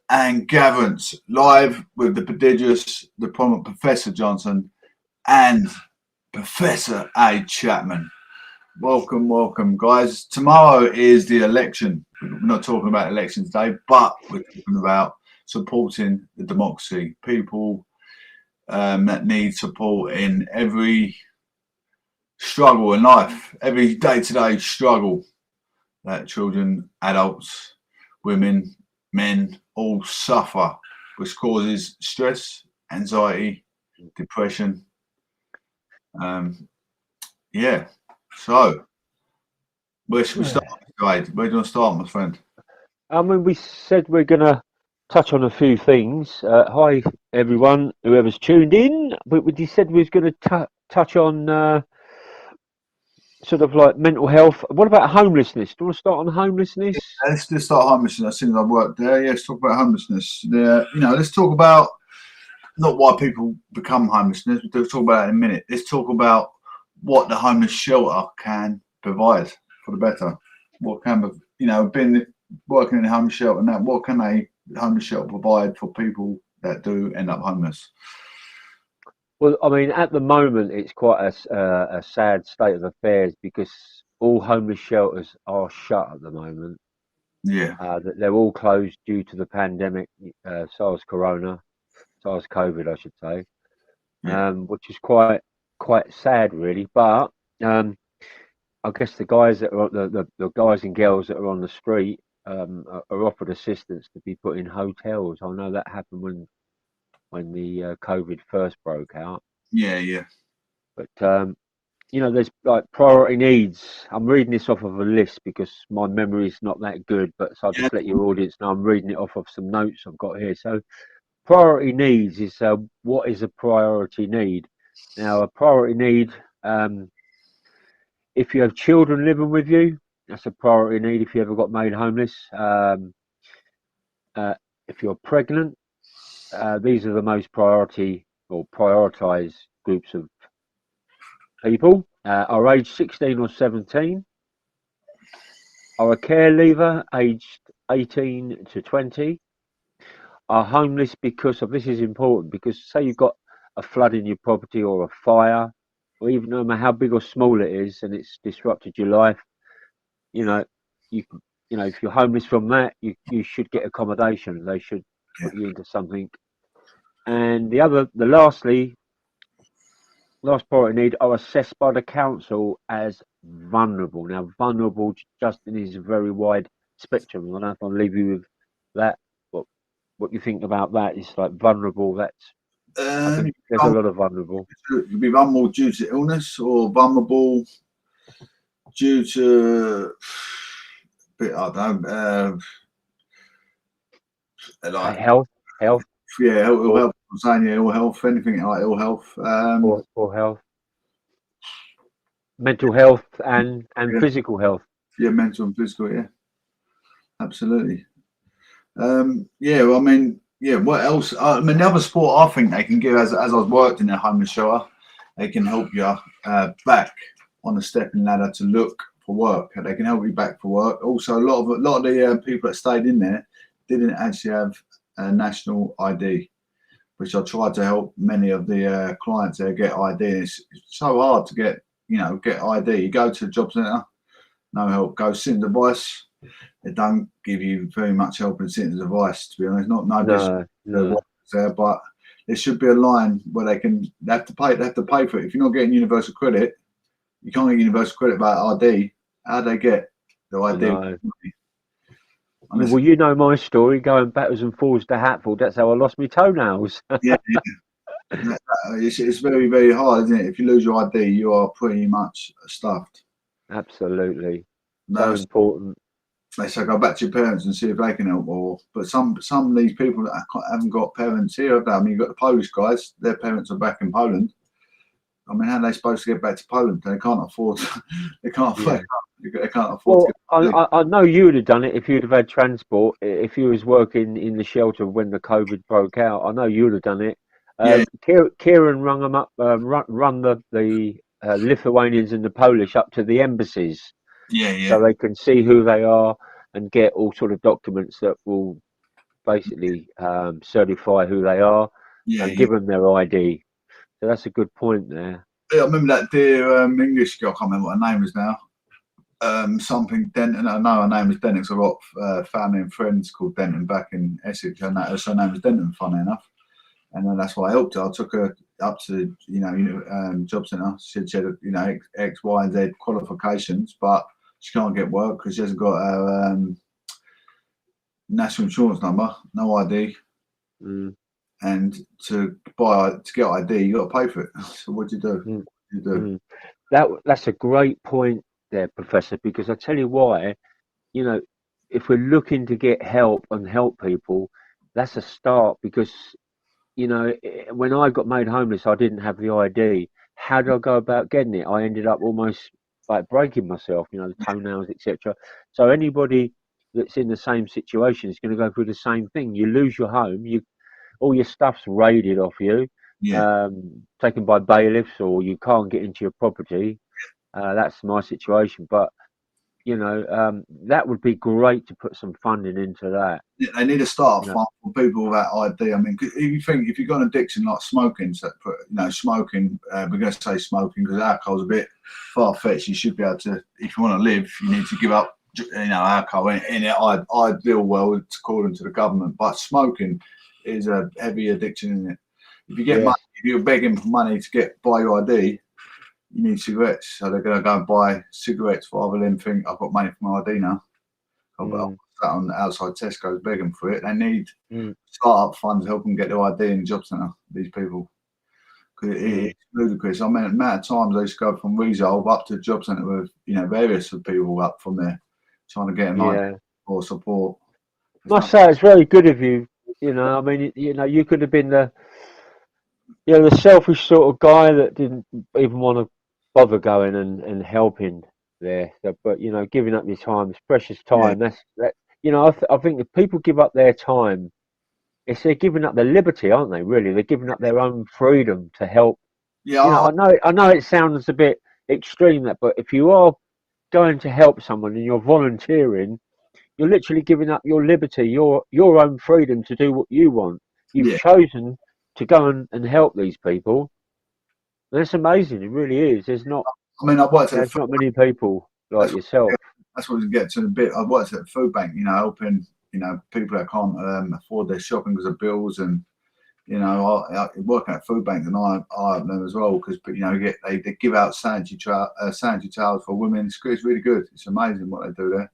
and Gatherence, live with the prodigious, the prominent Professor Johnson and Professor A. Chapman. Welcome, welcome, guys. Tomorrow is the election. We're not talking about elections today, but we're talking about supporting the democracy. People that need support in every struggle in life, every day-to-day struggle that children, adults, women, men all suffer, which causes stress, anxiety, depression. Yeah. So, where should we start, guys? Where do you want to start, my friend? I mean, we said we're going to touch on a few things. Hi, everyone, whoever's tuned in. We said we was going to touch on sort of like mental health. What about homelessness? Do you want to start on homelessness? Let's just start homelessness. As soon as I worked there, yeah, let's talk about homelessness. Let's talk about not why people become homeless. We'll talk about that in a minute. Let's talk about what the homeless shelter can provide for the better. What can, been working in a homeless shelter now, what can the homeless shelter provide for people that do end up homeless? Well, I mean, at the moment, it's quite a sad state of affairs because all homeless shelters are shut at the moment. Yeah. They're all closed due to the pandemic, SARS-COVID, I should say, which is quite sad, really. But I guess the guys that are the guys and girls that are on the street are offered assistance to be put in hotels. I know that happened when the COVID first broke out. Yeah. But there's like priority needs. I'm reading this off of a list because my memory is not that good. But so I'll just let your audience know I'm reading it off of some notes I've got here. So priority needs is what is a priority need? Now, a priority need, if you have children living with you, that's a priority need if you ever got made homeless. If you're pregnant, these are the most priority or prioritised groups of people. Are aged 16 or 17, are a care leaver aged 18 to 20, are homeless because of, this is important, because say you've got a flood in your property or a fire, or even no matter how big or small it is, and it's disrupted your life, if you're homeless from that, you should get accommodation. They should put you into something. And last priority need are assessed by the council as vulnerable. Now, vulnerable, Justin, is a very wide spectrum. I don't know if I'll leave you with that. What you think about that is like vulnerable. I think there's a lot of vulnerable. You'd be vulnerable due to illness or vulnerable due to, I don't know, like health. Yeah, ill health. I'm saying ill health. Anything like ill health. Or health. Mental health and physical health. Yeah, mental and physical. Yeah, absolutely. Well, I mean, what else? I mean, the other support I think they can give, as I've worked in a homeless shelter, they can help you back on the stepping ladder to look for work. They can help you back for work. Also, a lot of the people that stayed in there didn't actually have a national ID, which I tried to help many of the clients there get ID. It's so hard to get ID. You go to the job centre, no help. Go citizen's advice. They don't give you very much help in citizen's advice, to be honest. No. There, but there should be a line where they have to pay for it. If you're not getting universal credit, you can't get universal credit about ID. How do they get the ID? Well, you know my story, going backwards and forwards to Hatfield. That's how I lost my toenails. Yeah. It's very, very hard, isn't it? If you lose your ID, you are pretty much stuffed. Absolutely. So important. They say go back to your parents and see if they can help. But some of these people that haven't got parents here, have they? I mean, you've got the Polish guys, their parents are back in Poland. I mean, how are they supposed to get back to Poland? They can't afford. They can't afford. Well, I know you would have done it if you'd have had transport. If you was working in the shelter when the COVID broke out, I know you would have done it. Kieran rung them up, run the Lithuanians and the Polish up to the embassies, so they can see who they are and get all sort of documents that will basically certify who they are Yeah, and yeah. give them their ID. So that's a good point there. Yeah, I remember that dear English girl. I can't remember what her name is now. Something Denton. I know her name is Denton. 'Cause I've got family and friends called Denton back in Essex, and that her name is Denton. Funny enough, and then that's why I helped her. I took her up to job centre. She had X, Y, and Z qualifications, but she can't get work because she hasn't got her national insurance number, no ID, Mm, and to get ID, you got to pay for it. So what do you do? mm, You do. mm. That's a great point there, Professor, because I tell you why, you know, if we're looking to get help and help people, that's a start because, when I got made homeless, I didn't have the ID. How did I go about getting it? I ended up almost like breaking myself, the toenails, etc. So anybody that's in the same situation is going to go through the same thing. You lose your home, all your stuff's raided off you, Yeah, taken by bailiffs, or you can't get into your property. That's my situation, but that would be great to put some funding into that. yeah, they need to start You know, fund for people without ID. I mean, if you've got an addiction like smoking, so smoking, we're going to say smoking because alcohol's a bit far fetched. You should be able to, if you want to live, you need to give up, alcohol in it. I deal well according to the government, but smoking is a heavy addiction, isn't it? If you get yeah, money, if you're begging for money to buy your ID, you need cigarettes. So they're going to go and buy cigarettes rather than think I've got money for my ID now. I'll mm, sat on the outside Tesco's begging for it. They need mm, start-up funds to help them get their ID in the job centre. These people, because mm, it's ludicrous. I mean, the amount of times they used to go from Resolve up to the job centre with various people up from there trying to get an ID yeah. or support. There's Must no, say it's very good of you. I mean, you could have been the selfish sort of guy that didn't even want to bother going and helping there. So, but giving up your time, it's precious yeah, time. That. I think if people give up their time, they're giving up their liberty, aren't they? Really, they're giving up their own freedom to help. yeah. I know it sounds a bit extreme, but if you are going to help someone and you're volunteering, you're literally giving up your liberty, your own freedom to do what you want. You've Yeah. chosen to go and help these people. That's amazing. It really is. I mean, I worked at the There's not many people like that's yourself. that's what we get to in a bit. I worked at the food bank, helping people that can't afford their shopping because of bills, and I working at food bank, and I help them as well because they give out sanitary towels for women. It's really good. It's amazing what they do there.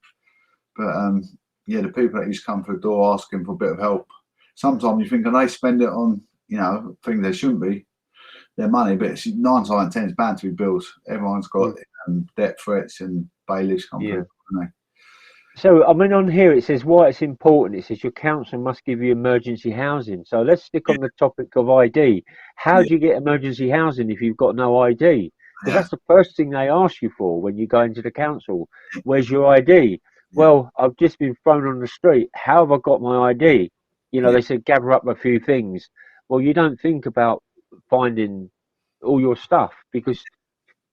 But yeah, the people that used to come through the door asking for a bit of help. Sometimes you think, can they spend it on things they shouldn't be? Their money, but it's 9 times out of 10 it's bound to be bills. Everyone's got Mm, debt threats and bailiffs come yeah. through, don't So, I mean, on here it says why it's important. It says your council must give you emergency housing. So let's stick they? on the topic of ID. How Yeah, do you get emergency housing if you've got no ID? Because yeah, that's the first thing they ask you for when you go into the council. yeah, Where's your ID? yeah, Well, I've just been thrown on the street. How have I got my ID? yeah, They said gather up a few things. Well, you don't think about finding all your stuff because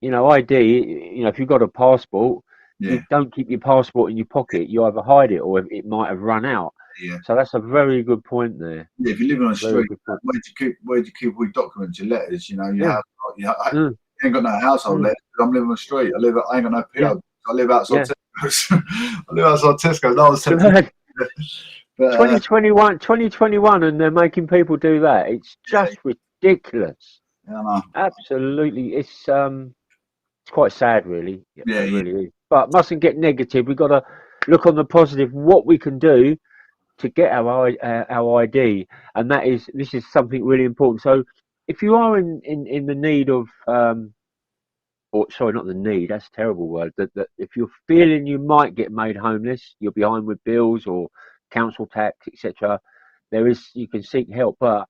ID, if you've got a passport, yeah, you don't keep your passport in your pocket. You either hide it or it might have run out. yeah. So that's a very good point there. Yeah, if you live on a Very street, good point. where do you keep all your documents, your letters? Your Yeah. house. I Mm, ain't got no household mm, letters. I'm living on the street. I ain't got no yeah. PO. I live outside Yeah. Tesco's. I live outside Tesco's. No one's tempted. Good. But 2021, and they're making people do that. It's yeah, just ridiculous. yeah, I know. Absolutely. It's quite sad, really. Yeah, Yeah, it yeah, really is. But mustn't get negative. We've got to look on the positive. What we can do to get our ID, and this is something really important. So, if you are in the need of, or sorry, not the need. That's a terrible word. That if you're feeling you might get made homeless, you're behind with bills or council tax, etc. You can seek help, but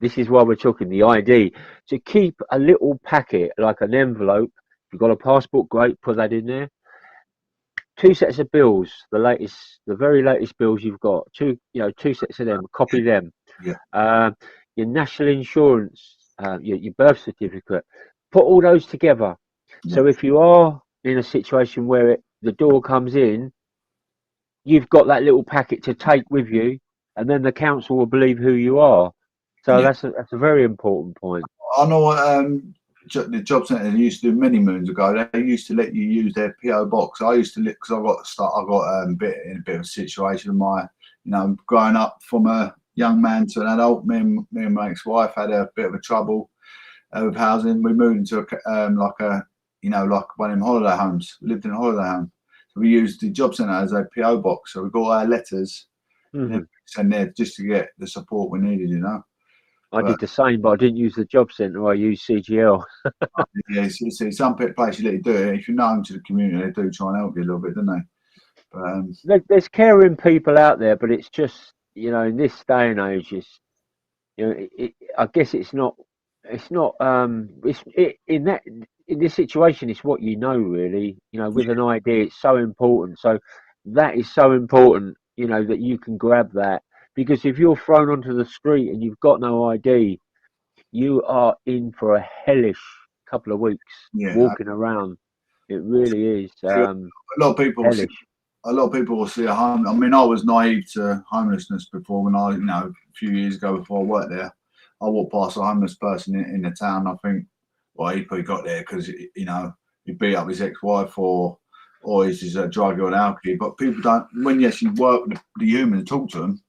this is why we're talking the ID. To keep a little packet, like an envelope. If you've got a passport, great. Put that in there. Two sets of bills, the very latest bills you've got. Two sets of them. Copy them. yeah, Uh, your national insurance, your birth certificate. Put all those together. yeah, So if you are in a situation where the door comes in, you've got that little packet to take with you. and then the council will believe who you are. So Yeah. that's a very important point. I know what the job centre used to do many moons ago. They used to let you use their PO box. I used to because I got in a bit of a situation. My, growing up from a young man to an adult, me and my ex-wife had a bit of a trouble with housing. We moved into like one of them holiday homes. We lived in a holiday home, so we used the job centre as a PO box. So we got our letters and send there just to get the support we needed. I did the same, but I didn't use the job centre. I used CGL. Yeah, see, some places let you do it. If you're known to the community, they do try and help you a little bit, don't they? But There's caring people out there, but it's just, in this day and age, I guess it's not, in this situation, it's what really, with an idea, it's so important. So that is so important, that you can grab that. Because if you're thrown onto the street and you've got no ID, you are in for a hellish couple of weeks yeah, walking around. It really is a lot of people. hellish. A lot of people will see a home. I mean, I was naive to homelessness before when a few years ago before I worked there, I walked past a homeless person in the town. I think, well, he probably got there because, he beat up his ex-wife or he's just a drug or an alcoholic. But people don't, when you actually work with the humans, talk to them,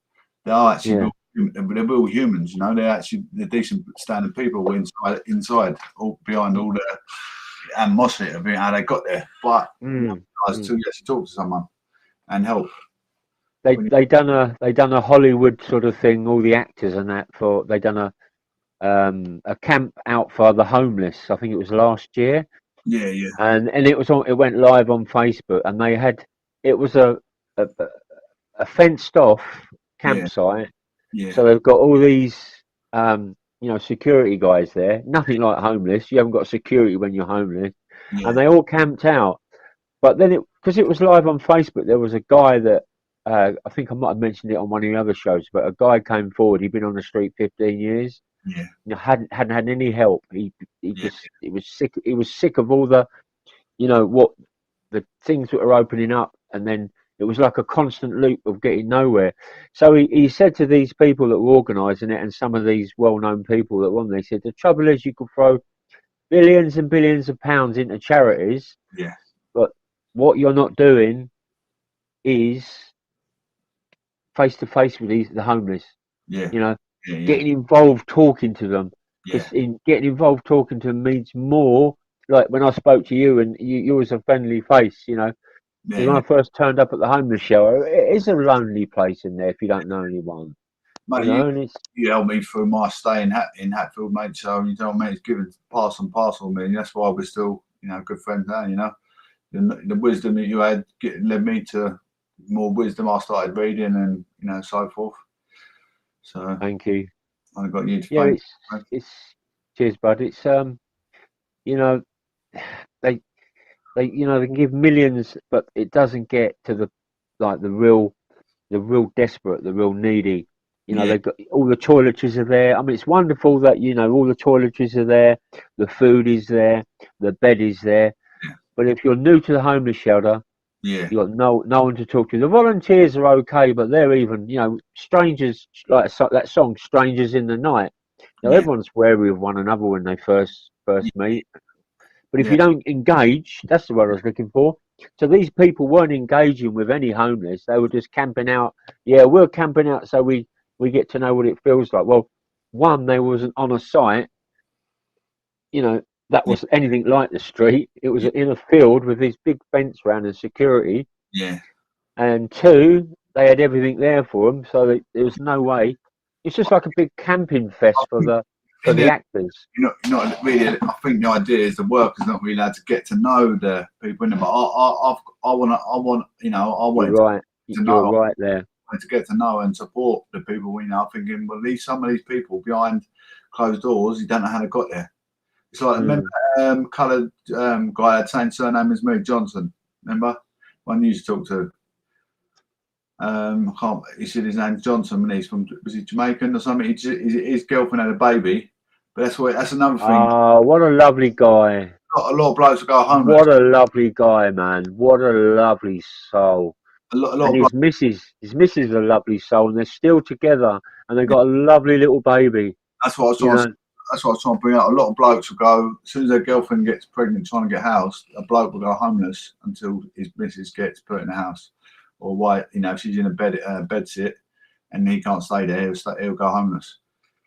they are actually, they're real humans, they're decent standard people inside, all behind all the animosity of how they got there. But to actually talk to someone and help. They done a Hollywood sort of thing. All the actors and that they done a camp out for the homeless. I think it was last year. Yeah. And it went live on Facebook, and it was a fenced off campsite. Yeah. So they've got all these security guys there. Nothing like homeless. You haven't got security when you're homeless, and they all camped out. But then because it was live on Facebook, there was a guy that I think I might have mentioned it on one of the other shows, but a guy came forward. He'd been on the street 15 years. Yeah. Hadn't had any help. He was sick. He was sick of all the, what the things that are opening up, and then it was like a constant loop of getting nowhere. So he said to these people that were organising it, and some of these well-known people that were on there, he said, the trouble is you could throw billions and billions of pounds into charities, but what you're not doing is face to face with the homeless. Getting involved, talking to them. Because getting involved, talking to them means more. Like when I spoke to you, and you was a friendly face, Because when I first turned up at the homeless shelter, it is a lonely place in there if you don't know anyone. Mate, you helped me through my stay in Hatfield, mate. So it's given part and parcel of me. That's why we're still, good friends now. The wisdom that you had led me to more wisdom. I started reading and so forth. So thank you. I got you to thank. It's cheers, bud. It's they can give millions, but it doesn't get to the real desperate, the real needy. They've got all the toiletries are there. I mean, it's wonderful that all the toiletries are there, the food is there, the bed is there. But if you're new to the homeless shelter, you've got no one to talk to. The volunteers are okay, but they're even strangers, like that song "Strangers in the Night." Everyone's wary of one another when they first meet. But if you don't engage, that's the word I was looking for. So these people weren't engaging with any homeless. They were just camping out. Yeah, we're camping out so we get to know what it feels like. Well, one, they wasn't on a site, that was anything like the street. It was in a field with this big fence around and security. And two, they had everything there for them, so there was no way. It's just like a big camping fest for the actors. Really. I think the idea is the workers not really allowed to get to know the people. But I want You're right there. To get to know and support the people. Thinking, well, some of these people behind closed doors, you don't know how they got there. It's like remember coloured guy had the same surname as me, Johnson. Remember one you used to talk to. He said his name's Johnson, and was he Jamaican or something? His girlfriend had a baby, but that's another thing. Oh, what a lovely guy! A lot of blokes will go homeless. What a lovely guy, man! What a lovely soul. a lot And of his missus is a lovely soul, and they're still together, and they've got a lovely little baby. That's what I was You trying. know, That's what I was trying to bring out. A lot of blokes will go as soon as their girlfriend gets pregnant, trying to get housed. A bloke will go homeless until his missus gets put in a house, or why if she's in a bed sit, and he can't stay there, he'll go homeless.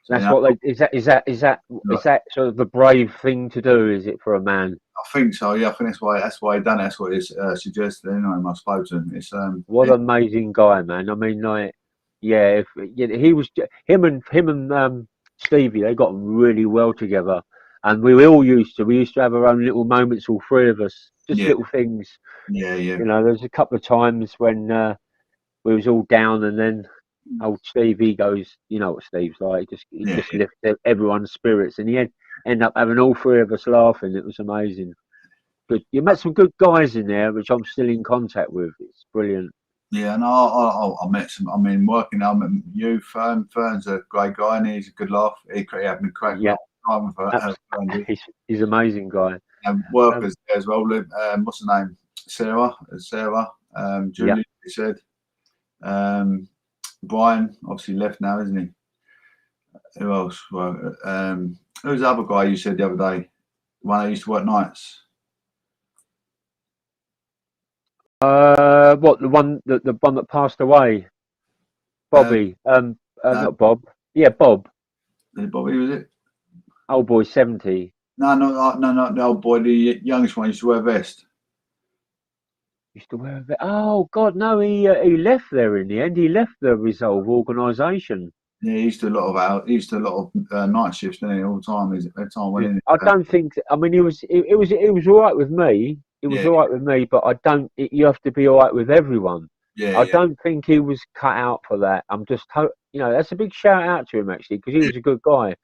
So that's what they is that sort of the brave thing to do? Is it for a man? I think so. Yeah, I think that's why he done it. That's what it's suggested. Anyway, I spoke to him. It's What an amazing guy, man. I mean, like, yeah, if he was him and Stevie, they got really well together, and we used to have our own little moments, all three of us, just yeah, little things. yeah. You know, there's a couple of times when we was all down, and then old Stevie goes, you know what Steve's like, he Yeah, just lifted everyone's spirits, and end up having all three of us laughing. It was amazing. Good, you met some good guys in there, which I'm still in contact with. It's brilliant. yeah. And I met some. I mean, working. I met you. Fern's a great guy, and he's a good laugh. He had me cracking Yeah, up time with her. Fern. he's an amazing guy. And Um, workers there as well. What's her name? Sarah. yeah, Julie. He said. Brian obviously left now, isn't he? Who else? Well, who's the other guy you said the other day? The one that used to work nights. what the one that passed away? Uh, Bobby. no, Not Bob. Yeah, Bob. Bobby was it? Old boy, 70. No, not the old boy. The youngest one used to wear a vest. Used to wear a Oh God, no, he left there in the end. He left the Resolve organisation. Yeah, he used to do a lot of night shifts, didn't he? All the time. Every time I went in. I don't think. I mean, it was all right with me. It was Yeah, all right with me, but I don't. You have to be all right with everyone. I yeah. don't think he was cut out for that. I'm just, that's a big shout out to him actually because he was a good guy.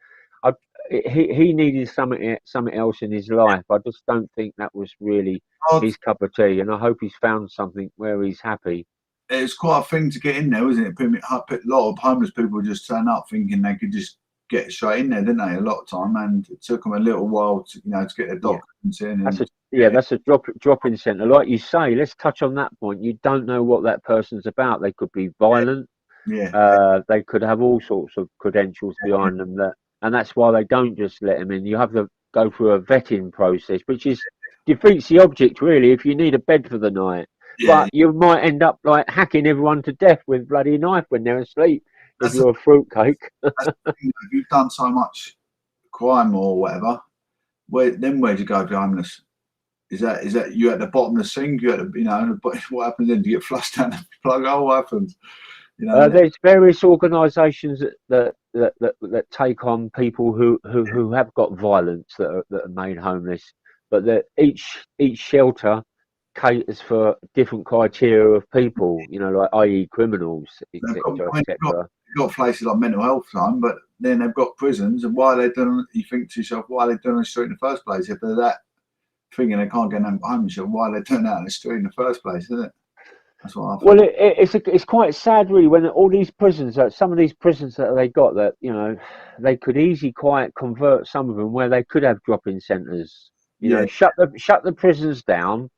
I, he needed something else in his life. I just don't think that was really Oh, his cup of tea, and I hope he's found something where he's happy. it's quite a thing to get in there, isn't it? A lot of homeless people just turn up thinking they could just get straight in there, didn't they? A lot of time, and it took them a little while to get their Yeah, documents in. that's And that's a drop-in centre. Like you say, let's touch on that point. You don't know what that person's about. They could be yeah, violent. yeah, They could have all sorts of credentials behind them and that's why they don't just let them in. You have to go through a vetting process, which defeats the object really if you need a bed for the night. yeah. But you might end up like hacking everyone to death with bloody knife when they're asleep if That's the, you're a fruitcake. that's the thing. If you've done so much crime or whatever, where'd you go if you're homeless? Is that you at the bottom of the sink? You at the what happens then? Do you get flushed down the plug? Oh, what happens? There's various organisations that take on people who have got violence that are made homeless, but that each shelter caters for different criteria of people, like i.e. criminals, They've got, etc., I mean, etc. they've got places like mental health time, but then they've got prisons. And why are they doing? You think to yourself, why are they doing on the street in the first place? If they're that thinking they can't get them home, so why are they doing that on the street in the first place? Isn't it? That's what I Well, think. it's quite sad, really, when all these prisons, some of these prisons that they got, that they could easily quite convert some of them where they could have drop-in centres. Yeah, Shut the prisons down,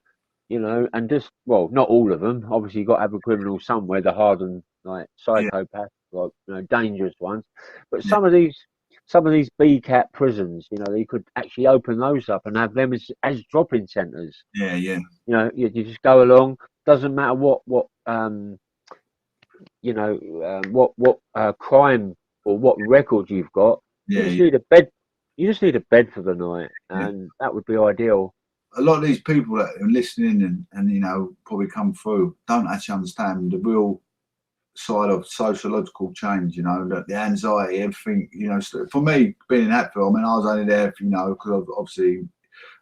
and just not all of them. Obviously, you've got to have a criminal somewhere, the hardened like yeah, psychopaths, like dangerous ones. But yeah, some of these BCAT prisons, you could actually open those up and have them as drop-in centres. yeah. You just go along. Doesn't matter what crime or what record you've got. You Yeah, just yeah, need a bed. You just need a bed for the night, yeah. and that would be ideal. A lot of these people that are listening and probably come through don't actually understand the real side of sociological change. That the anxiety, everything. For me, being in Hatfield, I mean, I was only there, because obviously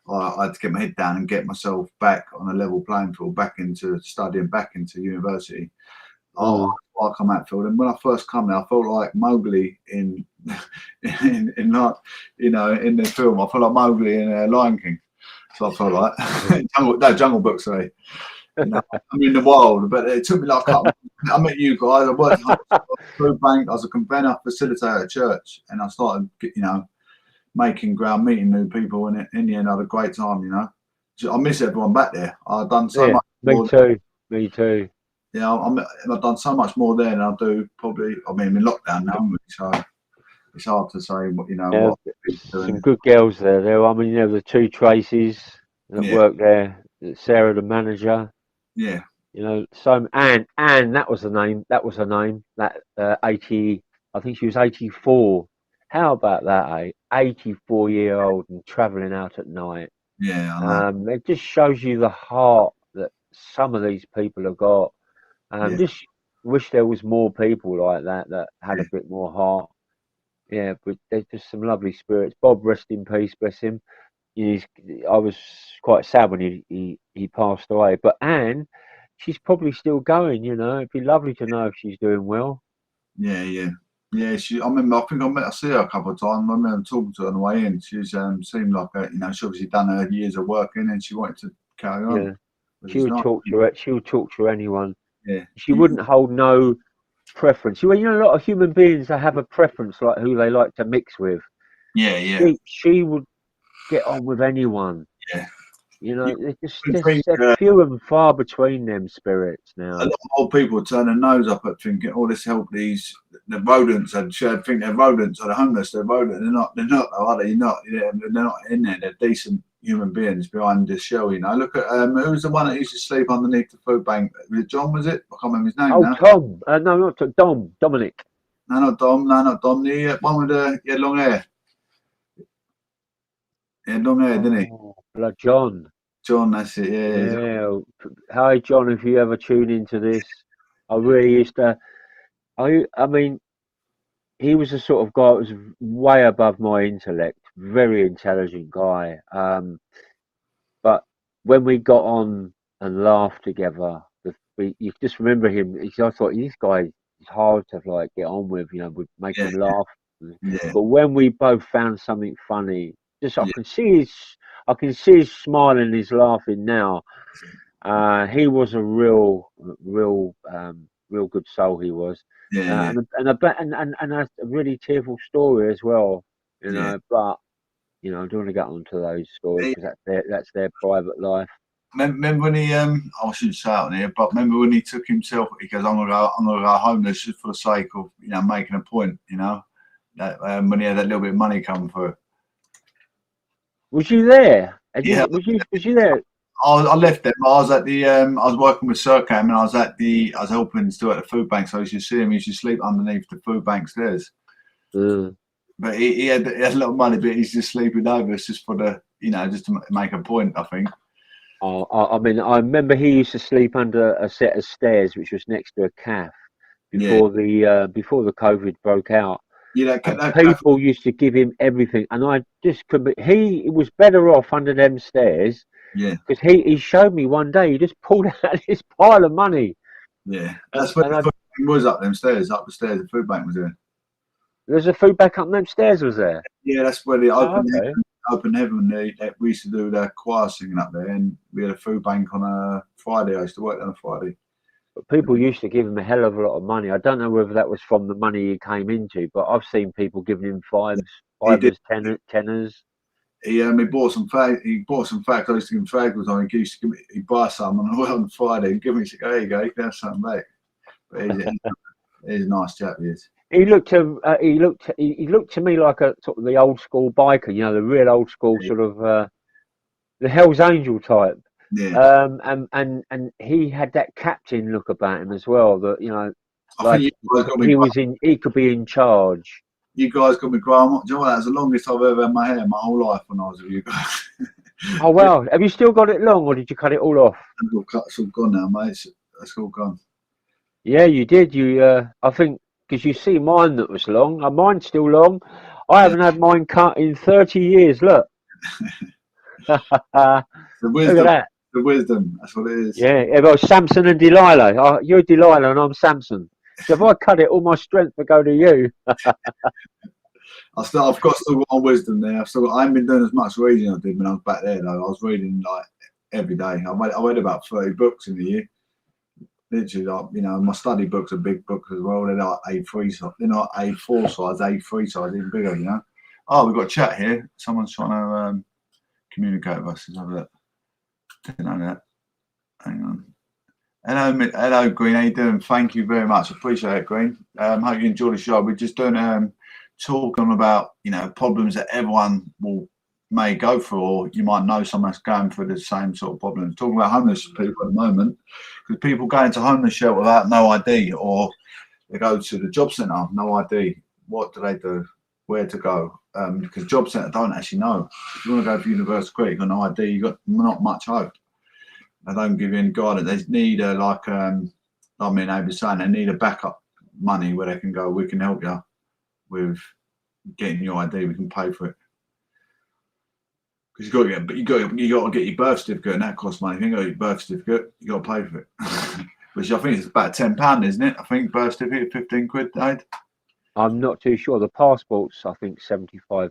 I had to get my head down and get myself back on a level playing field, back into studying, back into university. Mm. I come Hatfield, and when I first come there, I felt like Mowgli in in like in the film. I felt like Mowgli in Lion King. So I felt like Jungle Book, sorry. I'm in the wild, but it took me like a couple. I met you guys. I worked at food bank. I was a convener facilitator at church, and I started, making ground, meeting new people, and in the end, I had a great time. I miss everyone back there. I've done so Yeah, much me more. too. Me too. Yeah, I've done so much more there than I do probably. I mean, in lockdown now, haven't we? So it's hard to say what Yeah, what people are some doing. good girls there. I mean, the two Tracies that Yeah, work there. Sarah, the manager. yeah, So Anne, that was the name. That was her name. That 80. I think she was 84. How about that, 84-year-old and travelling out at night. yeah. I know. It just shows you the heart that some of these people have got. Yeah, Just wish there was more people like that had yeah, a bit more heart. Yeah, but there's just some lovely spirits. Bob, rest in peace, bless him. He's, I was quite sad when he passed away. But Anne, she's probably still going. It'd be lovely to know if she's doing well. yeah, yeah. Yeah, I remember. I think I see her a couple of times. I remember talking to her on the way in. She's seemed like she obviously done her years of working, and she wanted to carry on, Yeah, which she is would nice. talk to she would talk to anyone. Yeah, She wouldn't hold no preference. A lot of human beings they have a preference like who they like to mix with. yeah, yeah, She would get on with anyone. yeah. You would think They're few and far between them spirits a lot now. of old people turn their nose up at thinking, "Oh, this help the rodents," and should think they're rodents or the homeless. They're rodents. They're not. They're not. Though, are they? You're not. They're not in there. They're decent human beings behind this show. Look at who was the one that used to sleep underneath the food bank? Was it John? Was it? I can't remember his name Oh, now. Tom. No, not Dom. Dominic. No, not Dom. No, not Dom. The one with he had long hair. He had long hair, didn't he? Oh, blood John. John. That's it. Yeah. Yeah. Hi, John. If you ever tune into this, I really used to. I mean, he was the sort of guy that was way above my intellect. Very intelligent guy. But when we got on and laughed together, you just remember him. I thought this guy is hard to like get on with. Would make Yeah. him laugh. Yeah. But when we both found something funny, just Yeah. I can see his smile and his laughing now. He was a real good soul. He was, Yeah. Yeah. and a really tearful story as well. Yeah. But I don't want to get onto those stories He, because that's their private life. remember when he I shouldn't say it on here, but remember when he took himself, he goes, I'm gonna go homeless just for the sake of making a point, that when he had that little bit of money coming through. Was you there? Yeah, Was you there? I left them. I was at the I was working with Circam, and I was helping still at the food bank, so I used to see him. He used to sleep underneath the food bank stairs. But he had a lot of money, but he's just sleeping over. It's just for the just to make a point, I think. Oh, I mean, I remember he used to sleep under a set of stairs, which was next to a calf Yeah, before the COVID broke out. yeah. And people used to give him everything, and I just couldn't. He was better off under them stairs Yeah, because he showed me one day he just pulled out this pile of money, yeah. and, That's where and the I, food bank was up them stairs, up the stairs. The food bank was there. there's a food back up them stairs. Was there? Yeah, that's where the Oh, okay. open heaven. We used to do the choir singing up there, and we had a food bank on a Friday. I used to work there on a Friday. But people used to give him a hell of a lot of money. I don't know whether that was from the money he came into, but I've seen people giving him He did. tenors. He bought some fags. He bought some fags. I used to give him fags all the time. He used to give me. He'd buy some on Friday and give me. There you go. You can have something back. But he's a nice chap. He is. He looked to me like a sort of the old school biker, the real old school sort of the Hell's Angel type. Yeah. And he had that captain look about him as well. That I like think you guys got me. he could be in charge. You guys got me growing. Do you know what? That's the longest I've ever had my hair my whole life when I was with you guys. Oh wow! Have you still got it long, or did you cut it all off? It's all gone now, mate. It's all gone. Yeah, you did. I think because you see mine that was long. Mine's still long. I haven't had mine cut in 30 years. Look. Look The wisdom. at that. The wisdom. That's what it is. Yeah, well, Samson and Delilah. You're Delilah and I'm Samson. So if I cut it, all my strength would go to you. I've got still got my wisdom there. I haven't been doing as much reading as I did when I was back there though. I was reading like every day. I read about 30 books in a year. Literally, like my study books are big books as well. They're like A3 size. They're not A4 size, A3 size, even bigger. Oh, we've got a chat here. Someone's trying to communicate with us. Let's have a look. Didn't know that. Hang on. Hello, Green. How you doing? Thank you very much. Appreciate it, Green. Hope you enjoy the show. We're just doing talking about problems that everyone may go through, or you might know someone that's going through the same sort of problems. Talking about homeless people at the moment, because people go into homeless shelter without no ID, or they go to the job centre, no ID. What do they do? Where to go? Because job centre don't actually know. If you want to go for University Creek, you've got no ID, you've got not much hope. They don't give you any guidance. They need they were saying, they need a backup money where they can go, we can help you with getting your ID, we can pay for it. Because you got to get your birth certificate, and that costs money. If you ain't got your birth certificate, you got to pay for it. Which I think is about £10, isn't it? I think birth certificate, 15 quid, Dave. I'm not too sure. The passport's, I think, £75.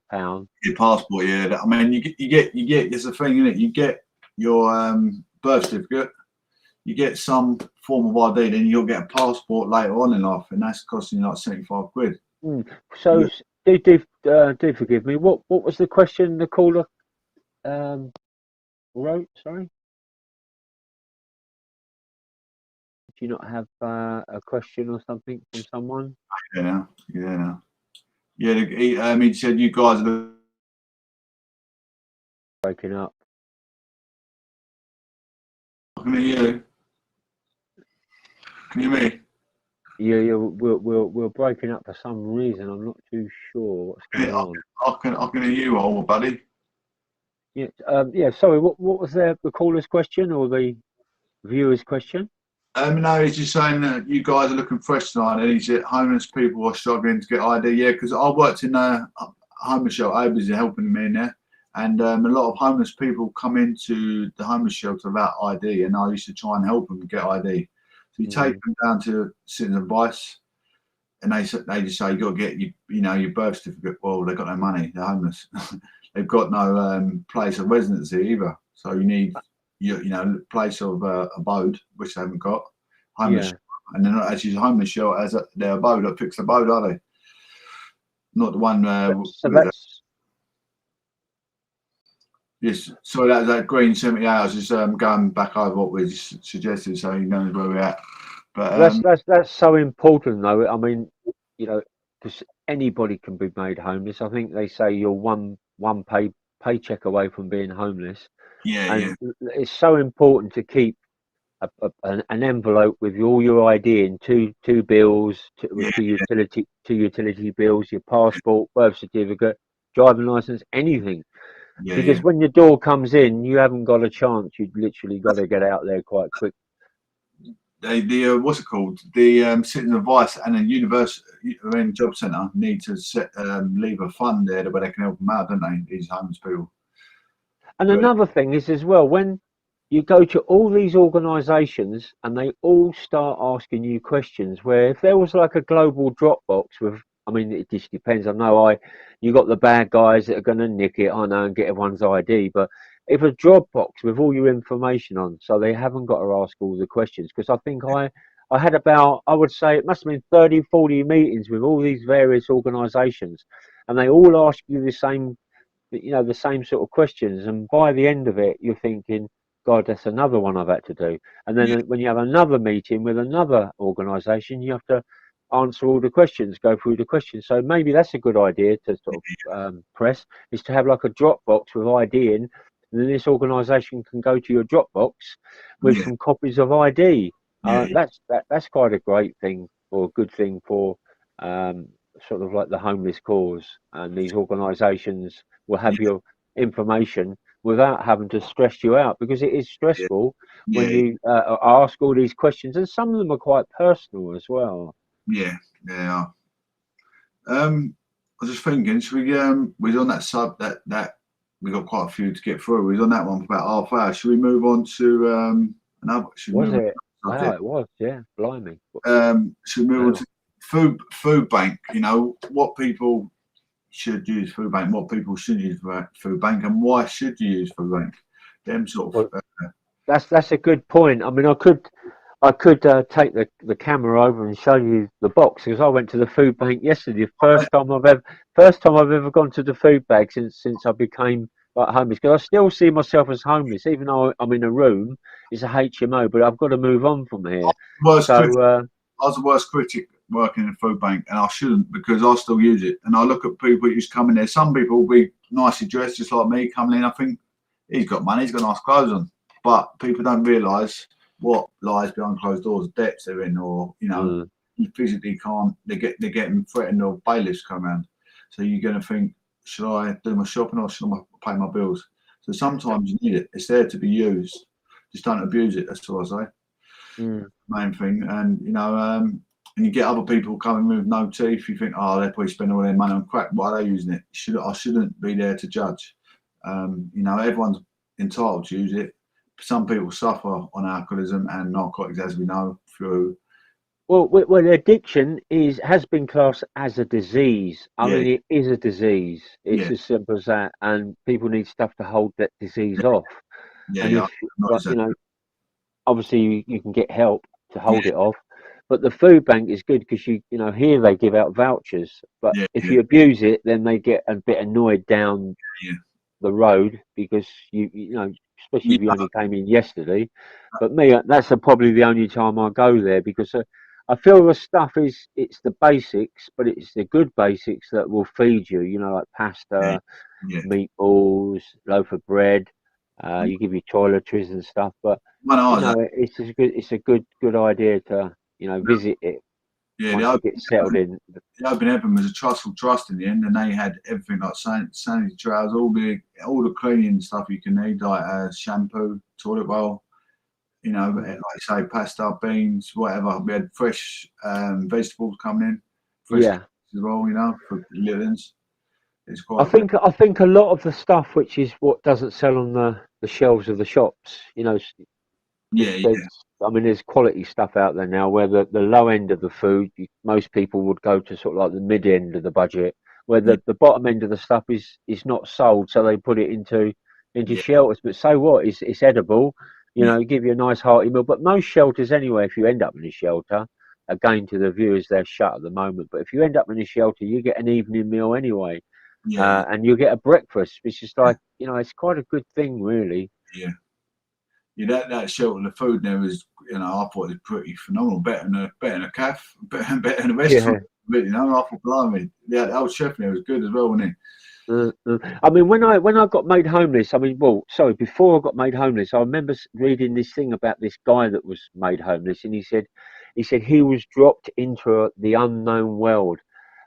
Your passport, yeah. I mean, you get. It's a thing, isn't it? You get your birth certificate, you get some form of ID, then you'll get a passport later on in life, and that's costing you like 75 quid. So do forgive me. What was the question the caller wrote? Sorry. Do you not have a question or something from someone? Yeah. He said you guys are Breaking up. Can you hear you? Can you hear me? Yeah, we're breaking up for some reason. I'm not too sure what's going on. I can hear you, old buddy. Yeah. Sorry. What was the caller's question or the viewer's question? No, he's just saying that you guys are looking fresh tonight, and he said homeless people are struggling to get ID. Yeah, because I worked in a homeless shelter. I was helping me in there, and a lot of homeless people come into the homeless shelter without ID, and I used to try and help them get ID. So you take them down to citizen advice, and they just say you got to get your birth certificate. Well, they've got no money. They're homeless. They've got no place of residency either. So you need place of abode, which they haven't got. Homeless, and they're not actually homeless shelter as their abode, a fixed abode, are they? Not the one. Yes. So that Green 78 hours is going back over what we suggested, so he knows where we're at. But that's so important, though. I mean, because anybody can be made homeless. I think they say you're one paycheck away from being homeless. Yeah. It's so important to keep an envelope with all your ID in, two bills, two utility bills, your passport, birth certificate, driving license, anything. Because when your door comes in, you haven't got a chance. You've literally got to get out there quite quick. What's it called? The citizen advice and the university and job centre need to leave a fund there where they can help them out, don't they? These homeless people. And another thing is as well, when you go to all these organisations and they all start asking you questions, where if there was like a global Dropbox with, I mean, it just depends. I know you got the bad guys that are going to nick it, I know, and get everyone's ID, but if a Dropbox with all your information on, so they haven't got to ask all the questions, because I think I had about, I would say it must have been 30, 40 meetings with all these various organisations, and they all ask you the same sort of questions, and by the end of it you're thinking, God, that's another one I've had to do. And then when you have another meeting with another organisation, you have to answer all the questions, go through the questions. So maybe that's a good idea to sort of press, is to have like a Dropbox with ID in, and then this organisation can go to your Dropbox with some copies of ID. That's quite a great thing, or a good thing for sort of like the homeless cause, and these organisations will have your information without having to stress you out, because it is stressful when you ask all these questions, and some of them are quite personal as well. Yeah, they are. I was just thinking, should we on that sub that we got quite a few to get through. We was on that one for about half hour. Should we move on to another? Was it? Wow, it was. Yeah, blimey. Should we move on to food bank? What people should use food bank, what people should use food bank, and why should you use food bank? Them sort of. That's a good point. I mean, I could take the camera over and show you the box, because I went to the food bank yesterday. First time I've ever gone to the food bank since I became like homeless, because I still see myself as homeless, even though I'm in a room. It's a HMO, but I've got to move on from here. Worst critic. So I was the worst critic working in a food bank, and I shouldn't, because I still use it. And I look at people who used to come in there. Some people will be nicely dressed, just like me, coming in. I think he's got money, he's got nice clothes on. But people don't realise what lies behind closed doors, debts they're in, or you physically can't. They're getting threatened, or bailiffs come around. So you're going to think, should I do my shopping or should I pay my bills? So sometimes you need it. It's there to be used. Just don't abuse it. That's what I say. Main thing. And and you get other people coming with no teeth. You think, oh, they're probably spending all their money on crack. Why are they using it? I shouldn't be there to judge. Everyone's entitled to use it. Some people suffer on alcoholism and narcotics, as we know, through. Well, addiction has been classed as a disease. I mean, it is a disease. It's as simple as that, and people need stuff to hold that disease off. And if, obviously you can get help to hold it off, but the food bank is good because here they give out vouchers, but if you abuse it, then they get a bit annoyed down the road because especially if you only came in yesterday. But me, that's probably the only time I go there, because I feel the stuff it's the basics, but it's the good basics that will feed you. Like pasta, meatballs, loaf of bread. You give you toiletries and stuff, but it's a good idea to visit it once you get settled in. The Open Heaven was a trustful trust in the end, and they had everything like sanitary towels, all the cleaning stuff you can need, like shampoo, toilet roll, like you say, pasta, beans, whatever. We had fresh vegetables coming in, fresh as well, for livings. It's quite. I think a lot of the stuff, which is what doesn't sell on the shelves of the shops, I mean, there's quality stuff out there now where the low end of the food, most people would go to sort of like the mid end of the budget, where the bottom end of the stuff is not sold, so they put it into shelters. But so what? It's edible, give you a nice hearty meal. But most shelters anyway, if you end up in a shelter, again to the viewers, they're shut at the moment. But if you end up in a shelter, you get an evening meal anyway, and you get a breakfast, which is like it's quite a good thing, really. That shelter, the food there was, I thought it was pretty phenomenal. Better than a cafe, better than a restaurant. I thought, blimey, the old chef there was good as well, wasn't he? I mean, when I got made homeless, before I got made homeless, I remember reading this thing about this guy that was made homeless, and he said he was dropped into the unknown world,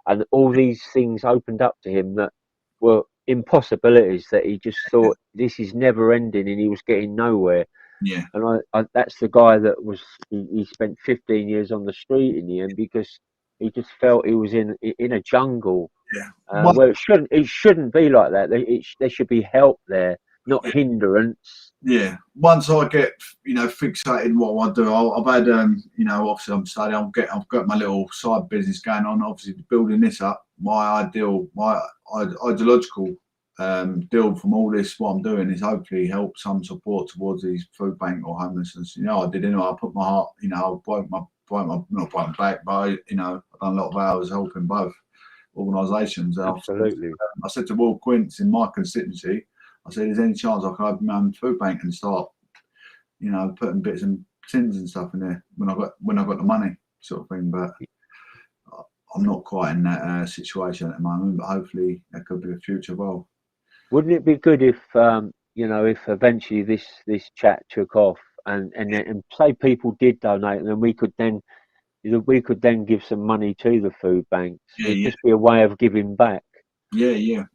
and all these things opened up to him that were impossibilities that he just thought this is never ending, and he was getting nowhere. And that's the guy that he spent 15 years on the street in the end, because he just felt he was in a jungle. Where it shouldn't be like that. There should be help there, not hindrance. Once I get fixated in what I do, I've had obviously I'm studying. I've got my little side business going on. Obviously building this up. My ideological deal from all this, what I'm doing, is hopefully help some support towards these food bank or homelessness. I did. I put my heart. I broke my back, but I've done a lot of hours helping both organisations. Absolutely. I said to Will Quince in my constituency, I said, "Is there any chance I could open my own food bank and start, putting bits and tins and stuff in there when I got the money, sort of thing?" But I'm not quite in that situation at the moment. But hopefully, there could be a future role. Wouldn't it be good if if eventually this chat took off and say people did donate, and then we could then give some money to the food banks? It'd just be a way of giving back. It'd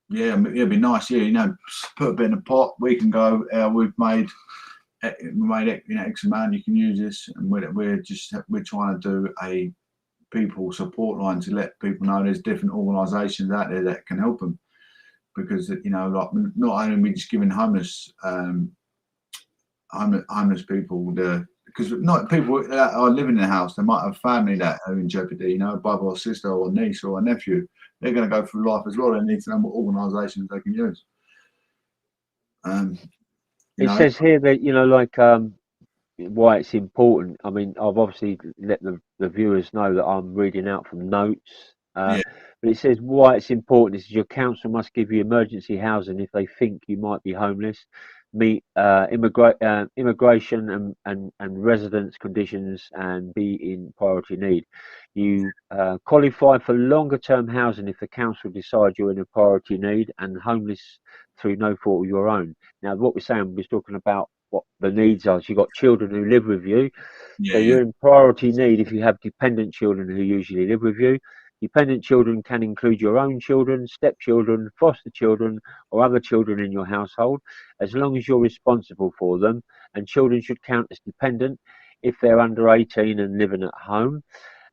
be nice. Put a bit in the pot. We can go. We've made X amount. You can use this, and we're trying to do a people support line to let people know there's different organisations out there that can help them. Because like not only are we just giving homeless people because not people that are living in a house, they might have family that are in jeopardy, a brother or sister or niece or a nephew. They're going to go through life as well. They need to know what organisations they can use. It says here that why it's important. I mean, I've obviously let the viewers know that I'm reading out from notes. But it says why it's important is your council must give you emergency housing if they think you might be homeless, meet immigration and residence conditions, and be in priority need. You qualify for longer term housing if the council decides you're in a priority need and homeless through no fault of your own. Now, what we're saying, we're talking about what the needs are. So you've got children who live with you. So Yeah, you're in priority need if you have dependent children who usually live with you. Dependent children can include your own children, stepchildren, foster children, or other children in your household, as long as you're responsible for them. And children should count as dependent if they're under 18 and living at home.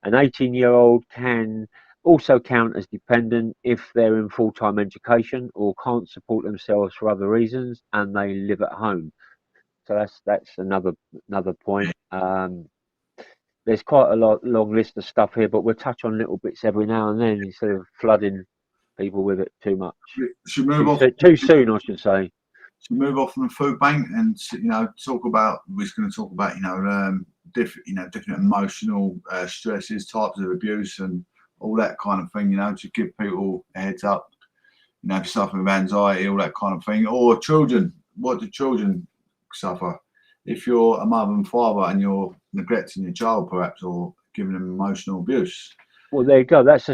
An 18-year-old can also count as dependent if they're in full-time education or can't support themselves for other reasons and they live at home. So that's another point. There's quite a long list of stuff here, but we'll touch on little bits every now and then instead of flooding people with it too much. should move off. Too soon, I should say. Should move off from the food bank and talk about. We're just going to talk about different emotional stresses, types of abuse, and all that kind of thing. To give people a heads up. If you're suffering with anxiety, all that kind of thing, or children. What do children suffer? If you're a mother and father and you're neglecting your child, perhaps, or giving them emotional abuse. Well, there you go. That's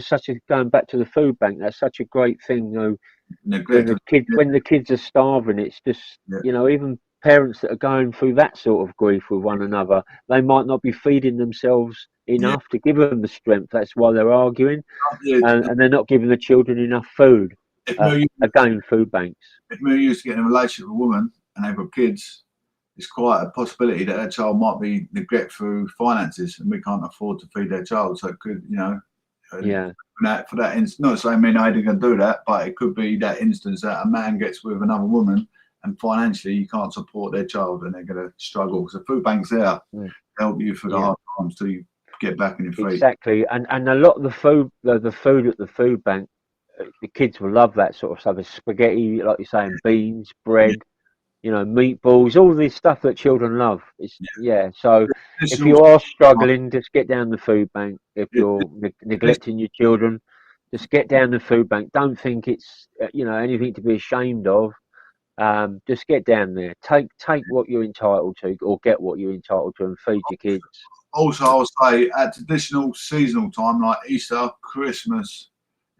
going back to the food bank. That's such a great thing, though. When the kids are starving, it's just even parents that are going through that sort of grief with one another, they might not be feeding themselves enough to give them the strength. That's why they're arguing, and they're not giving the children enough food. Again, food banks. If Mary used to get in a relationship with a woman and they've got kids, it's quite a possibility that her child might be neglected through finances, and we can't afford to feed their child. So it could, for that instance, not saying men ain't going to do that, but it could be that instance that a man gets with another woman and financially you can't support their child and they're going to struggle. So food banks there to help you for the hard times till you get back on your feet. Exactly, and a lot of the food at the food bank, the kids will love that sort of stuff. There's spaghetti, like you're saying, beans, bread. Meatballs, all this stuff that children love. So if you are struggling, just get down the food bank. If you're neglecting your children, just get down the food bank. Don't think it's anything to be ashamed of. Just get down there. Take what you're entitled to, or get what you're entitled to, and feed your kids. Also, I would say at traditional seasonal time like Easter, Christmas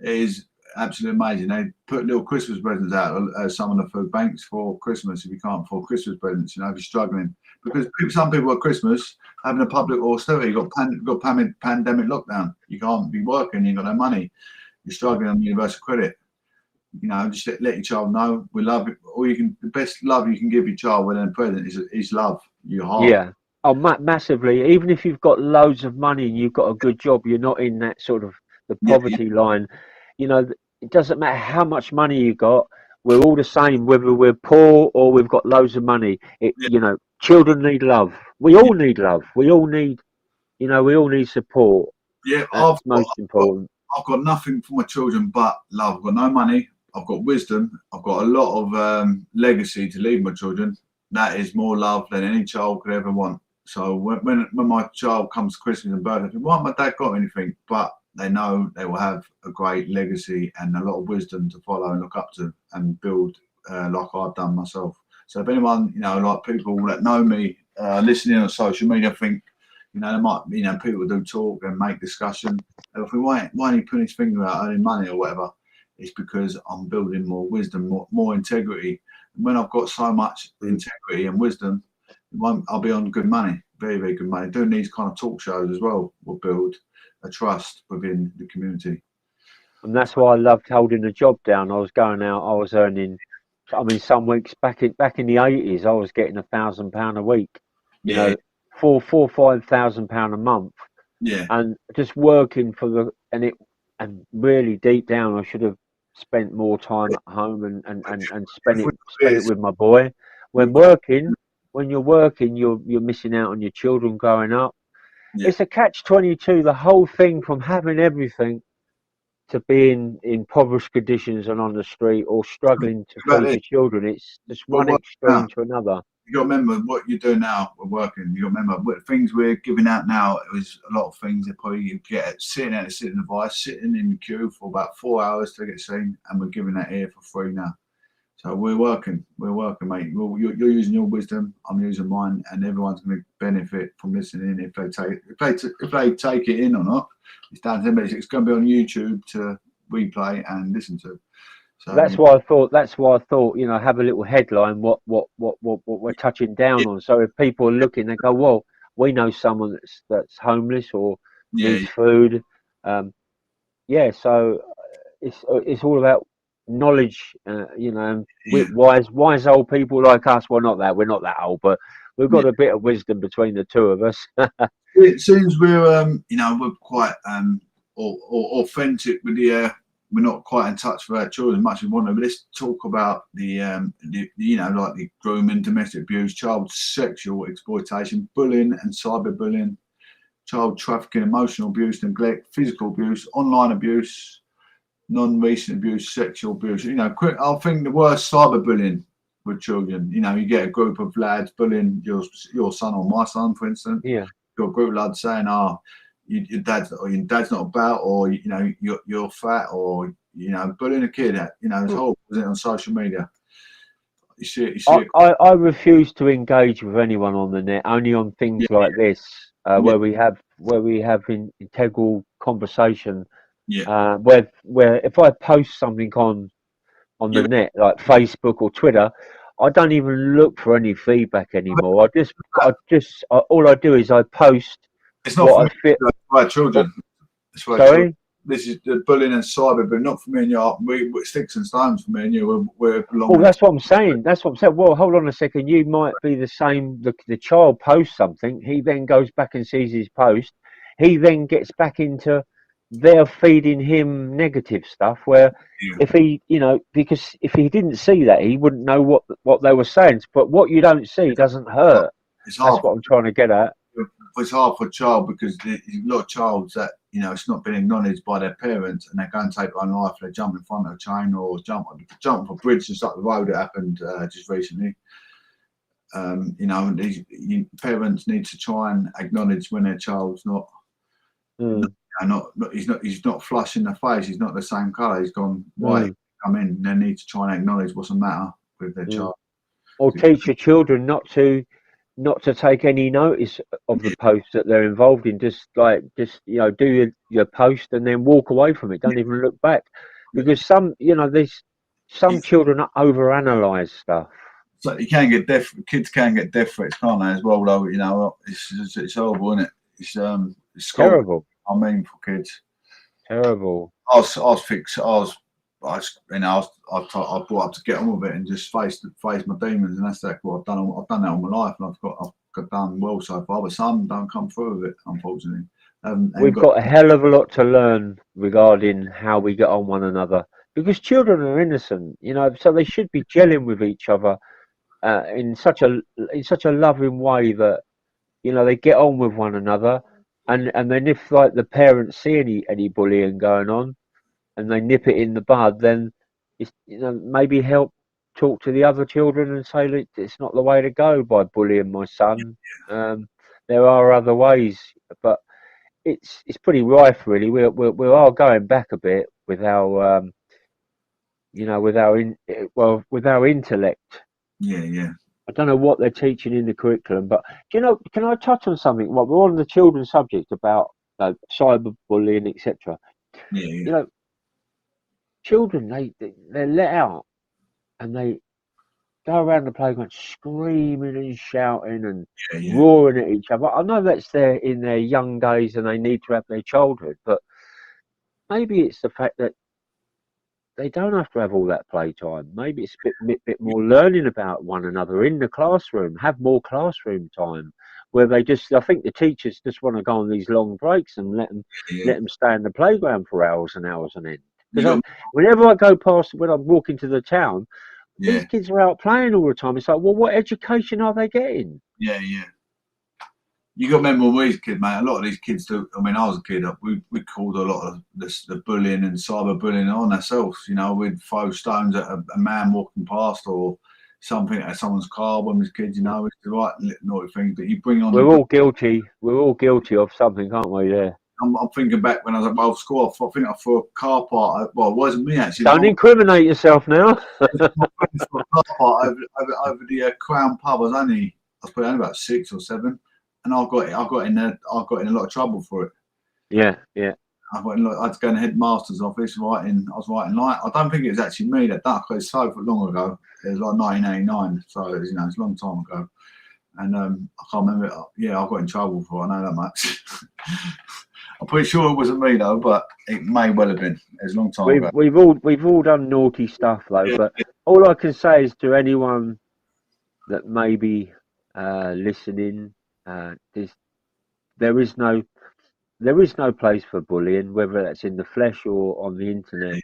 is absolutely amazing. They put little Christmas presents out at some of the food banks for Christmas if you can't afford Christmas presents, if you're struggling. Because some people at Christmas having a public austerity, you've got pandemic lockdown. You can't be working, you've got no money, you're struggling on universal credit. Just let your child know we love it. The best love you can give your child when they're present is love, your heart. Yeah. Oh, massively. Even if you've got loads of money and you've got a good job, you're not in that sort of the poverty line. It doesn't matter how much money you got. We're all the same, whether we're poor or we've got loads of money. Children need love. We all need love. We all need support. Yeah, that's most important. I've got nothing for my children but love. I've got no money. I've got wisdom. I've got a lot of legacy to leave my children. That is more love than any child could ever want. So when my child comes to Christmas and birthday, I think, why hasn't my dad got anything? But they know they will have a great legacy and a lot of wisdom to follow and look up to and build like I've done myself. So if anyone, like people that know me, listening on social media, think, there might, people do talk and make discussion. They'll think, why ain't he putting his finger out earning money or whatever? It's because I'm building more wisdom, more integrity. And when I've got so much integrity and wisdom, I'll be on good money, very, very good money. Doing these kind of talk shows as well will build a trust within the community. And that's why I loved holding the job down. I was going out, I was earning, some weeks back in the 80s, I was getting £1,000 a week, £4,000-5,000 a month. Yeah. And just working and really deep down, I should have spent more time at home and spent it with my boy. When you're working, you're missing out on your children growing up. Yeah. It's a catch-22, the whole thing, from having everything to be in impoverished conditions and on the street, or struggling to About feed this, your children. It's just but one what now? extreme to another. You got to remember what you're doing now. We're working. You got to remember what things we're giving out now. It was a lot of things that probably you get sitting at a sitting device, sitting in the queue for about 4 hours to get seen, and we're giving that here for free now. So we're working, mate. You're using your wisdom, I'm using mine, and everyone's going to benefit from listening if they take it in or not. It's down to them. It's going to be on YouTube to replay and listen to. So That's why I thought. That's why I thought. Have a little headline. What we're touching down yeah, on. So if people are looking, they go, well, we know someone that's homeless or yeah, needs food. Yeah. So it's all about knowledge. And yeah. wise old people like us. Well, not that we're not that old, but we've got a bit of wisdom between the two of us. It seems we're we're quite authentic with the. We're not quite in touch with our children as much as we want to. But let's talk about the like the grooming, domestic abuse, child sexual exploitation, bullying and cyberbullying, child trafficking, emotional abuse, neglect, physical abuse, online abuse, non-recent abuse, sexual abuse. I think the worst cyberbullying with children. You get a group of lads bullying your son or my son, for instance. Yeah. Your group of lads saying, "Oh, your dad's not about," or you're fat, or bullying a kid. It's horrible, isn't it, on social media? You see it. I refuse to engage with anyone on the net, only on things Yeah, like this, yeah, where we have integral conversation. yeah. Where if I post something on the Yeah, net, like Facebook or Twitter, I don't even look for any feedback anymore. All I do is I post it's not for what me. I fit. It's for our children. It's for our children. Sorry. This is the bullying and cyber, but not for me and you. We're sticks and stones for me and you. We're Well, belonging. that's what I'm saying. That's what I'm saying. Well, hold on a second. You might be the same. The child posts something. He then goes back and sees his post. He then gets back into they're feeding him negative stuff. Where Yeah, if he, because if he didn't see that, he wouldn't know what they were saying. But what you don't see doesn't hurt. it's That's hard. what I'm trying to get at. It's hard for a child because there's a lot of childs that it's not been acknowledged by their parents, and they go and take their own life. They jump in front of a train or jump off a bridge just up the road. It happened just recently. Parents need to try and acknowledge when their child's not. Mm, He's not flush in the face. He's not the same colour. He's gone white. mm, Come in. They need to try and acknowledge what's the matter with their mm. child. Or teach your children not to take any notice of the posts that they're involved in. Just do your post and then walk away from it. Don't even look back, because there's some children overanalyze stuff. So you can get death. Kids can get death threats, can't they? As well, though. It's horrible, isn't it? It's Terrible, for kids. terrible. I was brought up to get on with it and just face my demons, and that's what I've done. I've done that all my life, and I've got done well so far. But some don't come through with it, unfortunately. We've got a hell of a lot to learn regarding how we get on one another, because children are innocent, so they should be gelling with each other in such a loving way that they get on with one another, and then if like the parents see any bullying going on and they nip it in the bud, then it's, maybe help talk to the other children and say, look, it's not the way to go by bullying my son. There are other ways, but it's pretty rife, really. We are going back a bit with our with our intellect. yeah. I don't know what they're teaching in the curriculum, but can I touch on something? Well, we're on the children's subject about cyberbullying, etc. Yeah. Children they're let out and they go around the playground screaming and shouting and Yeah. roaring at each other. I know that's in their young days and they need to have their childhood, but maybe it's the fact that they don't have to have all that playtime. Maybe it's a bit more learning about one another in the classroom. Have more classroom time where I think the teachers just want to go on these long breaks and let them stay in the playground for hours and hours on end. Because whenever I go past, when I'm walking to the town, these kids are out playing all the time. It's like, well, what education are they getting? Yeah. You got to remember when we was a kid, mate. A lot of these kids do. I mean, I was a kid. We called a lot of the bullying and cyber bullying on ourselves. You know, we'd throw stones at a man walking past or something at someone's car when we was kids. You know, it's the right naughty thing. But you bring on. We're all guilty. We're all guilty of something, aren't we? Yeah. I'm thinking back when I was at my old school. I think I threw a car part. Well, it wasn't me actually. Don't incriminate yourself now. My friends threw a car part over the Crown pub. I was probably only about 6 or 7. And I got in a lot of trouble for it. Yeah. I had to go in the headmaster's office writing. I was writing like I don't think it was actually me that done it. It's so long ago. It was like 1989, so it was, it's a long time ago. And I can't remember. Yeah, I got in trouble for it. I know that much. I'm pretty sure it wasn't me though, but it may well have been. It was a long time ago. We've all done naughty stuff though. Yeah. But all I can say is to anyone that may be listening. There is no place for bullying, whether that's in the flesh or on the internet.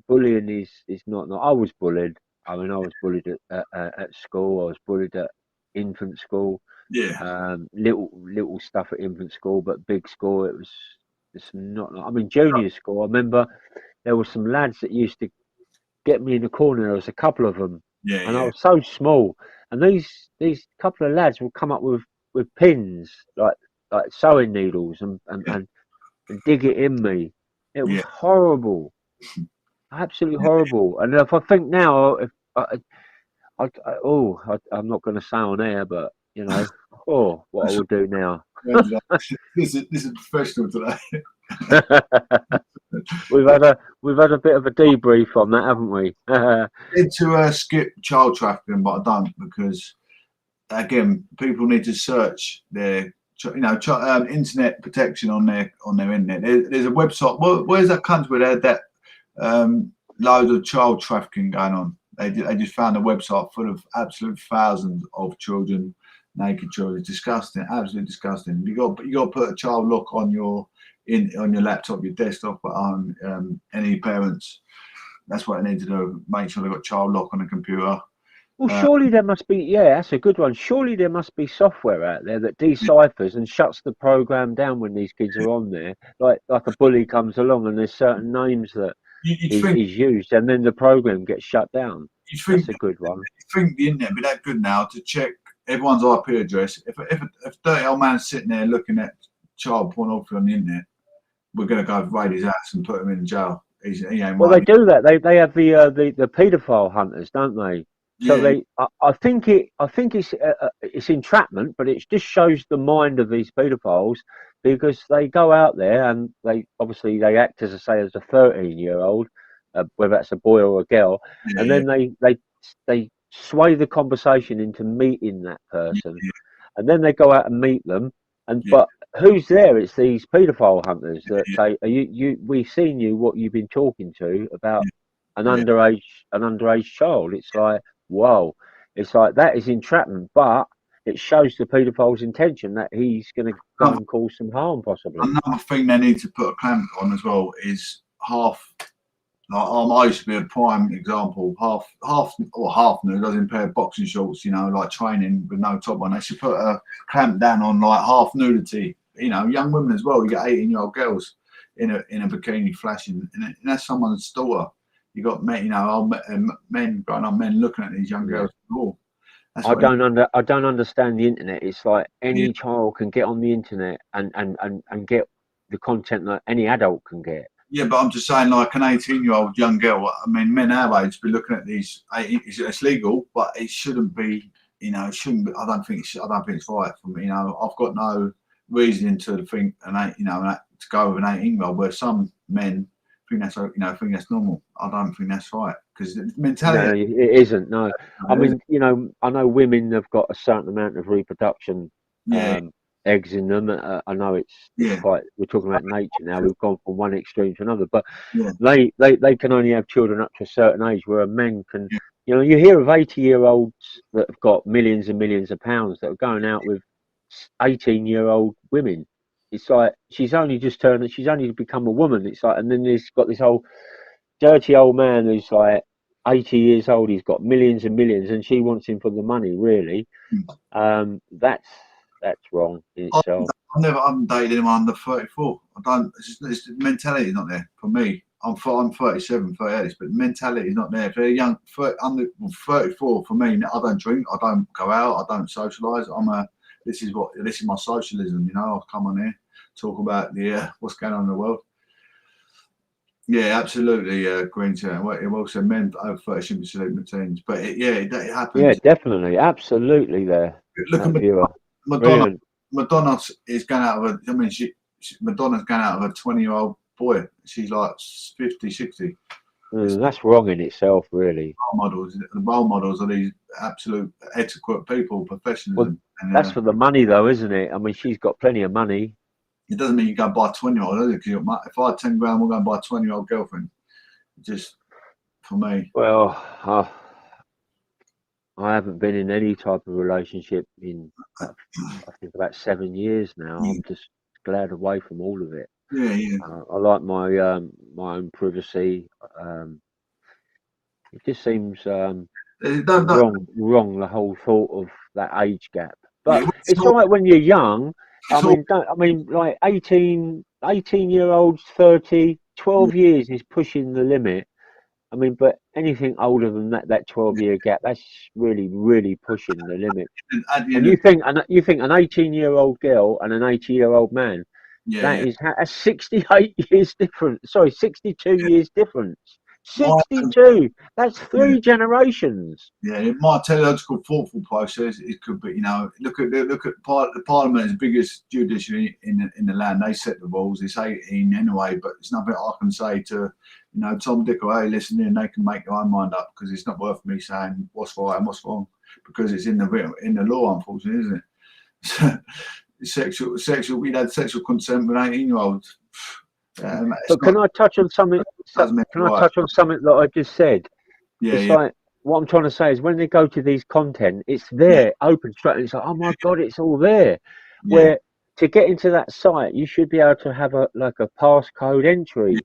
Bullying is not. I was bullied. I mean, I was bullied at school. I was bullied at infant school. Yeah. Little stuff at infant school, but big school it was. It's not. I mean, junior school. I remember there were some lads that used to get me in the corner. There was a couple of them. Yeah. And I was so small. And these couple of lads would come up with pins, like sewing needles and dig it in me. It was horrible. Absolutely horrible. And if I think now, I'm not going to say on air, but what I would do now. This is professional today. We've had a bit of a debrief on that, haven't we? To skip child trafficking, but I don't, because again, people need to search their internet protection on their internet. There's a website. Where's that country where they had that loads of child trafficking going on? They just found a website full of absolute thousands of children, naked children. It's disgusting, absolutely disgusting. You got to put a child lock on your laptop, your desktop, on any parents. That's what they need to do. Make sure they've got child lock on the computer. Well, surely there must be. Yeah, that's a good one. Surely there must be software out there that deciphers and shuts the program down when these kids are on there. Like a bully comes along and there's certain names that is used, and then the program gets shut down. That's a good one. You think the internet would be that good now to check everyone's IP address? If a dirty old man's sitting there looking at child pornography on the internet, we're going to go raid his ass and put him in jail. They do that. They have the paedophile hunters, don't they? So I think it's entrapment, but it just shows the mind of these paedophiles, because they go out there and they act as a 13-year-old, whether that's a boy or a girl, and then they sway the conversation into meeting that person, and then they go out and meet them, but who's there? It's these paedophile hunters that say, we've seen you, what you've been talking to about an underage child. It's like, wow, it's like that is entrapment, but it shows the paedophile's intention that he's going to go and cause some harm, possibly. Another thing they need to put a clamp on as well is half. I used to be a prime example. Half nude, as in pair of boxing shorts, like training with no top on. They should put a clamp down on like half nudity. Young women as well. You get 18-year-old girls in a bikini flashing, and that's someone's daughter. You got men, grown up men looking at these young girls. I don't understand the internet. It's like any child can get on the internet and get the content that any adult can get. Yeah, but I'm just saying, like an 18-year-old young girl. I mean, men our age be looking at these. It's legal, but it shouldn't be. It shouldn't be. I don't think it's right for me. I've got no reason to think to go with an 18-year-old, where some men think that's normal. I don't think that's right, because the mentality. No, it isn't. No, I mean, I know women have got a certain amount of reproduction. Eggs in them. I know it's quite. We're talking about nature now. We've gone from one extreme to another, but they can only have children up to a certain age, where a man can. You hear of 80-year-olds that have got millions and millions of pounds that are going out with 18-year-old women. It's like she's only become a woman. It's like, and then there's got this whole dirty old man who's like 80 years old. He's got millions and millions, and she wants him for the money. Really, that's wrong in I itself. I haven't dated anyone under 34. I don't. It's the mentality is not there for me. I'm 37, 38, but the mentality is not there. If they're young, under 34 for me, I don't drink, I don't go out, I don't socialise. This is my socialism. You know, I'll come on here, talk about what's going on in the world. Yeah, absolutely. Green to it. Well said. Men over 30 shouldn't be sleeping teens, but it happens. Yeah, definitely, absolutely. There, Look at viewer. Madonna. Brilliant. Madonna is going out of a. I mean, Madonna's going out of a 20-year-old boy. She's like 50, 60. That's wrong in itself, really. The role models are these absolute etiquette people, professionalism. Well, that's for the money, though, isn't it? I mean, she's got plenty of money. It doesn't mean you go and buy a 20-year-old, does it? Because if I had 10 grand, we'll go and buy a 20-year-old girlfriend. Just for me. Well, I haven't been in any type of relationship in, I think, about 7 years now. Yeah. I'm just glad away from all of it. Yeah. I like my own privacy. It just seems wrong. The whole thought of that age gap. But it's all right when you're young. I mean, like 18-year-olds, 30, 12 years is pushing the limit. I mean, but anything older than that 12-year gap, that's really, really pushing the limit. And you think an 18-year-old girl and an 80-year-old man, that's 68 years different. Sorry, 62 years difference. 62. That's 3 generations. Yeah, in my teleological thoughtful process, it could be. You know, look at the Parliament is the biggest judiciary in the land. They set the rules. It's 18 anyway, but it's nothing I can say to, you know, Tom, Dick, or hey, listen in. They can make their own mind up because it's not worth me saying what's right and what's wrong because it's in the law, unfortunately, isn't it? Sexual. We had sexual consent with 18-year-olds. But can I touch on something? Can I touch on something that I just said? Like what I'm trying to say is when they go to these content, it's there, open straight. And it's like, oh my god, it's all there. Yeah. Where to get into that site, you should be able to have a passcode entry.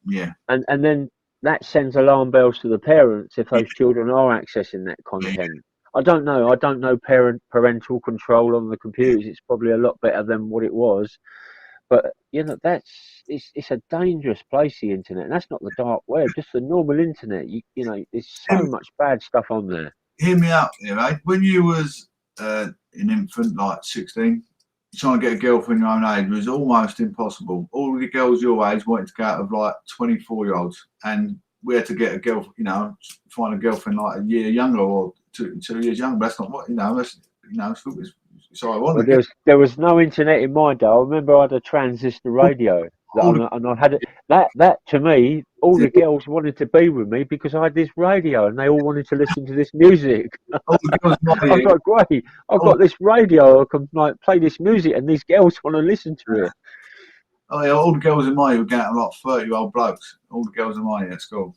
Yeah. And then that sends alarm bells to the parents if those children are accessing that content. I don't know parental control on the computers. It's probably a lot better than what it was. But you know, it's a dangerous place, the internet, and that's not the dark web, just the normal internet. You know, there's so much bad stuff on there. Hear me out here, right? When you was an infant, like 16, trying to get a girlfriend your own age was almost impossible. All the girls your age wanted to go out of like 24-year-olds, and we had to get a girl, you know, find a girlfriend like a year younger or two years younger. But that's not what, you know. So I wanted. Well, there was no internet in my day. I remember I had a transistor radio, and I had it. That to me, all the girls wanted to be with me because I had this radio, and they all wanted to listen to this music. I was like, great! I've got this radio. I can like play this music, and these girls want to listen to it. Oh yeah, all the girls in my year were getting like 30-year-old blokes. All the girls in my year at school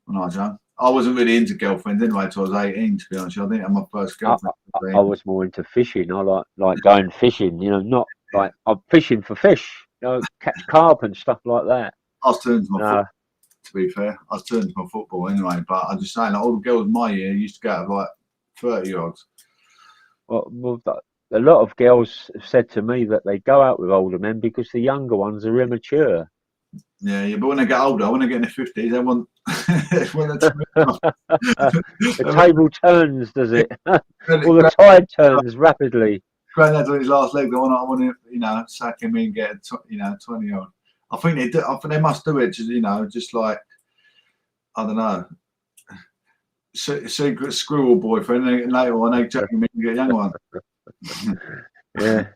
when I was young. I wasn't really into girlfriends anyway until I was 18, to be honest. I didn't have my first girlfriend. I was more into fishing. I like going fishing, you know, not like I'm fishing for fish, you know, catch carp and stuff like that. I was turned to my football, to be fair. I was turned to my football anyway, but I'm just saying, like, all the girls in my year used to go out of like 30-year-olds. Well, a lot of girls have said to me that they go out with older men because the younger ones are immature. Yeah, but when they get older, when they get in their 50s, they want. The table turns, does it? Well, the tide turns rapidly. Granddad's on his last leg. I want to, you know, sack him in, get a 20-year-old. I think they do. I think they must do it, you know, just like I don't know, secret squirrel boyfriend, and later on they chuck him in and get a younger one. Yeah.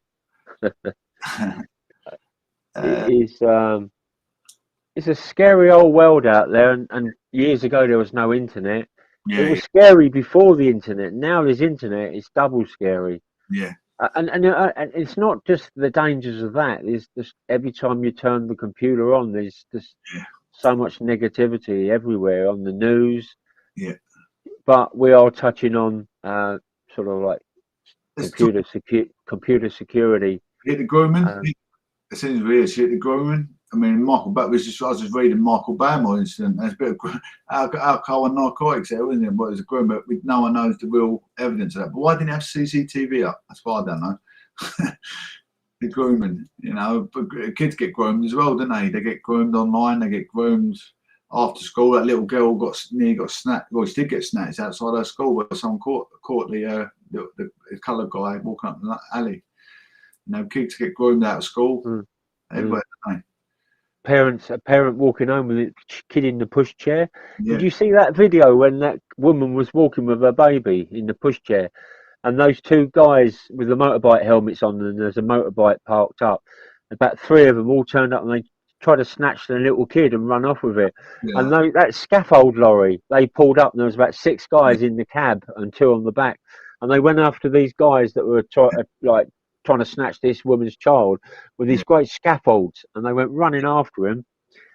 It's a scary old world out there, and years ago there was no internet. Yeah, it was scary before the internet. Now there's internet, it's double scary. Yeah. And it's not just the dangers of that. There's just every time you turn the computer on, there's just so much negativity everywhere on the news. Yeah. But we are touching on sort of like computer security. Hit the grooming. It seems weird. Hit the grooming. I mean, I was just reading Michael Bammer incident. There's a bit of alcohol and narcotics there, isn't it? But it's a groom, but no one knows the real evidence of that. But why didn't he have CCTV up? That's why I don't know. The grooming, you know, but kids get groomed as well, don't they? They get groomed online. They get groomed after school. That little girl nearly got snapped. Well, she did get snatched outside her school, but someone caught the coloured guy walking up the alley. You know, kids get groomed out of school. Everywhere, don't A parent walking home with a kid in the pushchair. they? Did you see that video when that woman was walking with her baby in the pushchair, and those two guys with the motorbike helmets on, and there's a motorbike parked up. About three of them all turned up, and they tried to snatch the little kid and run off with it. Yeah. And that scaffold lorry, they pulled up, and there was about 6 guys in the cab and 2 on the back, and they went after these guys that were trying to snatch this woman's child with these great scaffolds, and they went running after him,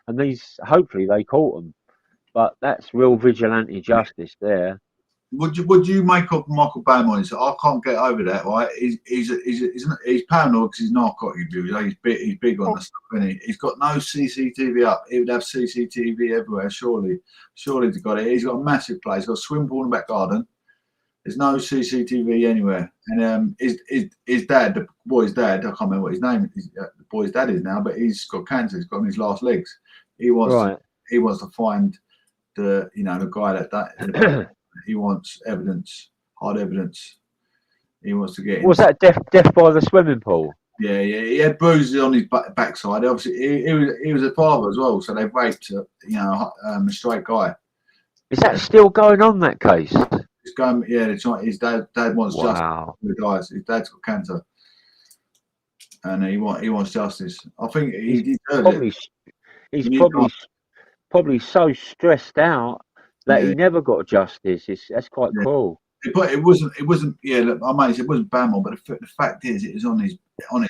and hopefully they caught them. But that's real vigilante justice there. Would you make up Michael Bowman? I can't get over that, right? He's paranoid because he's narcotic abuse. He's big on the stuff, isn't he? He's got no CCTV up. He would have CCTV everywhere, surely. Surely he's got it. He's got a massive place. He's got a swimming pool in the back garden. There's no CCTV anywhere. And his dad, the boy's dad, I can't remember what his name is, the boy's dad is now, but he's got cancer. He's got on his last legs. He wants to find the guy that he wants evidence, hard evidence. He wants to get. Was that death by the swimming pool? Yeah. He had bruises on his backside. Obviously, he was a father as well, so they raped a straight guy. Is that still going on, that case? It's going. Yeah, it's not. His dad wants justice for the guys. His dad's got cancer, and he wants justice. I think he deserves it. He's probably so stressed out that he never got justice. That's quite cruel. But it wasn't. Yeah, look, I might say it wasn't Bamwell, but the fact is, it was on his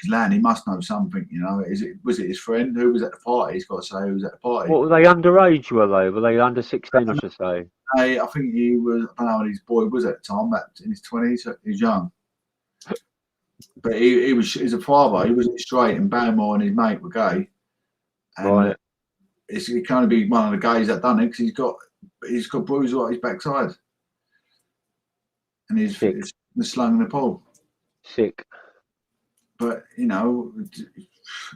land. He must know something. You know, was it his friend who was at the party? He's got to say who was at the party. What, were they underage? Were they? Were they under 16? I should say. I think he was. I don't know what his boy was at the time. That in his 20s, he was young. But he's a father. He wasn't straight, and Bamwell and his mate were gay. And he can only be one of the gays that done it because he's got bruises on his backside. And he's slung in the pool. Sick. But they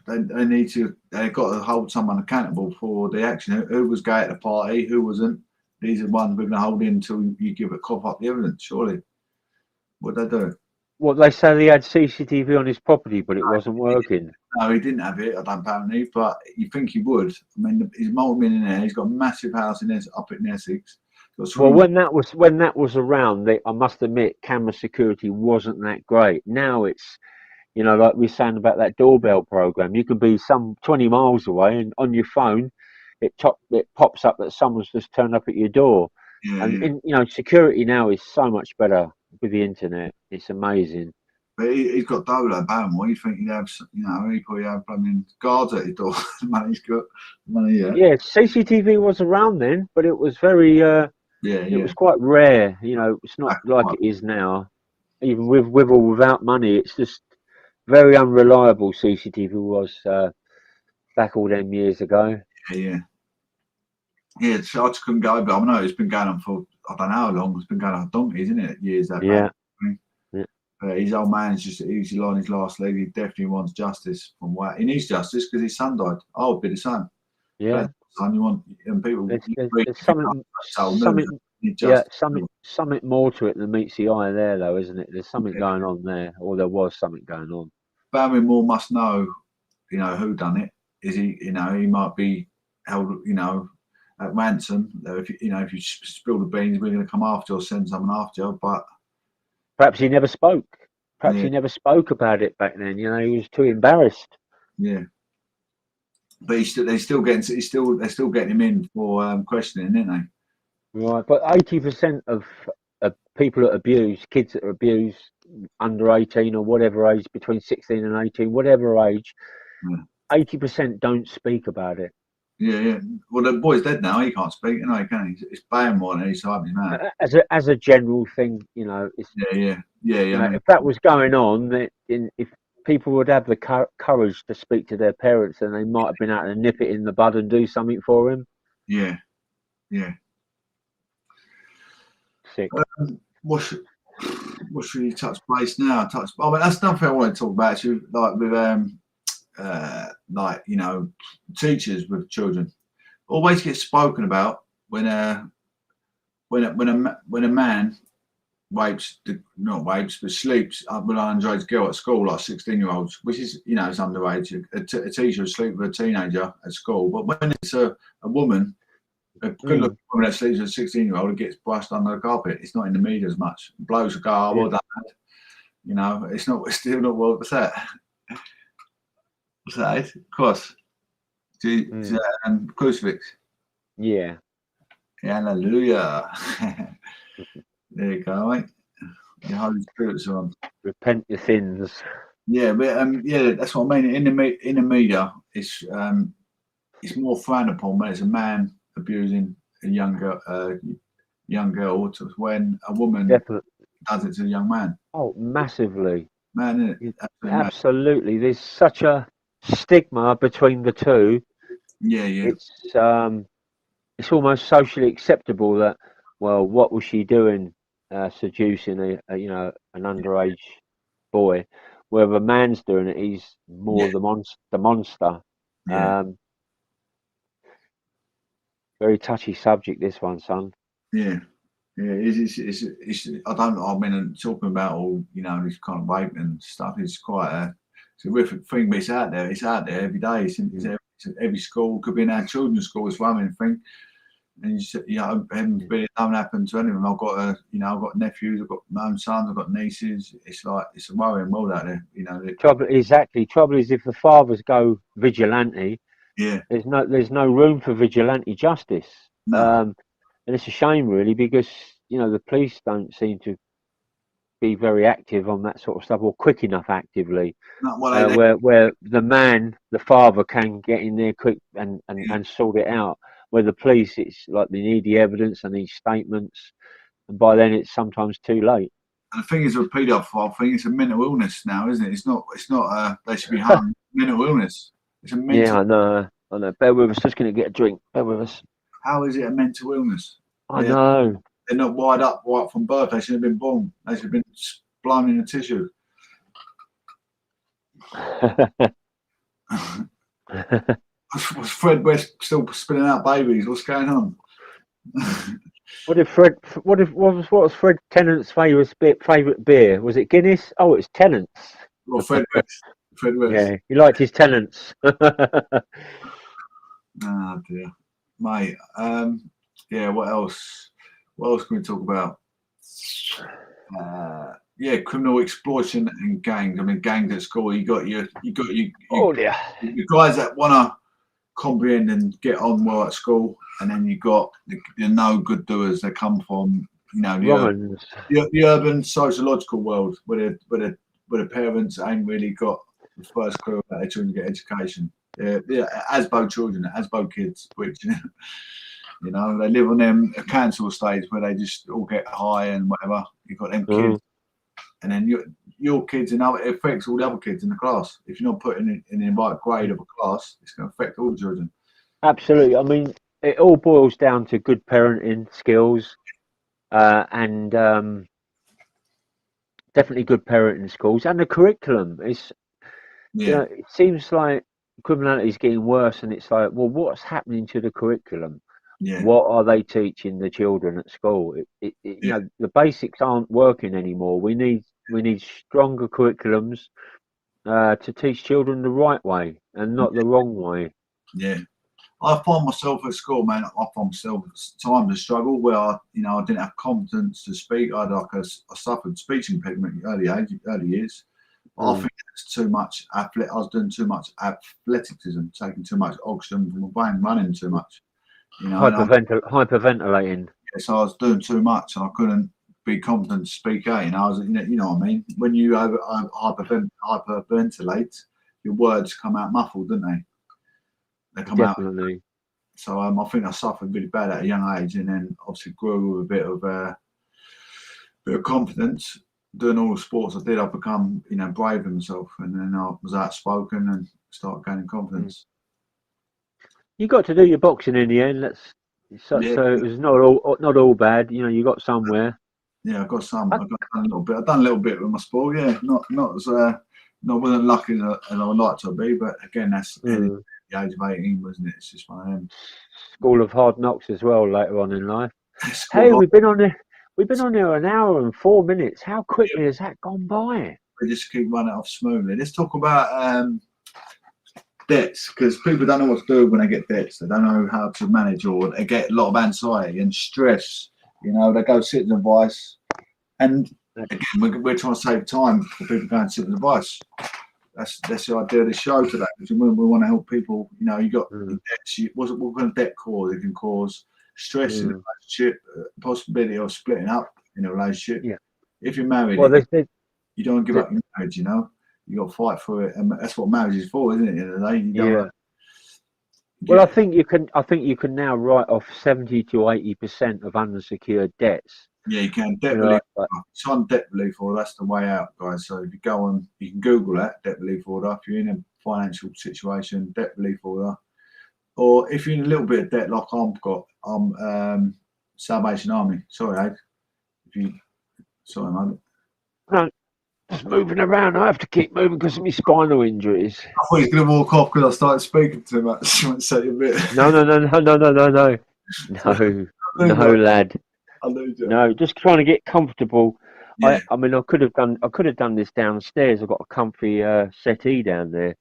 they've got to hold someone accountable for the action. Who was gay at the party, who wasn't? These are the ones we're going to hold in until you give a cough up the evidence, surely. What'd they do? Well, they say he had CCTV on his property, but it wasn't working. No, he didn't have it, I don't apparently, but you think he would. I mean, he's a multi-millionaire. He's got a massive house up in Essex. Well, when that was around, I must admit, camera security wasn't that great. Now it's, like we were saying about that doorbell program, you can be some 20 miles away, and on your phone, it pops up that someone's just turned up at your door. Security now is so much better with the internet. It's amazing. But he's got Dolo Bowman. You think he'd have, he probably have guards at his door. Money's got money, yeah. Yeah, CCTV was around then, but it was very. It was quite rare. It's not like it is now. Even with or without money, it's just very unreliable. CCTV was back all them years ago. Yeah. I just couldn't go over. I know it's been going on for I don't know how long. It's been going on donkeys, isn't it? Years. His old man's he's on his last leg. He definitely wants justice from what he needs justice because his son died. I would be the son. Yeah. Son, you want people. There's something more to it than meets the eye there, though, isn't it? There's something going on there, or there was something going on. Barrymore must know, who done it. Is he? He might be held, at ransom. If you spill the beans, we're going to come after you or send someone after you. But perhaps he never spoke. Perhaps he never spoke about it back then. He was too embarrassed. Yeah. But they're still getting him in for questioning, aren't they? Right, but 80% of people that abuse, kids that are abused under 18 or whatever age, between 16 and 18, whatever age, 80% don't speak about it. Yeah. Well, the boy's dead now. He can't speak, can he? It's Barrymore and he's hiding his mouth. As a general thing, it's, Yeah. If that was going on, if people would have the courage to speak to their parents, then they might have been able to nip it in the bud and do something for him. Yeah. Sick. What's what's really touch base now? Oh, but that's nothing I want to talk about. Actually, like with like teachers with children, always gets spoken about when when a man rapes, not rapes, but sleeps with an underage girl at school, like 16-year-olds, which is, it's underage. A teacher will sleep with a teenager at school. But when it's a woman, a good looking woman that sleeps with a 16-year-old, it gets brushed under the carpet. It's not in the media as much. Blokes will go, oh, well done. It's still not well. What's that? What's that? Cross. Crucifix. Yeah. Hallelujah. There you go, mate. The Holy Spirit's on. Repent your sins. Yeah, but that's what I mean. In the media, it's more frowned upon when it's a man abusing a young girl to when a woman does it to a young man. Oh, massively. Man, isn't it? Absolutely. There's such a stigma between the two. Yeah. It's almost socially acceptable that, well, what was she doing, seducing an underage boy? Whether a man's doing it, he's more the monster. Yeah. Very touchy subject, this one, son. Yeah. It's talking about all this kind of rape and stuff is quite it's a horrific thing, but it's out there. It's out there every day. It's every school, could be in our children's school as well. Thing. And heaven forbid it don't happen to anyone. I've got I've got nephews, I've got my own sons, I've got nieces. It's like it's a worrying world out there. Trouble is if the fathers go vigilante, there's no room for vigilante justice. No. And it's a shame, really, because the police don't seem to be very active on that sort of stuff, or quick enough actively. Where the father can get in there quick and sort it out. Where the police, it's like they need the evidence and these statements, and by then it's sometimes too late. And the thing is with paedophile thing, it's a mental illness now, isn't it? It's not they should be harmed. Mental illness. It's a mental. Yeah, I know. Bear with us. Just going to get a drink. Bear with us. How is it a mental illness? I know. They're not wired up right from birth. They should have been born. They should have been blown in the tissue. Was Fred West still spinning out babies? What's going on? What was Fred Tennant's favourite beer? Was it Guinness? Oh, it's Tennant's. Well, Fred West. Yeah, he liked his Tennants. Oh dear, mate. What else? What else can we talk about? Criminal exploitation and gangs. I mean, gangs at school. You got your guys that wanna comprehend and get on well at school, and then you got the no good doers that come from the urban sociological world where the parents ain't really got the first clue about their children get education. Asbo children, Asbo kids, which they live on them council estates where they just all get high and whatever. You've got them kids, and then your kids it affects all the other kids in the class. If you're not putting in the right grade of a class, it's going to affect all the children. Absolutely. I mean, it all boils down to good parenting skills, and definitely good parenting skills, and the curriculum is. It seems like criminality is getting worse, and it's like, well, what's happening to the curriculum? What are they teaching the children at school? The basics aren't working anymore. We need stronger curriculums to teach children the right way and not the wrong way. Yeah, I find myself at school, man. I find myself times of struggle where I didn't have confidence to speak. I suffered speech impediment early years. I think it's too much. I was doing too much athleticism, taking too much oxygen from my brain, running too much. Hyperventilating. So I was doing too much, and I couldn't be confident to speak out. I was, you know what I mean. When you hyperventilate, your words come out muffled, don't they? They come Definitely. Out. So I think I suffered really bad at a young age, and then obviously grew with a bit of confidence. Doing all the sports I did, I've become, brave in myself, and then I was outspoken and started gaining confidence. You got to do your boxing in the end. So it was not all bad. You got somewhere. Yeah, I've got some. I've done a little bit. I've done a little bit with my sport. Yeah, not as not wasn't lucky as I would like to be, but again, that's the age of 18, wasn't it? It's just one of them. School of hard knocks as well later on in life. School Hey, hard- we've been on there an hour and 4 minutes. How quickly has that gone by? We just keep running it off smoothly. Let's talk about debts, because people don't know what to do when they get debts. They don't know how to manage, or they get a lot of anxiety and stress. You know, they go sit in advice, and again, we're trying to save time for people going to sit in advice. That's the idea of the show today, because we want to help people. You know, you got debts. What kind of debt cause? It can cause stress in a relationship, possibility of splitting up in a relationship. Yeah. If you're married, Well, you don't give up your marriage. You know, you got to fight for it, and that's what marriage is for, isn't it? At the end of the day, you don't well, I think you can now write off 70 to 80% of unsecured debts. Yeah, you can. Debt relief. It's on debt relief order. That's the way out, guys. So if you go on, you can Google that, debt relief order. If you're in a financial situation, debt relief order. Or if you're in a little bit of debt, like I'm Salvation Army. Sorry, Abe. Sorry, mate. No, just moving around. I have to keep moving because of my spinal injuries. I thought he was going to walk off because I started speaking too much. I won't say a bit. No, lad. No, just trying to get comfortable. Yeah. I mean, I could have done this downstairs. I've got a comfy settee down there,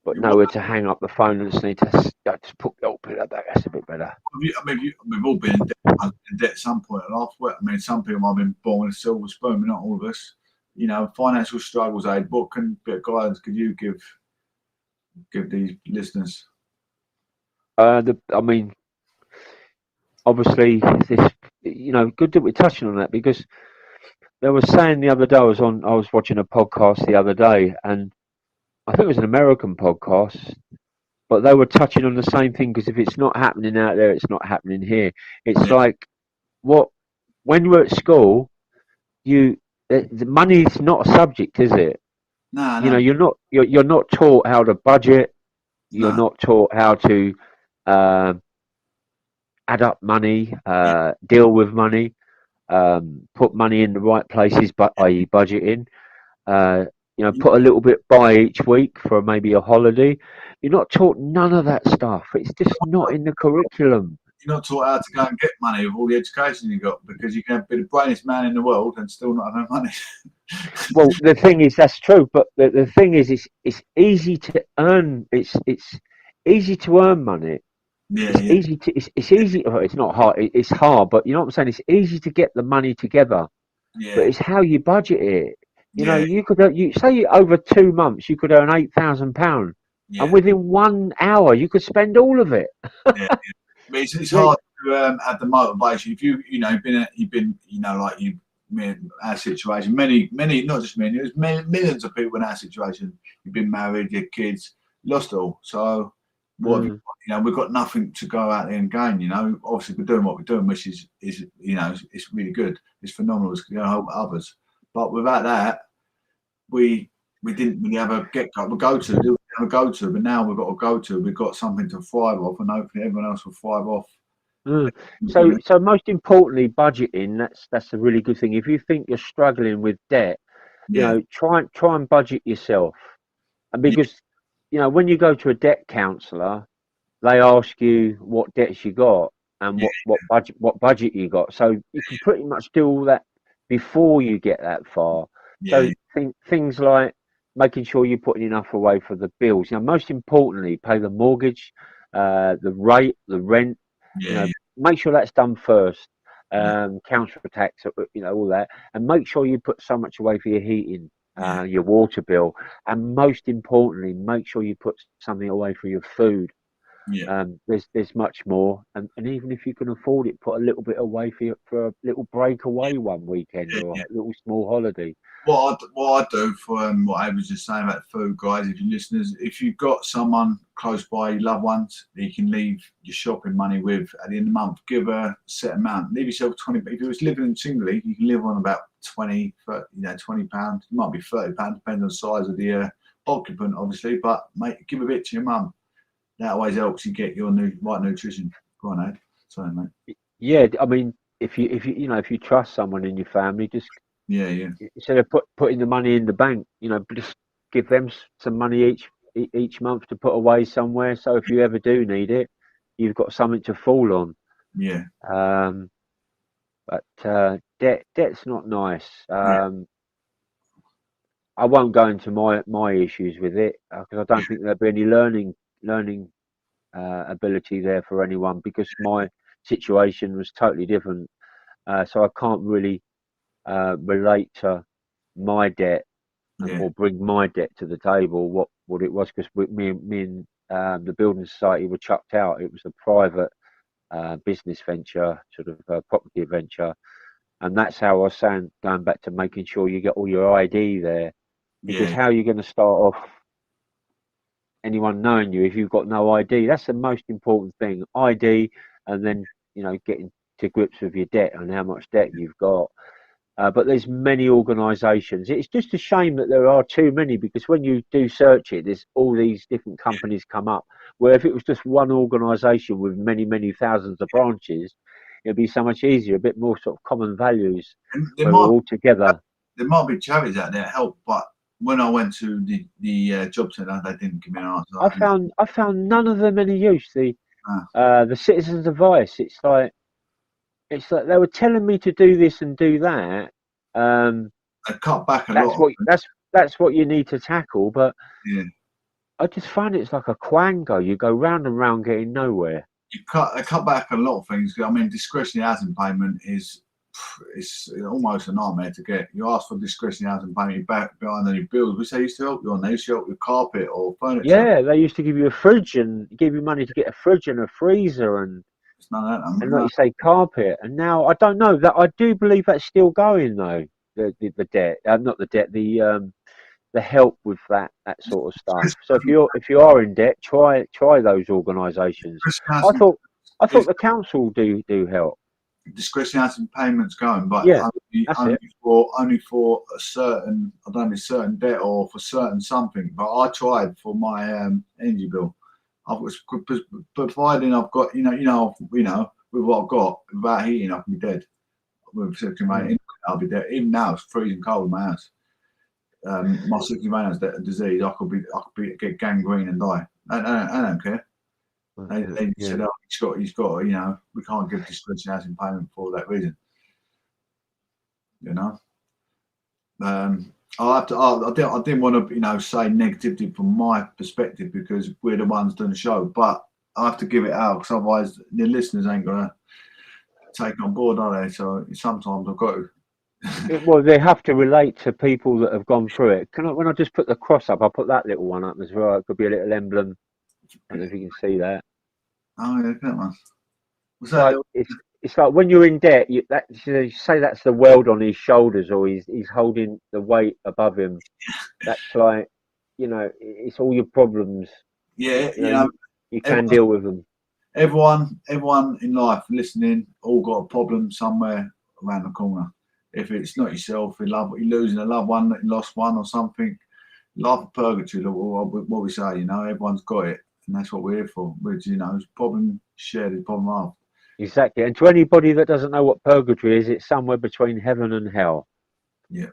but nowhere to hang up the phone, and just need to just put the old pillow back. That's a bit better. We've all been in debt at some point in life. I mean, some people have been born with a silver spoon, but not all of us. You know, financial struggles, Aid. What bit of guidance could you give these listeners? I mean, obviously, this, you know, good that we're touching on that, because they were saying the other day, I was watching a podcast the other day, and I think it was an American podcast, but they were touching on the same thing, because if it's not happening out there, it's not happening here. It's like when you're at school, the money is not a subject, is it? No. You know, you're not taught how to budget. You're not taught how to add up money, deal with money, put money in the right places, i.e. budgeting. You know, put a little bit by each week for maybe a holiday. You're not taught none of that stuff. It's just not in the curriculum. You're not taught how to go and get money with all the education you got, because you can be the brainiest man in the world and still not have no money. Well, the thing is, that's true, but the thing is, it's easy to earn. It's easy to earn money. Easy to. It's easy. It's not hard. It's hard, but you know what I'm saying. It's easy to get the money together. Yeah. But it's how you budget it. You know, you could say over 2 months you could earn £8,000, and within 1 hour you could spend all of it. But it's hard to have the motivation. If you've been like you, me in our situation, many, not just me, there's millions of people in our situation. You've been married, your kids, lost it all. So what have you got? We've got nothing to go out there and gain. You know, obviously we're doing what we're doing, which is it's really good. It's phenomenal. It's going to help others. But without that, we didn't really have a go-to. But now we've got a go-to. We've got something to thrive off, and hopefully everyone else will thrive off. So most importantly, budgeting. That's a really good thing. If you think you're struggling with debt, you know, try and budget yourself. And because you know, when you go to a debt counsellor, they ask you what debts you got and what budget you got. So you can pretty much do all that before you get that far. So things like making sure you're putting enough away for the bills. You know, most importantly, pay the mortgage, the rent. You know, make sure that's done first. Council tax, you know, all that, and make sure you put so much away for your heating, your water bill, and most importantly, make sure you put something away for your food. There's much more, and even if you can afford it, put a little bit away for a little break away one weekend or a little small holiday. What I do for what I was just saying about food, guys, if you're listeners, if you've got someone close by, your loved ones, that you can leave your shopping money with at the end of the month, give a set amount. Leave yourself 20. If you was living singly, you can live on about 20, £20. It might be £30, depending on the size of the occupant, obviously. But give a bit to your mum. That always helps you get your right nutrition. Go on, Ed. Sorry, mate. Yeah, I mean, if you trust someone in your family, just yeah, instead of putting the money in the bank, just give them some money each month to put away somewhere. So if you ever do need it, you've got something to fall on. yeah, But debt's not nice. yeah, I won't go into my issues with it because I don't think there'll be any learning ability there for anyone because my situation was totally different. So I can't really relate to my debt yeah, or bring my debt to the table. What it was because me and the building society were chucked out. It was a private business venture, sort of property venture, and that's how I was saying going back to making sure you get all your ID there because yeah. how are you going to start off anyone knowing you if you've got no ID? That's the most important thing, ID, and then getting to grips with your debt and how much debt you've got. But there's many organisations. It's just a shame that there are too many because when you do search it, there's all these different companies come up. Where if it was just one organisation with many thousands of branches, it'd be so much easier, a bit more sort of common values And where we're all together. there might be charities out there that help, but when I went to the job centre, they didn't give me an answer. I found none of them any use. The Citizens Advice. It's like they were telling me to do this and do that. They cut back a That's lot. that's what you need to tackle. But Yeah, I just find it's like a quango. You go round and round getting nowhere. they cut back a lot of things. I mean, discretionary housing payment is it's almost a nightmare to get. You ask for discretionary housing payment, you're back behind any bills. We say used to help you on these, help with carpet or furniture. Yeah, they used to give you a fridge and give you money to get a fridge and a freezer It's none of that. and like No. you say, carpet. And now I don't know that I do believe that's still going though. The debt, not the debt, the help with that sort of stuff. So if you are in debt, try those organisations. I Discretionary thought I thought housing, the council do help. discretionary housing payments going, but Yeah, that's it. only for a certain, I don't know, certain debt or for certain something. But I tried for my energy bill. I was providing I've got with what I've got without heating, I can be dead. With circulating, I'll be dead. Even now, it's freezing cold in my house. My circulating has that disease. I could get gangrene and die. I don't care. They Yeah. said, "Oh, he's got. We can't give discretionary housing payment for that reason." You know. I didn't want to, say negativity from my perspective because we're the ones doing the show, but I have to give it out because otherwise the listeners ain't gonna take on board, are they? So sometimes I've got to. Well, they have to relate to people that have gone through it. When I just put the cross up, I'll put that little one up as well. It could be a little emblem. I don't know if you can see that. Oh yeah, that one. What's It's that like little? it's like when you're in debt, you say that's the world on his shoulders, or he's holding the weight above him. That's like, it's all your problems. Yeah, You can everyone, deal with them. everyone in life listening, all got a problem somewhere around the corner. If it's not yourself, you're losing a loved one, you lost one or something. Life of purgatory, what we say, everyone's got it, and that's what we're here for. Which problem shared is problem half. Exactly. And to anybody that doesn't know what purgatory is, it's somewhere between heaven and hell. Yeah.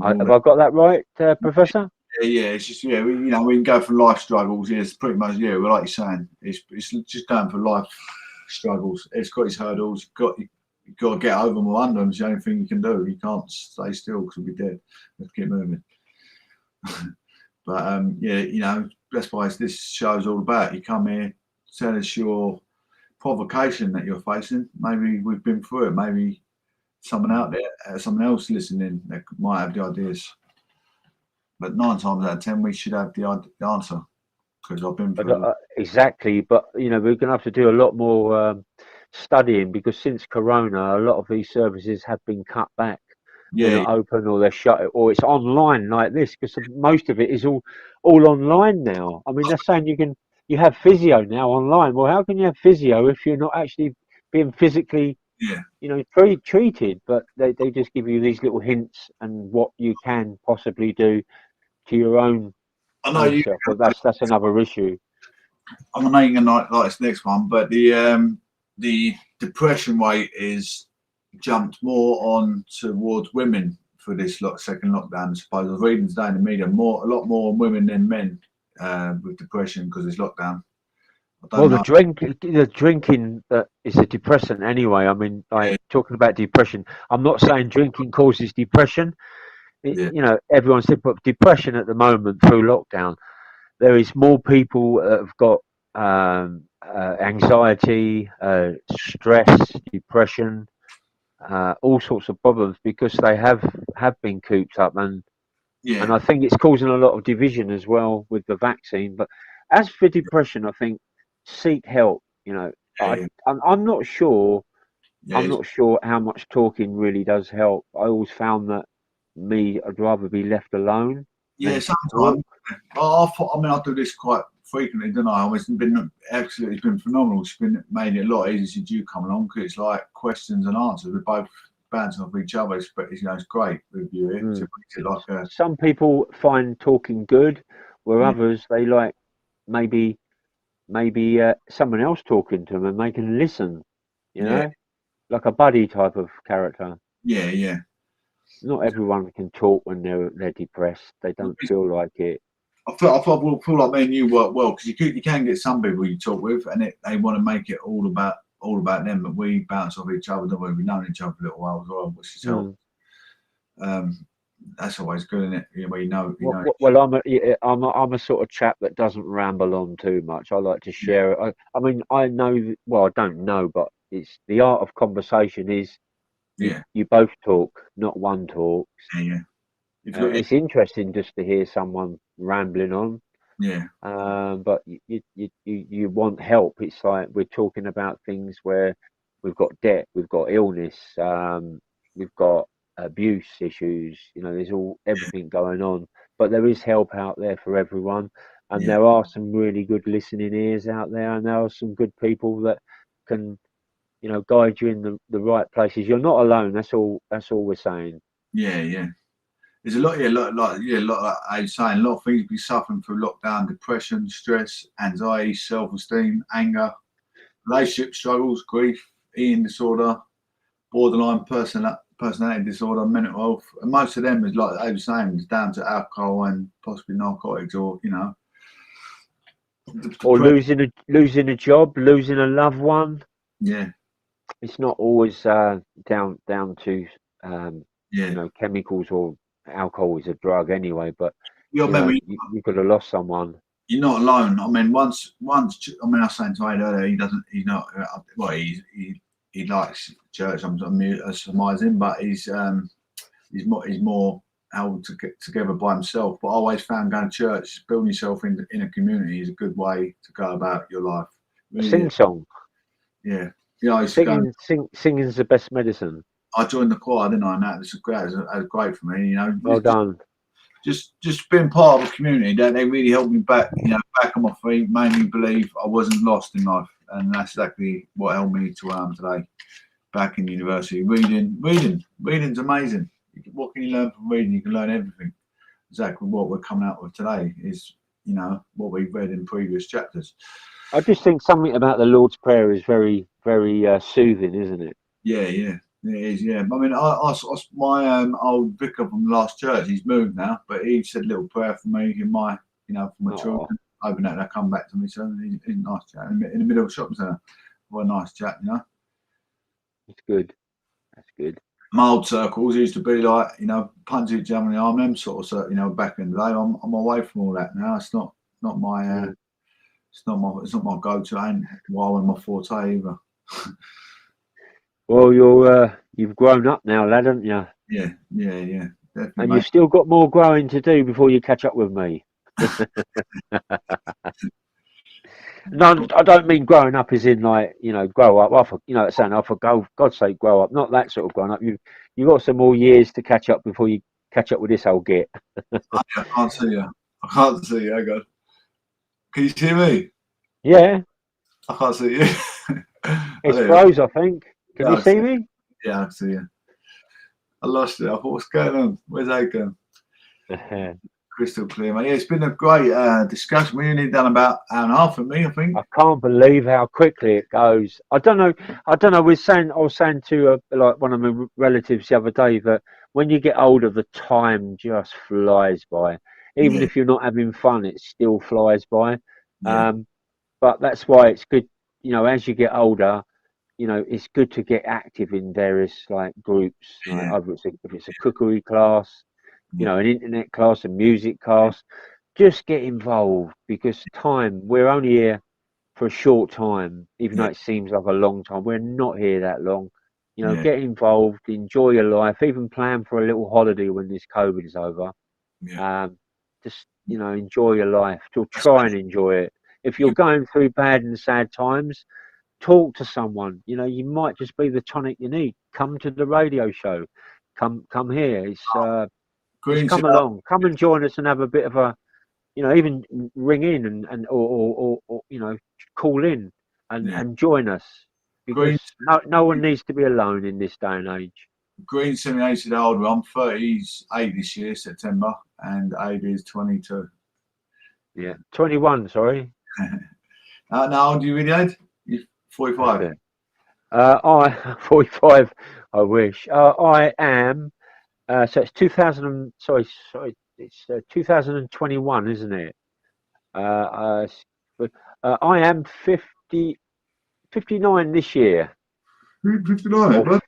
Have I got that right, Professor? Yeah. It's just we can go for life struggles. Yeah, it's pretty much well, like you're saying, it's just going for life struggles. It's got its hurdles. You've got to get over them or under them. It's the only thing you can do. You can't stay still because you'll be dead. Let's keep moving. But that's why this show's all about. You come here, tell us your provocation that you're facing. Maybe we've been through it. Maybe someone out there, someone else listening that might have the ideas. But 9 times out of 10, we should have the answer because I've been through it. Exactly. But, we're going to have to do a lot more studying because since Corona, a lot of these services have been cut back. They're not open or they're shut or it's online like this because most of it is all online now. I mean, they're saying you have physio now online. Well, how can you have physio if you're not actually being physically, treated? But they just give you these little hints and what you can possibly do to your own self. But that's another issue. I know you're gonna like this next one, but the the depression rate is jumped more on towards women for this second lockdown. I suppose I was reading today in the media, a lot more women than men with depression because it's lockdown. I Well, don't know. the drinking that is a depressant anyway. I mean, like Yeah, talking about depression, I'm not saying drinking causes depression. yeah, Everyone's said, but depression at the moment through lockdown, there is more people that have got anxiety, stress, depression, all sorts of problems because they have been cooped up, and yeah, I think it's causing a lot of division as well with the vaccine. But as for depression, I think seek help. yeah, I'm not sure. yeah. I'm not sure how much talking really does help. I always found that I'd rather be left alone Yeah, than sometimes. talk. I mean, I do this quite frequently, don't I? It's been absolutely, it's been phenomenal. It's been made it a lot easier since you come along because it's like questions and answers. We're both bouncing off each other. It's great with you here. So Mm. it makes it like a Some people find talking good, where yeah, others they like maybe someone else talking to them and they can listen. You yeah, know, like a buddy type of character. yeah, yeah. Not everyone can talk when they're depressed. They don't feel like it. I feel like me and you work well because you can get some people you talk with and they want to make it all about them, but we bounce off each other. Don't we? We've known each other for a little while as well, which is help. Mm. That's always good, isn't it? Where Well, I'm a sort of chap that doesn't ramble on too much. I like to yeah, share it. I mean, I know. Well, I don't know, but it's the art of conversation. Is yeah, you both talk, not one talks. yeah, yeah. If you got It's interesting just to hear someone rambling on. yeah, But you want help. It's like we're talking about things where we've got debt, we've got illness, we've got abuse issues. There's everything going on. But there is help out there for everyone, and yeah, there are some really good listening ears out there, and there are some good people that can, guide you in the right places. You're not alone. That's all. That's all we're saying. yeah, yeah. There's a lot, yeah, a lot like I was saying, a lot of things be suffering through lockdown: depression, stress, anxiety, self-esteem, anger, relationship struggles, grief, eating disorder, borderline personality disorder, mental health, and most of them is like I was saying, is down to alcohol and possibly narcotics, or Or depression. losing a job, losing a loved one. Yeah, It's not always down to um, yeah. chemicals or alcohol is a drug anyway. But You remember, you could have lost someone. you're not alone. I mean, once. I mean, I was saying to Ed earlier, he doesn't. He's not. Well, he likes church. I'm surmising, but he's more held to get together by himself. But I always found going to church, building yourself in a community, is a good way to go about your life. Really, Sing song, yeah. Yeah, I used to go. singing's the best medicine. I joined the choir, didn't I? And that was great. That was great for me. Well done. Just being part of a community that they really helped me back, back on my feet, made me believe I wasn't lost in life, and that's exactly what helped me to where I am today. Back in university, reading's amazing. What can you learn from reading? You can learn everything. Exactly what we're coming out with today is, what we've read in previous chapters. I just think something about the Lord's Prayer is very, very soothing, isn't it? Yeah, yeah. It is, yeah. I mean, my old vicar from the last church, he's moved now, but he said a little prayer for me in my, for my Oh, children. Hoping that they'll come back to me. So he's a nice chat in the middle of a shopping centre. What a nice chat, it's good. That's good. My old circles used to be like, punch each other in the arm, them sort of, back in the day. I'm away from all that now. It's not my, Mm. it's not my go-to. Ain't why my forte either. Well, you've grown up now, lad, haven't you? Yeah, yeah, yeah. Definitely, And mate. you've still got more growing to do before you catch up with me. No, I don't mean growing up as in like, grow up. Saying, for God's sake, grow up. Not that sort of growing up. You've got some more years to catch up before you catch up with this old git. I can't see you. I can't see you. I got. Can you see me? Yeah, I can't see you. it's Oh, froze, I think. Can yeah, you see me? yeah, I see you. I lost it. I thought, what's going on? Where's that going? Crystal clear, mate. Yeah, it's been a great discussion. We only done about an hour and a half for me, I think. I can't believe how quickly it goes. I don't know. I was saying to like one of my relatives the other day that when you get older, the time just flies by. Even Yeah, if you're not having fun, it still flies by. yeah, Um, but that's why it's good. As you get older, it's good to get active in various like groups, like yeah, either if it's a cookery class, yeah, an internet class, a music class. Just get involved because we're only here for a short time, even though yeah, it seems like a long time. We're not here that long. yeah, Get involved, enjoy your life, even plan for a little holiday when this COVID is over. yeah. Um, just enjoy your life. Or That's try and it. enjoy it. If you're You, going through bad and sad times, talk to someone. You might just be the tonic you need. Come to the radio show. Come here. Just Green come City, along. Come and join us and have a bit of a even ring in and or call in yeah. and join us because Green, no one needs to be alone in this day and age. Green simulated older. I'm 38 this year, September, and AB is 22. Yeah, 21. Sorry. Now, how old are you, really, Ed? You're 45. I 45. I wish. I am. So it's 2000. Sorry. It's 2021, isn't it? But I am 59 this year. 59, Or bud.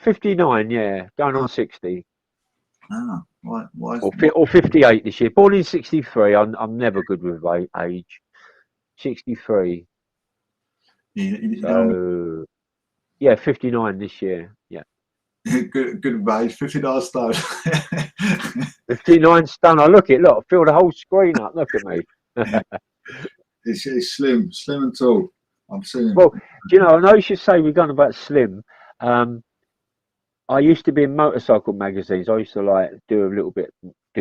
59, yeah, going Ah, on 60. why, Or 58 this year. Born in 63. I'm never good with age. 63. you don't So, yeah, 59 this year. Yeah. good advice. 59 stone. 59 stone. Look, fill the whole screen up. Look at me. It's slim and tall. I'm seeing. Well, do you know, I know you should say we're going about slim. Um, I used to be in motorcycle magazines. I used to like do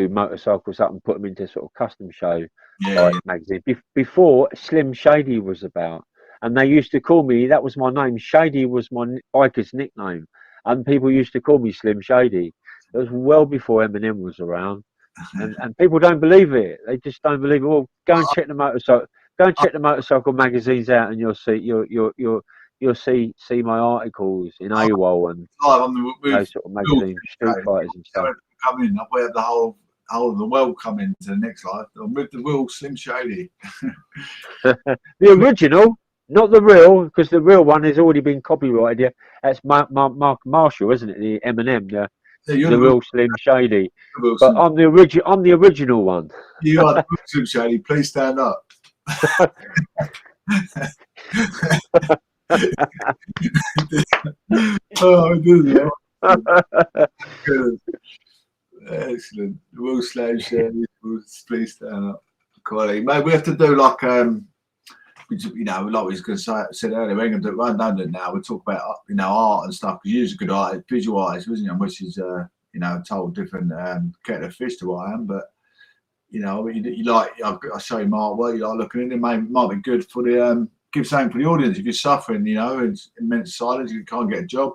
motorcycles up and put them into sort of custom show Yeah, like magazine before Slim Shady was about, and they used to call me. That was my name. Shady was my biker's nickname, and people used to call me Slim Shady. It was well before Eminem was around, and people don't believe it. They just don't believe it. Well, go and check the motorcycle. Go and yeah. check the motorcycle magazines out, and you'll see my articles in AWOL and Live on the with those sort of Will magazines, Street Fighters and stuff. come in. We have the whole of the world come into the next life. I'm with the Will Slim Shady. The original, not the real, because the real one has already been copyrighted. Yeah, that's Mark Marshall, isn't it? The Eminem, Yeah, you're the the Will, real Slim Shady. Will But Slim. I'm the original one. You are the Will Slim Shady. Please stand up. Oh, good. Good. Excellent. Will Slim Shady. Please stand up. Quality. Mate, we have to do like like we was going to said earlier, we're going to do it. Don't do it now. We talk about art and stuff because you're a good artist, visual artist, wasn't you? Which is a total different kettle of fish to what I am. But you like I show you my artwork. You like looking at it. Might be good for the give something for the audience if you're suffering. It's immense silence. You can't get a job.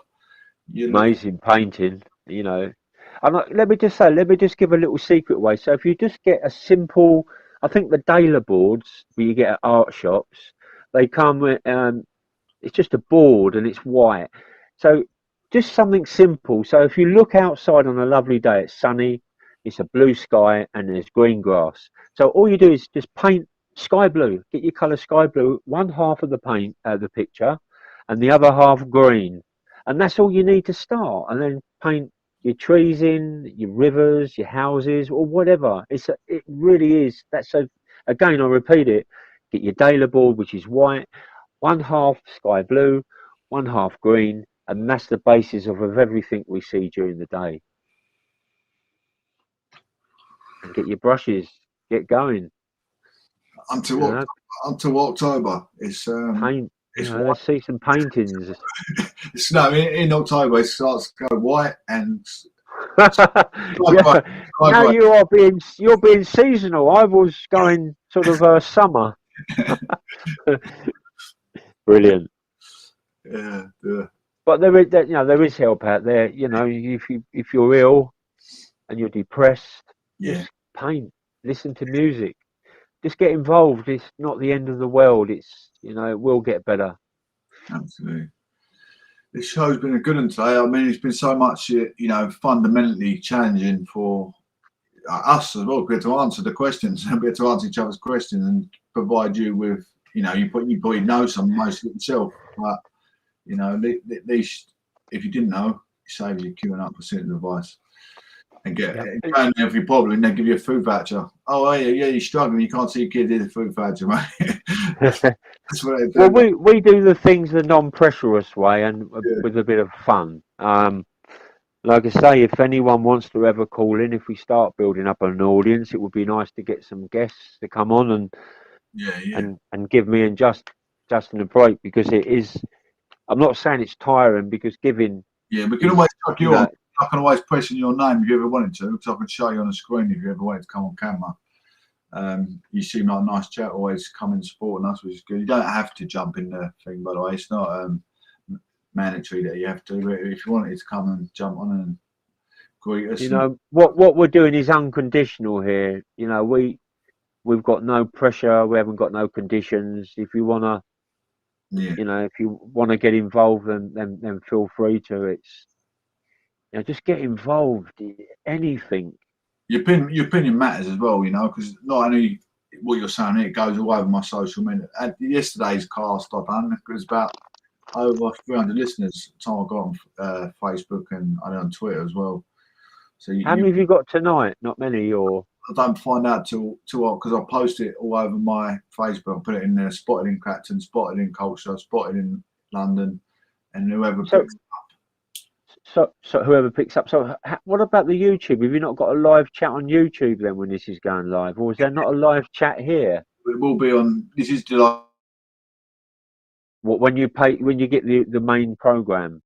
You look. Amazing painting, And let me just give a little secret away. So if you just get a simple, I think the Daler boards where you get at art shops, they come with, it's just a board and it's white. So just something simple. So if you look outside on a lovely day, it's sunny, it's a blue sky and there's green grass. So all you do is just paint sky blue. Get your colour sky blue, one half of the paint, the picture, and the other half green. And that's all you need to start. And then paint your trees in, your rivers, your houses, or whatever. It really is. Again, I repeat it. Get your Daler board, which is white, one half sky blue, one half green, and that's the basis of everything we see during the day. And get your brushes, get going. Until October. It's Paint. it's Let's see some paintings. It's no in October. It starts to go white and Yeah. Now you're being seasonal. I was going sort of summer. Brilliant. Yeah. But there is help out there. If you're ill and you're depressed, Yeah. just paint. listen to music, just get involved. It's not the end of the world. It's, you know, it will get better. Absolutely. This show's been a good one today. I mean, it's been so much, you know, fundamentally challenging for us as well. We had to answer the questions, we had to answer each other's questions and provide you with, you know, you probably know some most of it yourself, but you know, at least if you didn't know, it saves you queuing up for certain advice and get going there for your problem, and they give you a food voucher. Oh yeah, you're struggling, you can't see your kid, here's a food voucher, mate. That's what they do. Well, we do the things the non-pressurous way and Yeah. with a bit of fun. Like I say, if anyone wants to ever call in, if we start building up an audience, it would be nice to get some guests to come on and give me and Justin a break, because it is. I'm not saying it's tiring, because giving. Yeah, we can always chuck you on. I can always press in your name if you ever wanted to, because I can show you on the screen if you ever wanted to come on camera. You seem like a nice chat, always coming supporting us, which is good. You don't have to jump in the thing, by the way. It's not mandatory that you have to, but if you wanted to come and jump on and greet us. You know, what we're doing is unconditional here. You know, we've got no pressure, we haven't got no conditions. If you wanna, you know, if you wanna get involved, then feel free to. It's, you know, just get involved. Anything. Your opinion matters as well, you know, because not only what you're saying, it goes all over my social media. At yesterday's cast I done, it was about over 300 listeners. The time I got on Facebook and on Twitter as well. So how many have you got tonight? Not many, or I don't find out till because I post it all over my Facebook. I put it in there: spotted in Clacton, spotted in Colchester, spotted in London, and whoever picks up. So whoever picks up. So what about the YouTube? Have you not got a live chat on YouTube then when this is going live, or is there not a live chat here? It will be on. This is July. What, when you get the main program?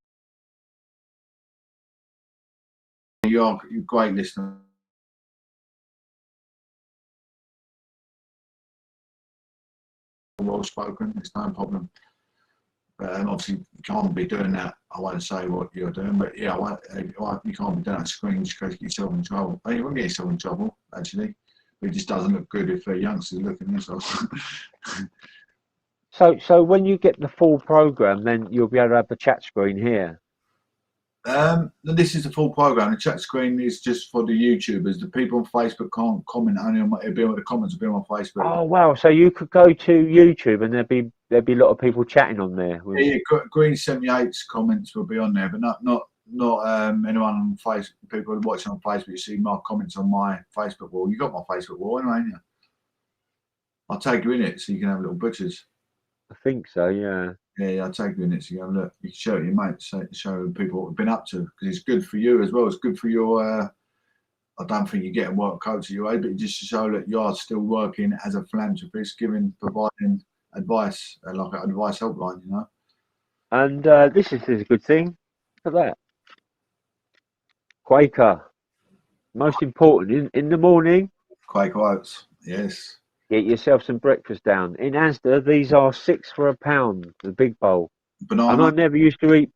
You're a great listener. Well spoken. It's no problem. Obviously, you can't be doing that. I won't say what you're doing, but yeah, you can't be doing that screen just because you get yourself in trouble. You won't get yourself in trouble, actually. It just doesn't look good if youngsters looking at this. So when you get the full program, then you'll be able to have the chat screen here. This is the full program. The chat screen is just for the YouTubers. The people on Facebook can't comment only on the comments will be on Facebook. Oh wow! So you could go to YouTube and there'd be a lot of people chatting on there. Yeah, Green 78's comments will be on there, but not anyone on Facebook. People watching on Facebook, you see my comments on my Facebook wall. You got my Facebook wall anyway, ain't you? I'll take you in it so you can have little butchers. I think so, yeah. Yeah, I'll take you in it so you have a look. You can show it your mates, show people what we've been up to, because it's good for you as well. It's good for your. I don't think you're getting work coach at your age, but just to show that you are still working as a philanthropist, providing advice, like an advice helpline, you know. And this is a good thing. Look at that. Quaker. Most important, in the morning. Quaker oats, yes. Get yourself some breakfast down. In Asda, these are £6 for £1, the big bowl. Banana. And I never used to eat,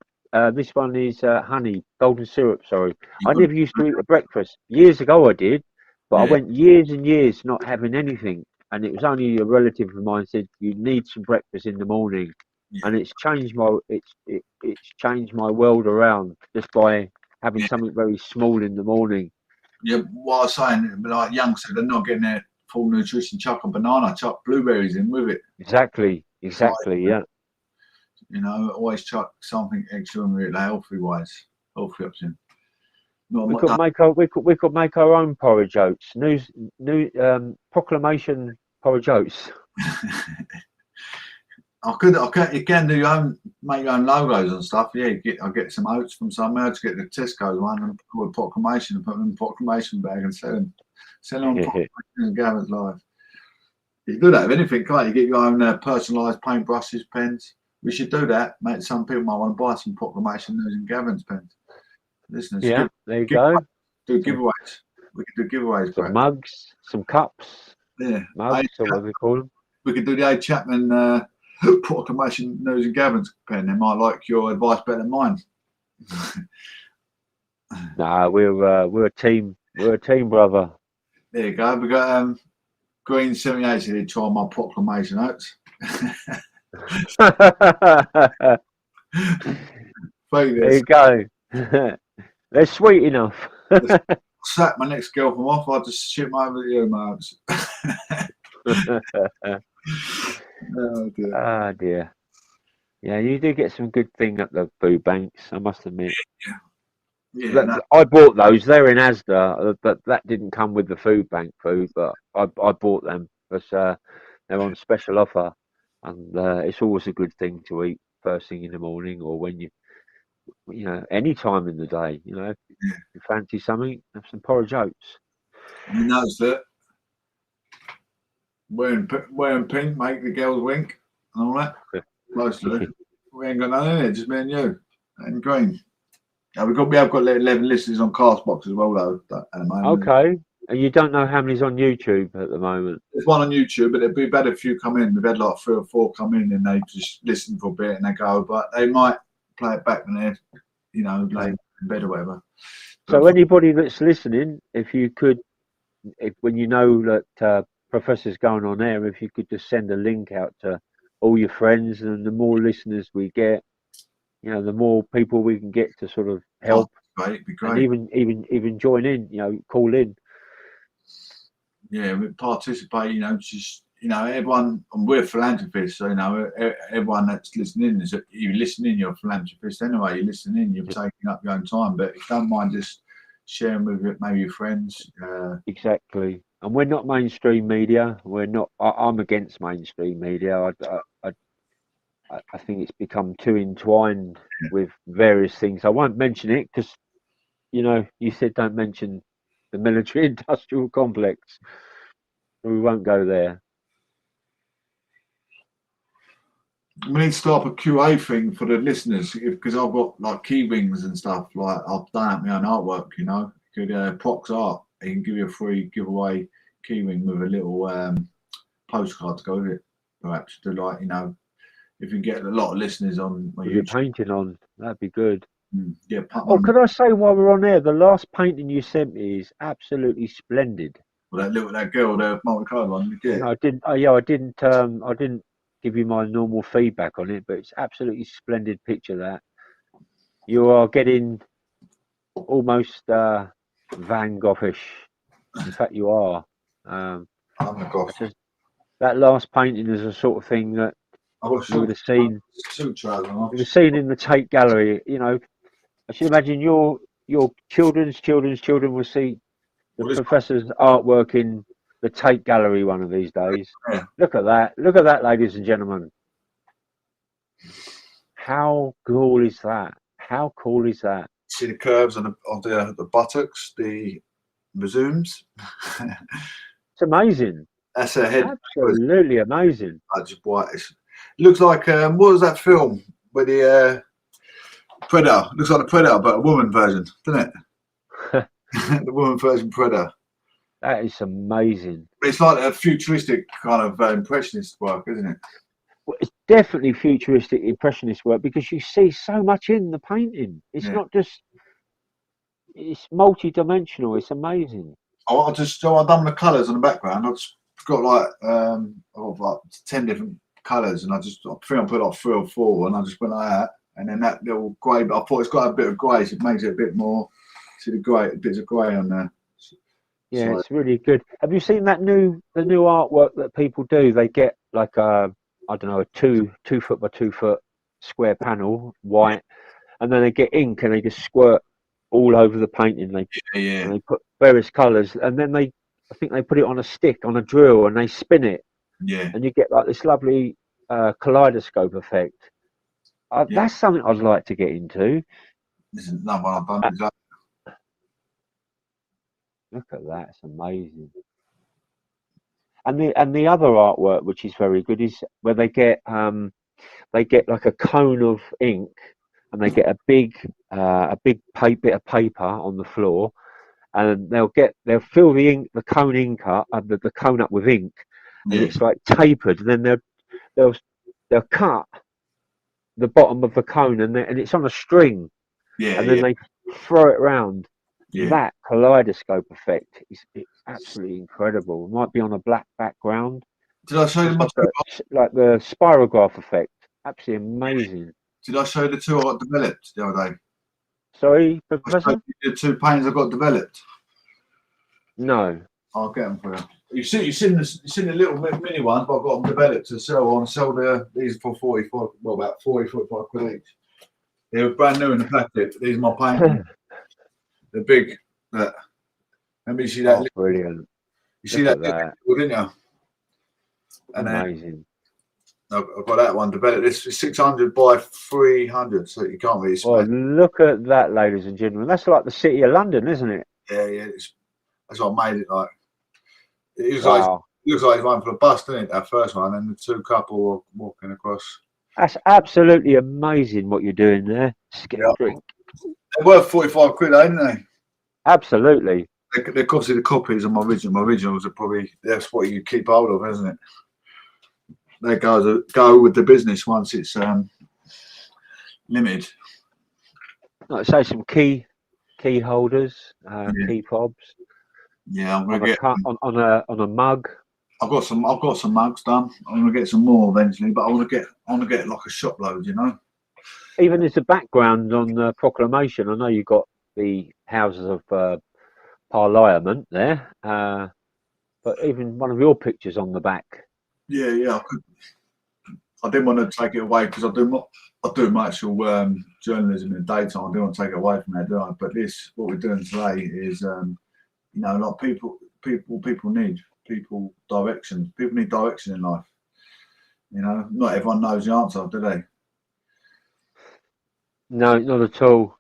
this one is honey, golden syrup, sorry. I never used to eat a breakfast. Years ago I did, but I went years and years not having anything. And it was only a relative of mine said, you need some breakfast in the morning. Yeah. And it's changed it's changed my world around just by having something very small in the morning. Yeah, what I was saying, like youngsters, they're not getting their full nutrition. Chuck a banana, chuck blueberries in with it. Exactly, yeah. You know, always chuck something extra in it, healthy option. We could make our own porridge oats. New Proclamation porridge oats. You can do make your own logos and stuff. Yeah, I'll get some oats from somewhere. To get the Tesco one and call a Proclamation and put them in a Proclamation bag and sell them on Proclamation and Gatherence Live. You can do that with anything, can't you? Get your own personalised paintbrushes, pens. We should do that, mate. Some people might want to buy some Proclamation news and Gatherence pens. Listeners, there you go. Do giveaways. We can do giveaways. Some mugs, some cups. Yeah, mugs, or what do we call them? We could do the A. Chapman Proclamation news and Gatherence pen. They might like your advice better than mine. Nah, we're a team. We're a team, brother. There you go. We got Green 78 did try my proclamation notes. There you go. They're sweet enough. Sack my next girlfriend off. I'll just ship my over to you, mates. Oh dear. Ah dear. Yeah, you do get some good thing at the food banks, I must admit. Yeah, no. I bought those. They're in Asda, but that didn't come with the food bank food. But I bought them because they're on special offer, and it's always a good thing to eat first thing in the morning or when any time in the day. If you fancy something, have some porridge oats. You notice that wearing pink make the girls wink and all that. Mostly, we ain't got none in it. Just me and you and Green. Now we have got 11 listeners on Castbox as well, though. At the moment. Okay, and you don't know how many's on YouTube at the moment. There's one on YouTube, but we've had a few come in. We've had like 3 or 4 come in, and they just listen for a bit and they go, but they might play it back when they're, laying in bed or whatever. So anybody that's listening, if when you know that Professor's going on air, if you could just send a link out to all your friends, and the more listeners we get, the more people we can get to sort of help, it'd be great. And even join in, call in. Yeah, we participate. Just everyone. And we're philanthropists, so everyone that's listening is you're a philanthropist anyway. You're listening, you're taking up your own time, but if you don't mind just sharing with maybe your friends. Exactly. And we're not mainstream media. We're not. I'm against mainstream media. I think it's become too entwined with various things. I won't mention it because, you said don't mention the military-industrial complex. We won't go there. We need to start a QA thing for the listeners because I've got like key rings and stuff. Like I've done my own artwork. Good Prox Art. He can give you a free giveaway key ring with a little postcard to go with it. Perhaps to if you get a lot of listeners on You're painting on, that'd be good. Yeah. Could I say while we're on there, the last painting you sent me is absolutely splendid. Well, that girl, the multicolored one. No, I didn't give you my normal feedback on it, but it's absolutely splendid picture. That you are getting almost Van Goghish. In fact, you are. I'm the Goth. That last painting is a sort of thing that you would have seen. In the Tate Gallery. I should imagine your children's children will see the Professor's artwork in the Tate Gallery one of these days. Yeah. Look at that, ladies and gentlemen. How cool is that? How cool is that? See the curves of the buttocks, the zooms. It's amazing. That's her head. Absolutely amazing. Just white. It looks like what was that film with the Predator? Looks like the Predator, but a woman version, doesn't it? The woman version Predator. That is amazing. It's like a futuristic kind of impressionist work, isn't it? Well, it's definitely futuristic impressionist work because you see so much in the painting. It's not just. It's multi-dimensional. It's amazing. I've done the colours on the background. I've just got like 10 different colours, and I think I put like 3 or 4, and I just went like that, and then that little grey. But I thought it's got a bit of grey, so it makes it a bit more. See the grey, bits of grey on there. Yeah, so, it's really good. Have you seen the new artwork that people do? They get like a 2 foot by 2 foot square panel, white, and then they get ink and they just squirt all over the painting. And they put various colours, and then I think they put it on a stick on a drill and they spin it. Yeah. And you get like this lovely kaleidoscope effect. That's something I'd like to get into. This is another one I've done. Exactly. Look at that, it's amazing. And the other artwork, which is very good, is where they get like a cone of ink, and they get a big bit of paper on the floor, and they'll fill the cone up with ink, and it's like tapered, and then they'll cut the bottom of the cone, and it's on a string, and then they throw it around. Yeah. That kaleidoscope effect is absolutely incredible. It might be on a black background. Did I show you It's my two? like the spirograph effect. Absolutely amazing. Did I show you the two I got developed the other day? Sorry, I showed Professor? you the 2 paintings I got developed. No. I'll get them for you. You've seen the little mini ones, but I've got them developed to sell on. These for 45, well, about 40, 45 quid each. They were brand new in the packet. These are my paintings. They're big. Let me see that. Oh, brilliant. You see Look that, at that. didn't you? And Amazing. then I've got that one developed. This is 600 by 300, so you can't really Well, smash. look at that, ladies and gentlemen. That's like the City of London, isn't it? Yeah. That's what I made it like. It Wow. looks like it's one for the bus, doesn't it? That first one, and the two couple were walking across. That's absolutely amazing what you're doing there. Just get a drink. They're worth 45 quid, ain't they? Absolutely. They're obviously the copies of my original. My originals are probably, that's what you keep hold of, isn't it? They go with the business once it's limited. Like I say, some key holders, key fobs. Yeah, I'm gonna get on a mug. I've got some mugs done. I'm gonna get some more eventually, but I want to get like a shop load, you know. Even as a background on the proclamation, I know you got the Houses of Parliament there, but even one of your pictures on the back. Yeah. I didn't want to take it away because I do my actual journalism in the daytime. I don't want to take it away from that, do I? But what we're doing today is, you know, like people need direction. People need direction in life. You know, not everyone knows the answer, do they? No, not at all.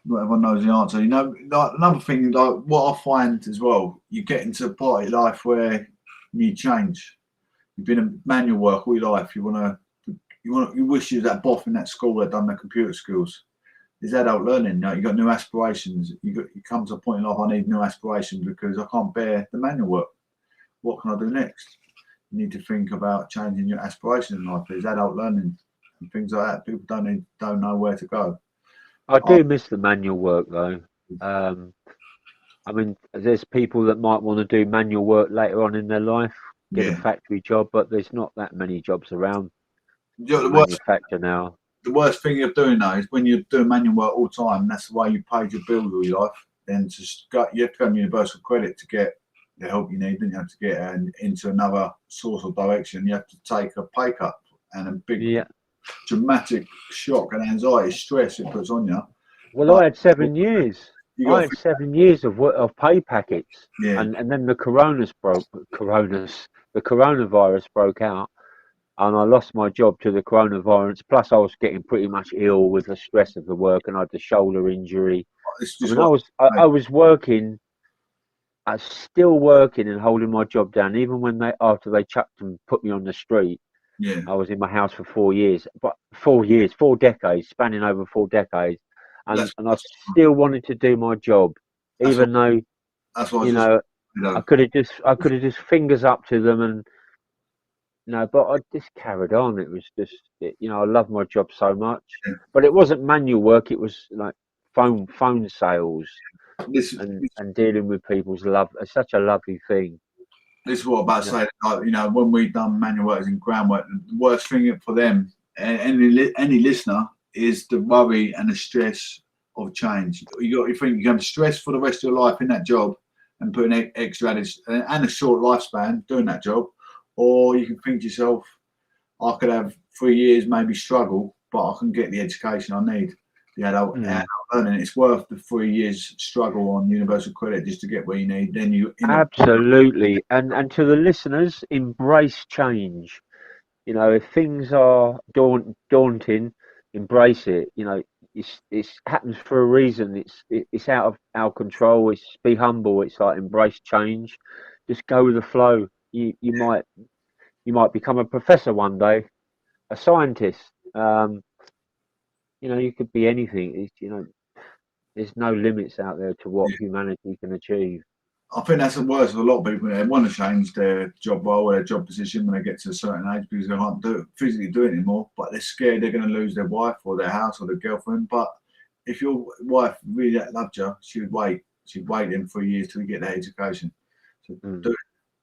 Not everyone knows the answer. You know, like another thing, like what I find as well, you get into a part of life where you change. You've been a manual work all your life. You wish you was that boff in that school that done the computer skills. It's adult learning. You know, you got new aspirations. You come to a point in life, I need new aspirations because I can't bear the manual work. What can I do next? You need to think about changing your aspiration in life. There's adult learning and things like that. People don't know where to go. I do miss the manual work though. I mean, there's people that might want to do manual work later on in their life, get a factory job, but there's not that many jobs around manufacture now. The worst thing you're doing though is when you're doing manual work all the time. That's the way you paid your bills all your life. Then you have to go on universal credit to get the help you need. Then you have to get into another source of direction. You have to take a pay cut and a big dramatic shock and anxiety, stress it puts on you. Well, I had 7 years. I had 7 years of pay packets, and then the coronavirus broke out, and I lost my job to the coronavirus. Plus, I was getting pretty much ill with the stress of the work, and I had the shoulder injury. I mean, I was working. I was still working and holding my job down, even when after they chucked and put me on the street. Yeah, I was in my house for 4 years, but 4 decades, spanning over 4 decades, and I still wanted to do my job, even though you know I could have just fingers up to them, and but I just carried on. It was just I love my job so much, but it wasn't manual work. It was like phone sales and dealing with people's love. It's such a lovely thing. This is what I'm about to say. Like, you know, when we've done manual work and groundwork, the worst thing for them, any listener, is the worry and the stress of change. You think you're going to stress for the rest of your life in that job and put an extra added and a short lifespan doing that job, or you can think to yourself, I could have 3 years maybe struggle, but I can get the education I need. The adult learning, it's worth the 3 years struggle on universal credit just to get where you need. Then you absolutely, and to the listeners, embrace change. You know, if things are daunting, embrace it. You know, it's happens for a reason. It's out of our control. It's be humble. It's like embrace change. Just go with the flow. You might become a professor one day, a scientist. You could be anything. There's no limits out there to what humanity can achieve. I think that's the worst of a lot of people. They want to change their job role or their job position when they get to a certain age because they can't physically do it anymore, but they're scared they're going to lose their wife or their house or their girlfriend. But if your wife really loved you, she would wait. She'd wait in 3 years till you get that education. So do it.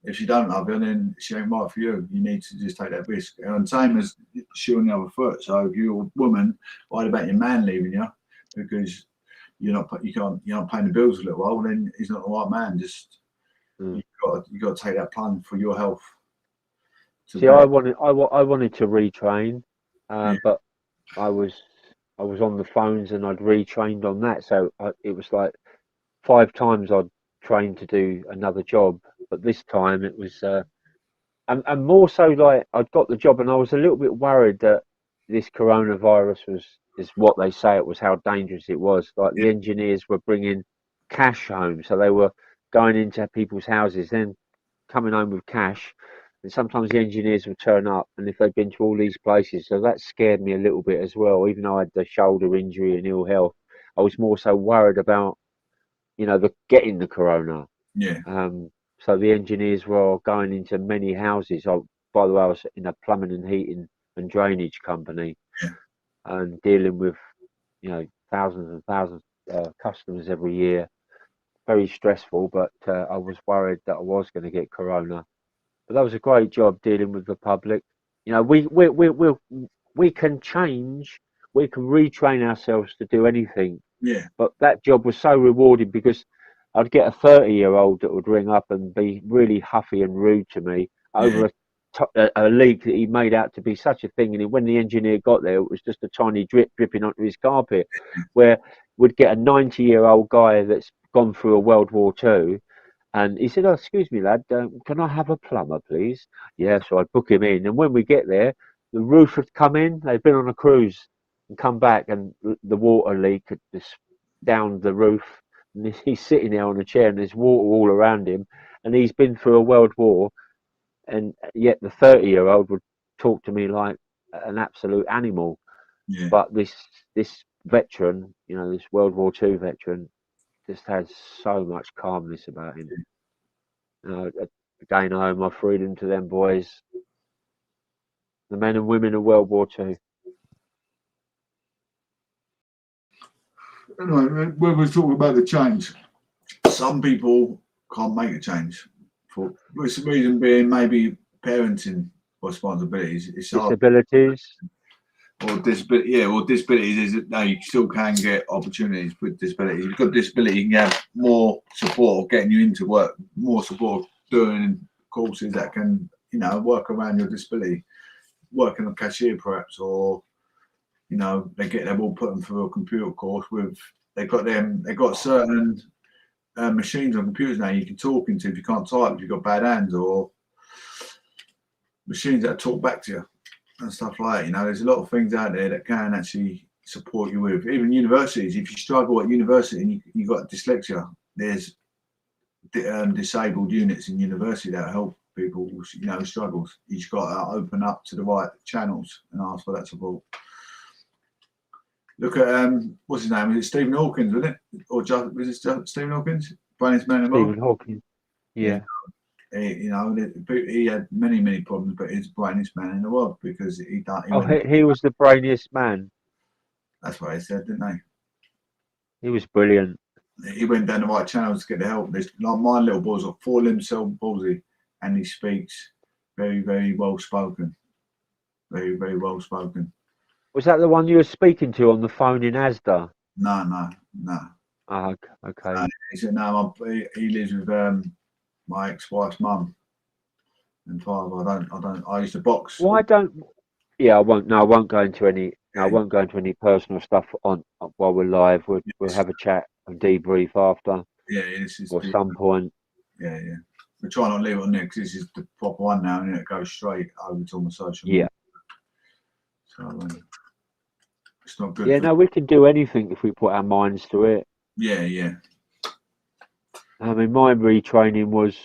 If she don't love you, then she ain't right for you. You need to just take that risk. And same as shoe on the other foot. So if you're a woman, worried about your man leaving you because you're not paying the bills a little while, then he's not the right man. Just you got to take that plunge for your health. See, I wanted to retrain, but I was on the phones and I'd retrained on that. So it was like 5 times I'd trained to do another job, but this time it was, and more so like I'd got the job and I was a little bit worried that this coronavirus is what they say it was, how dangerous it was. Like the engineers were bringing cash home, so they were going into people's houses, then coming home with cash. And sometimes the engineers would turn up, and if they'd been to all these places, so that scared me a little bit as well. Even though I had the shoulder injury and ill health, I was more so worried about, getting the corona. Yeah. So the engineers were going into many houses. By the way, I was in a plumbing and heating and drainage company, and dealing with, thousands and thousands of customers every year. Very stressful, but I was worried that I was going to get corona. But that was a great job dealing with the public. We can change, we can retrain ourselves to do anything. Yeah. But that job was so rewarding because I'd get a 30-year-old that would ring up and be really huffy and rude to me over a leak that he made out to be such a thing. And when the engineer got there, it was just a tiny drip dripping onto his carpet. Where we'd get a 90-year-old guy that's gone through a World War II. And he said, "Oh, excuse me, lad, can I have a plumber, please?" Yeah, so I'd book him in. And when we get there, the roof had come in. They'd been on a cruise and come back, and the water leak had just down the roof. And he's sitting there on a chair, and there's water all around him. And he's been through a world war, and yet the 30-year-old would talk to me like an absolute animal. Yeah. But this veteran, this World War II veteran, just has so much calmness about him. Again, I owe my freedom to them boys, the men and women of World War II. Anyway, when we're talking about the change, some people can't make a change. For which reason being maybe parenting responsibilities. It's disabilities. Or disabilities is that you still can get opportunities with disabilities. If you've got disability, you can have more support of getting you into work, more support of doing courses that can, work around your disability, working on cashier perhaps, or they will put them through a computer course they've got certain machines on computers now you can talk into if you can't type, if you've got bad hands, or machines that talk back to you and stuff like that. There's a lot of things out there that can actually support you with. Even universities, if you struggle at university and you've got dyslexia, there's disabled units in university that help people, struggles. You just got to open up to the right channels and ask for that support. Look at what's his name? Was it Stephen Hawkins, wasn't it? Or was it Stephen Hawkins? Brainiest man in the world. Stephen Hawking. Yeah. He had many problems, but he's the brainiest man in the world because he was the brainiest man. That's what they said, didn't they? He was brilliant. He went down the right channels to get the help. Like my little boy's got 4-limb cerebral palsy, and he speaks very, very well spoken. Very, very well spoken. Was that the one you were speaking to on the phone in Asda? No. Oh, okay. He said no. He lives with my ex-wife's mum and father. I used to box. Why don't? Yeah, I won't. No, I won't go into any. No, I won't go into any personal stuff on while we're live. We'll have a chat and debrief after. Yeah, this is or some point. Yeah. We're trying not to leave it on there because this is the proper one now, and it goes straight over to my social media. So it's not good. Yeah, no, we can do anything if we put our minds to it. Yeah. I mean, my retraining was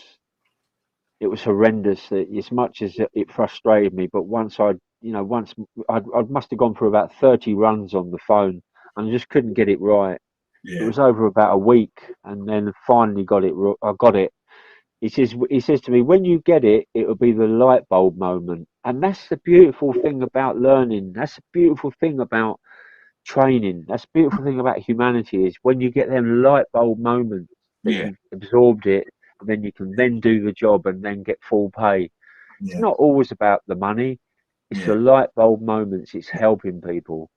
horrendous. As much as it frustrated me, but once I must have gone for about 30 runs on the phone, and I just couldn't get it right. Yeah. It was over about a week, and then finally got it. I got it. He says to me, when you get it, it'll be the light bulb moment, and that's the beautiful thing about learning. That's the beautiful thing about training. That's the beautiful thing about humanity is when you get them light bulb moments that Yeah, you've absorbed it, and then you can then do the job and then get full pay. It's yeah, not always about the money. It's yeah. the light bulb moments. It's helping people.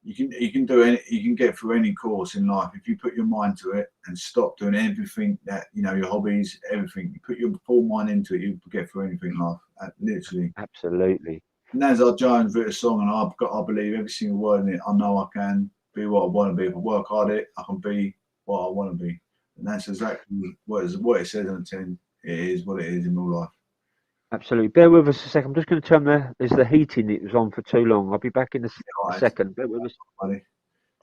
You can do any, you can get through any course in life if you put your mind to it and stop doing everything that your hobbies, everything. You put your full mind into it, you get through anything in life. Literally. Absolutely. Nazar Jones wrote a song, and I believe every single word in it. I know I can be what I want to be. If I work hard at it, I can be what I want to be. And that's exactly what it says on the tin. It is what it is in real life. Absolutely. Bear with us a second. I'm just going to turn there's the heating that was on for too long. I'll be back in a Right, second. Bear with us. buddy.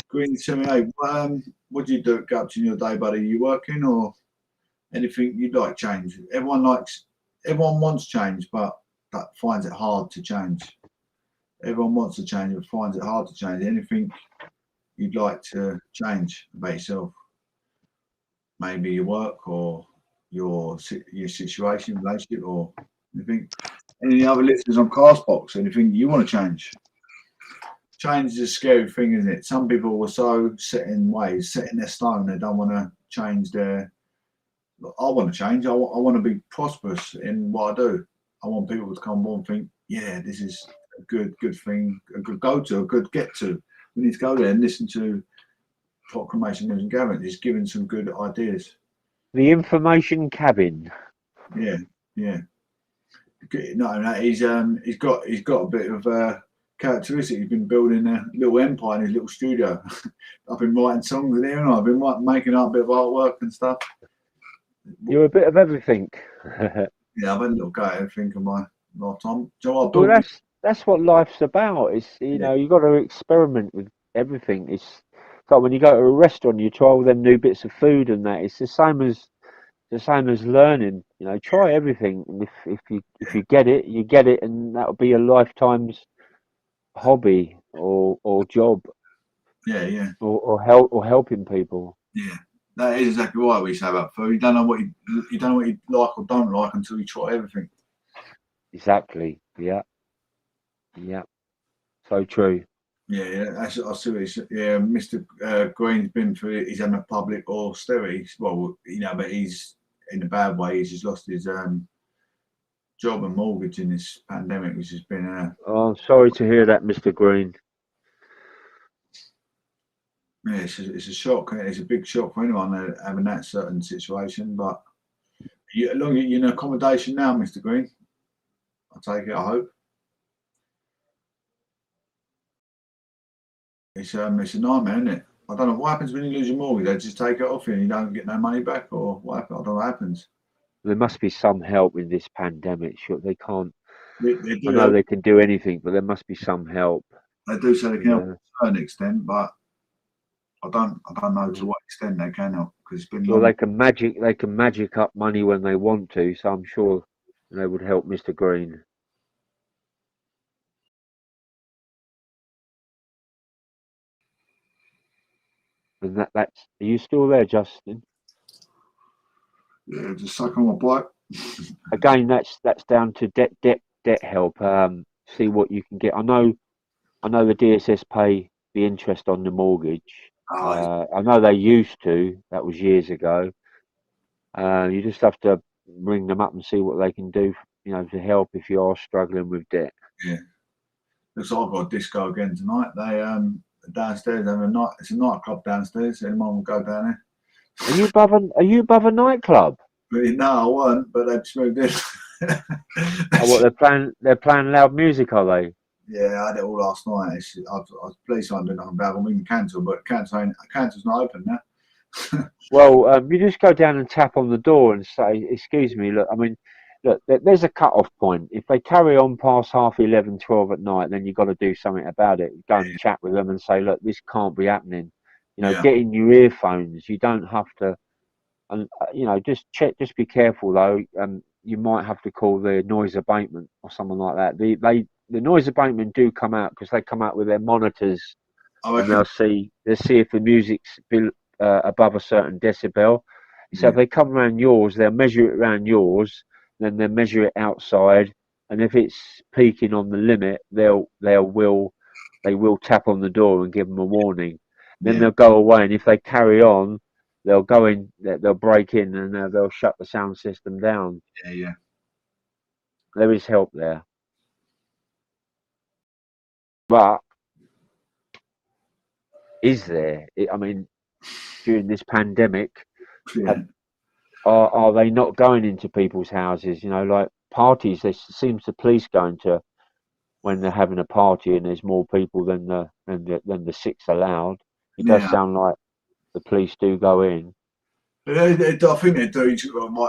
Green 78, what do you do get up to in your day, buddy? You working or anything you'd like change? Everyone wants change, but that finds it hard to change. Everyone wants to change, but finds it hard to change. Anything you'd like to change about yourself? Maybe your work or your situation, relationship, or anything. Any other listeners on Castbox? Anything you want to change? Change is a scary thing, isn't it? Some people were so set in ways, set in their stone, they don't want to change their. I want to change. I want to be prosperous in what I do. I want people to come on and think, yeah, this is a good thing, a good go to, a good get to. We need to go there and listen to Proclamation and Gatherence. He's giving some good ideas. The information cabin. Yeah, yeah. No, he's got a bit of characteristic. He's been building a little empire in his little studio. I've been writing songs in here, and I've been making up a bit of artwork and stuff. You're a bit of everything. Yeah, I've had a little go at everything in my lifetime. Do you know what I Well, built? that's what life's about. It's Yeah, you got to experiment with everything. It's like when you go to a restaurant, you try all them new bits of food and that. It's the same as learning. Try everything, and if you get it, you get it, and that'll be a lifetime's hobby or job yeah, yeah, or helping people. yeah. That is exactly what we say about food. You don't know what you don't know what you like or don't like until you try everything. Exactly. Yeah. Yeah. So true. Yeah, yeah. That's, I see what he's, yeah, Mr. Green's been through. He's having a public austerity. Well, but he's in a bad way. He's just lost his job and mortgage in this pandemic, which has been Oh, I'm sorry to hear that, Mr. Green. yeah, it's a shock. It's a big shock for anyone having that certain situation. But you're in accommodation now, Mr. Green. I take it. I hope it's a nightmare, isn't it? I don't know what happens when you lose your mortgage. They just take it off you and you don't get no money back, or what happens? I don't know what happens. There must be some help in this pandemic. Sure, they can't. They I do know help. they can do anything, but there must be some help. They do say they can help to Yeah. a certain extent, but I don't know to Yeah. what extent they can help because it's been Well, long. they can magic up money when they want to. So I'm sure they would help Mr. Green. And that's. Are you still there, Justin? Yeah, just suck on my bike. Again, that's down to debt help. See what you can get. I know the DSS pay the interest on the mortgage. Oh, I know they used to. That was years ago. You just have to ring them up and see what they can do, to help if you are struggling with debt. yeah. Looks like I've got a disco again tonight. They downstairs having a night. It's a nightclub downstairs. Anyone will go down there. Are you above a nightclub? Really, no, I weren't, but they've just moved in. Oh, what they're playing loud music, are they? Yeah, I had it all last night. I was pleased I did nothing about it. I mean, cancel, but cancel's not open now. Well, you just go down and tap on the door and say, "Excuse me, look. I mean, look. There's a cut-off point. If they carry on past half 11, 12 at night, then you've got to do something about it. Go and chat with them and say, look, this can't be happening. Yeah. Get in your earphones. You don't have to. And just check. Just be careful though. You might have to call the noise abatement or someone like that. The noise abatement do come out because they come out with their monitors I and reckon. they'll see if the music's above a certain decibel. So Yeah. if they come around yours, they'll measure it around yours, then they'll measure it outside, and if it's peaking on the limit, they'll will they will tap on the door and give them a warning. Then Yeah, they'll go away, and if they carry on, they'll go in, they'll break in, and they'll shut the sound system down. yeah. There is help there, but is there? I mean, during this pandemic, Yeah, have, are they not going into people's houses? You know, like parties. There seems the police going to when they're having a party and there's more people than the six allowed. It does yeah. sound like the police do go in. I think they do.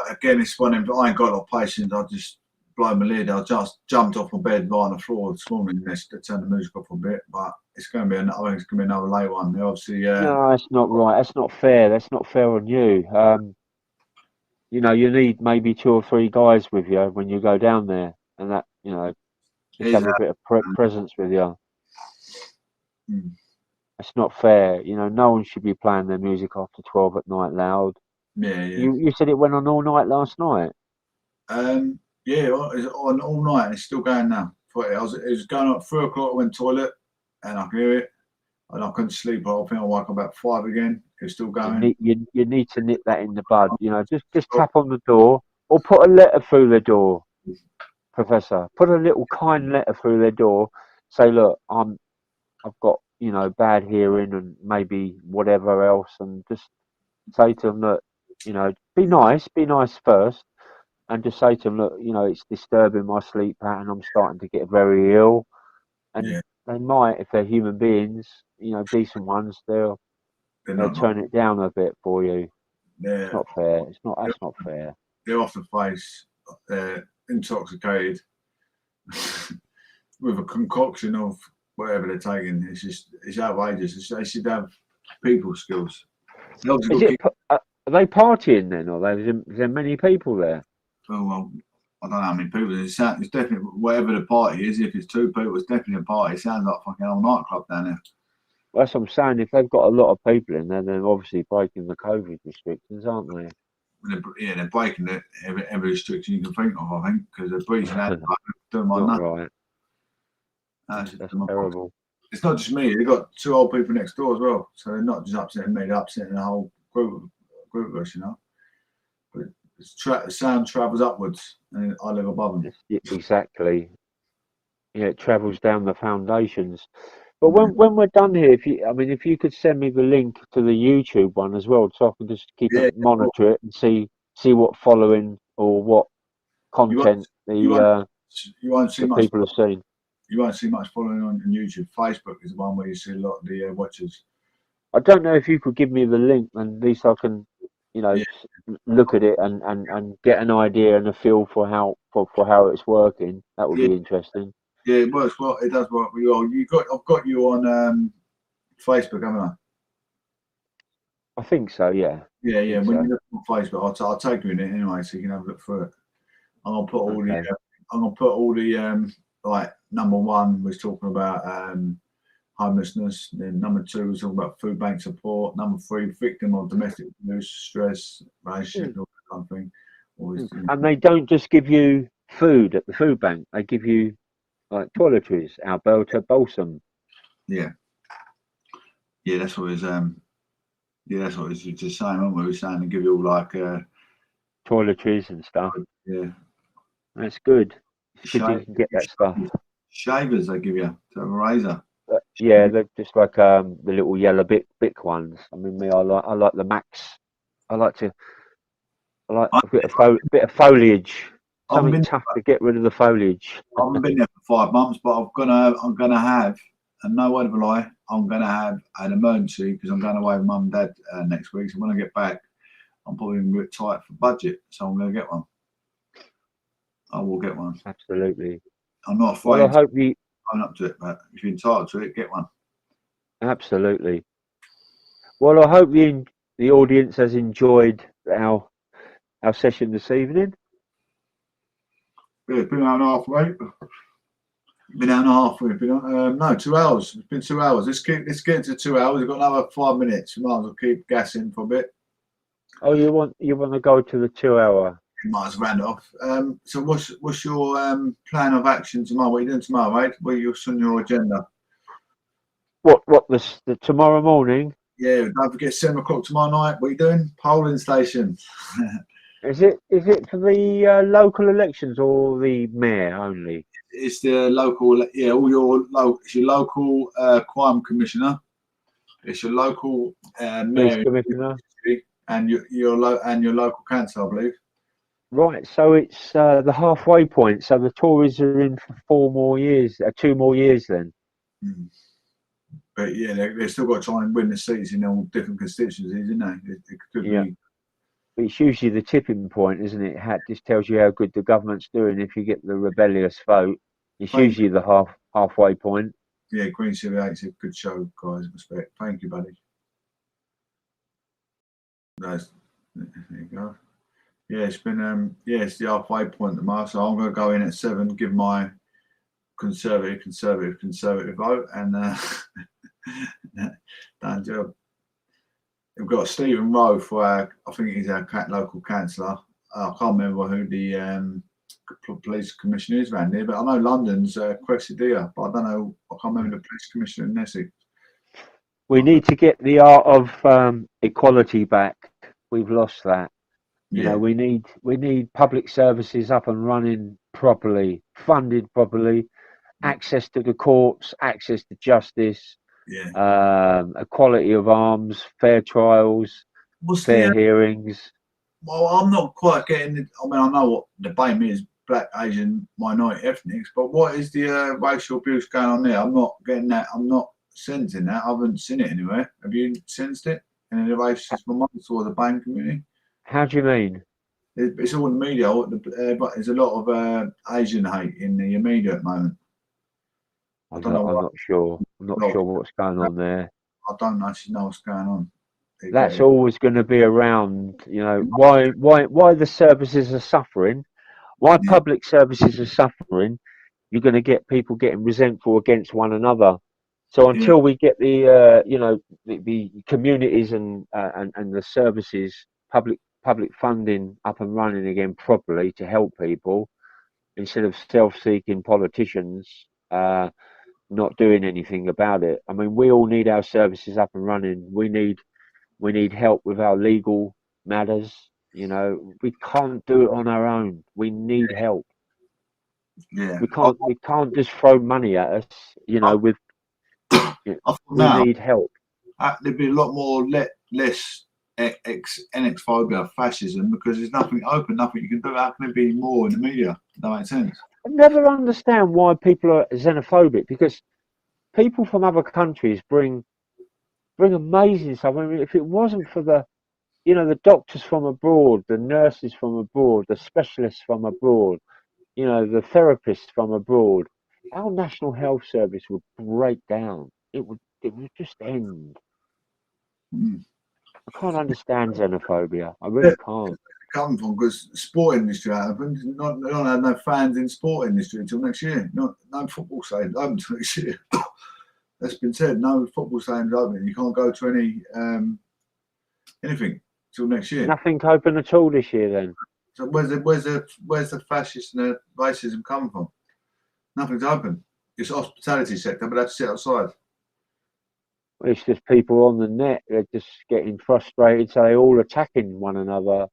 Again, it's one of them. I ain't got a lot of patience. I just blow my lid. I just jumped off my bed right on the floor this morning to turn the music off a bit. But it's going to be. I think it's going to be another late one. They obviously, No, that's not right. That's not fair. That's not fair on you. You know, you need maybe two or three guys with you when you go down there, and that, you know, just is have a bit of presence with you. mm, It's not fair. You know, no one should be playing their music after 12 at night loud. yeah, yeah. You said it went on all night last night. Yeah, well, it's on all night and it's still going now. It was going up 3 o'clock. I went to the toilet and I could hear it, and I couldn't sleep. I think I woke up about 5 again. It was still going. You need to nip that in the bud. You know, just tap on the door or put a letter through the door, Professor. Put a little kind letter through their door. Say, look, I've got, you know, bad hearing and maybe whatever else, and just say to them that, you know, be nice first, and just say to them, look, you know, it's disturbing my sleep pattern. I'm starting to get very ill, and Yeah, they might, if they're human beings, you know, decent ones, they're they'll not. turn it down a bit for you. It's They're not fair. It's not. they're, That's not fair. they're off the face. They're intoxicated with a concoction of whatever they're taking. It's outrageous. They should have people skills. They obviously Is got to it? keep. Are they partying then, or is there many people there? Oh, well, I don't know how many people. It's definitely whatever the party is. If it's 2 people, it's definitely a party. It sounds like fucking old nightclub down there. Well, that's what I'm saying. If they've got a lot of people in there, they're obviously breaking the COVID restrictions, aren't they? They're breaking every restriction you can think of. I think because they're breaching out, doing my Not nuts. right. That's That's terrible. It's not just me. They've got 2 old people next door as well. So they're not just upsetting me. They're upsetting the whole group of us, you know. But the sound travels upwards, and I live above them. Exactly. Yeah, it travels down the foundations. But when we're done here, if you could send me the link to the YouTube one as well, so I can just keep Yeah, it, monitor it, and see what following or what you won't, content you won't, the you won't see the much. people have seen. You won't see much following on YouTube. Facebook is the one where you see a lot of the watchers. I don't know if you could give me the link, and at least I can, you know, Yeah, look at it and get an idea and a feel for how it's working. That would yeah, be interesting. yeah. It works well. It does work really well. I've got you on Facebook, haven't I? I think so. Yeah, Yeah, I yeah. think When so. you look on Facebook, I'll take you in it anyway, so you can have a look through it. I'm gonna put all the. Okay. I'm gonna put all the like number one was talking about homelessness. Then number two was talking about food bank support. Number three, victim of domestic abuse, stress, relationship, all that kind of thing. Always, And they don't just give you food at the food bank. They give you like toiletries, Alberta balsam, yeah, yeah. That's what it's yeah, that's what it's just saying. Weren't we? We were saying to give you all like toiletries and stuff. yeah, That's good. It's good that shave, you can get that stuff. shavers they give you to have a razor. But yeah, they're just like the little yellow bic ones. I mean, I like the Max. I like to I like I, a bit of foliage. I haven't Something been tough to get rid of the foliage. I haven't been there for 5 months, but I'm gonna have, and no word of a lie, I'm gonna have an emergency because I'm going away with mum and dad next week. So when I get back, I'm probably a bit tight for budget, so I'm gonna get one. I will get one. Absolutely. I'm not Well, I afraid to hope you. own up to it, but if you're entitled to it, get one. Absolutely. Well, I hope the audience has enjoyed our session this evening. Yeah, it's been an hour and a half, mate. Been an hour and a half. We've been on, no, 2 hours. It's been 2 hours. Let's get to 2 hours. We've got another 5 minutes. We might as well keep gassing for a bit. Oh, you want to go to the 2 hour? We might as well round it off. So what's your plan of action tomorrow? What are you doing tomorrow, mate? What's on your agenda? What the tomorrow morning? Yeah, don't forget 7 o'clock tomorrow night. What are you doing? Polling station. Is it for the local elections or the mayor only? It's the local, yeah, all your local. It's your local crime commissioner. It's your local Police mayor commissioner. and your local council, I believe. Right, so it's the halfway point. So the Tories are in for 4 more years, 2 more years then. Mm. But yeah, they've still got to try and win the seats in all different constituencies, isn't they? It could Yeah. be. But it's usually the tipping point, isn't it? Just tells you how good the government's doing. If you get the rebellious vote, it's Thank usually the halfway point. Yeah, Green 78's a good show, guys. Respect. Thank you, buddy. There you go. Yeah, it's been it's the halfway point at the so I'm going to go in at 7, give my conservative vote, and done job. We've got Stephen Rowe for I think he's our local councillor. I can't remember who the police commissioner is around here, but I know London's Cressida, but I don't know. I can't remember the police commissioner in Essex. We need to get the art of equality back. We've lost that. You know, we need public services up and running properly, funded properly, access to the courts, access to justice, equality of arms, fair trials, fair hearings. Well, I'm not quite getting it. I mean, I know what the BAME is, black, Asian, minority ethnics, but what is the racial abuse going on there? I'm not getting that. I'm not sensing that. I haven't seen it anywhere. Have you sensed it? Any of the racist remarks or the BAME community? How do you mean? It's all in the media, but there's a lot of Asian hate in the media at the moment. I'm not sure. I'm not sure what's going on there. I don't actually know what's going on. That's always going to be around. You know, why the services are suffering, why public services are suffering. You're going to get people getting resentful against one another. So until we get the the communities and the services, public funding up and running again properly to help people, instead of self-seeking politicians not doing anything about it. I mean, we all need our services up and running. We need help with our legal matters. You know, we can't do it on our own. We need help. Yeah, We can't just throw money at us. You know, we need help. There'd be a lot more less xenophobia, fascism, because there's nothing open, nothing you can do. How can there be more in the media? That makes sense. I never understand why people are xenophobic, because people from other countries bring amazing stuff. I mean, if it wasn't for the doctors from abroad, the nurses from abroad, the specialists from abroad, the therapists from abroad, our national health service would break down. It would just end. I can't understand xenophobia. I really can't. Come from, because sport industry happened. Not had no fans in sport industry until next year. No football stadiums open until next year. That's been said. No football stadiums open. You can't go to any anything till next year. Nothing open at all this year then. So where's the fascist and the racism coming from? Nothing's open. It's hospitality sector, but that's sit outside. It's just people on the net. They're just getting frustrated, so they're all attacking one another.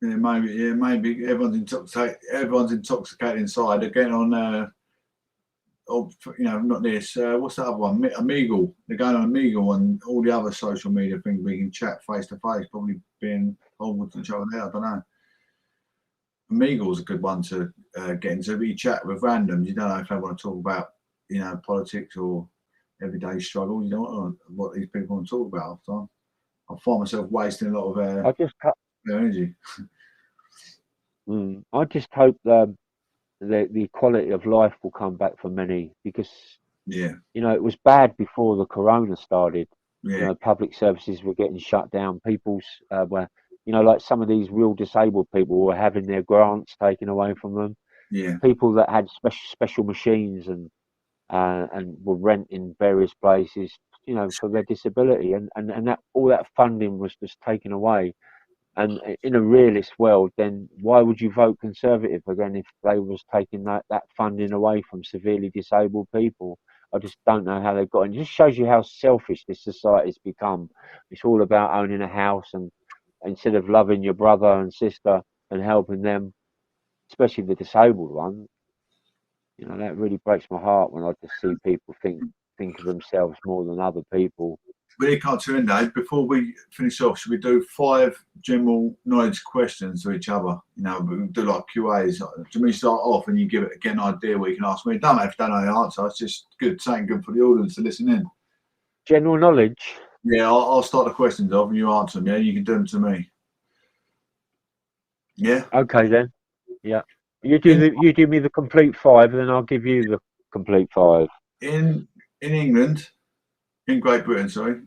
Maybe everyone's intoxicated inside. They're getting on not this. What's that other one? Omegle. They're going on Omegle and all the other social media things we can chat face to face, probably being horrible to each other there. I don't know. Omegle's a good one to get into. But you chat with randoms. You don't know if they want to talk about, politics or everyday struggles. You don't know what these people want to talk about. So I find myself wasting a lot of energy. I just hope the equality of life will come back for many, because it was bad before the corona started. Public services were getting shut down. People's were like some of these real disabled people were having their grants taken away from them. People that had special machines and were renting various places for their disability, and that all that funding was just taken away. And in a realist world, then why would you vote Conservative again if they was taking that funding away from severely disabled people? I just don't know how they've got. And it just shows you how selfish this society's become. It's all about owning a house, and instead of loving your brother and sister and helping them, especially the disabled one, that really breaks my heart when I just see people think of themselves more than other people. Really can't turn that. Before we finish off, should we do 5 general knowledge questions to each other? We do like QAs. Do we start off and you get an idea where you can ask me? Don't matter if you don't know the answer. It's just something good for the audience to listen in. General knowledge. Yeah, I'll start the questions off and you answer them. Yeah, you can do them to me. Yeah. Okay then. Yeah. You do me the complete 5, and then I'll give you the complete 5. In England, in Great Britain, sorry.